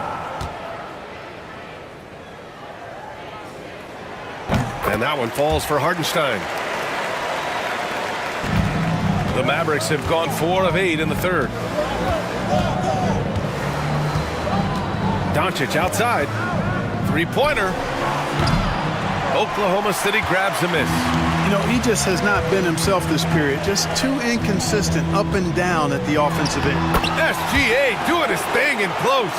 Speaker 6: And that one falls for Hartenstein. The Mavericks have gone 4 of 8 in the third. Doncic outside. Three-pointer. Oklahoma City grabs a miss.
Speaker 3: You know, he just has not been himself this period. Just too inconsistent up and down at the offensive end.
Speaker 6: SGA doing his thing in close.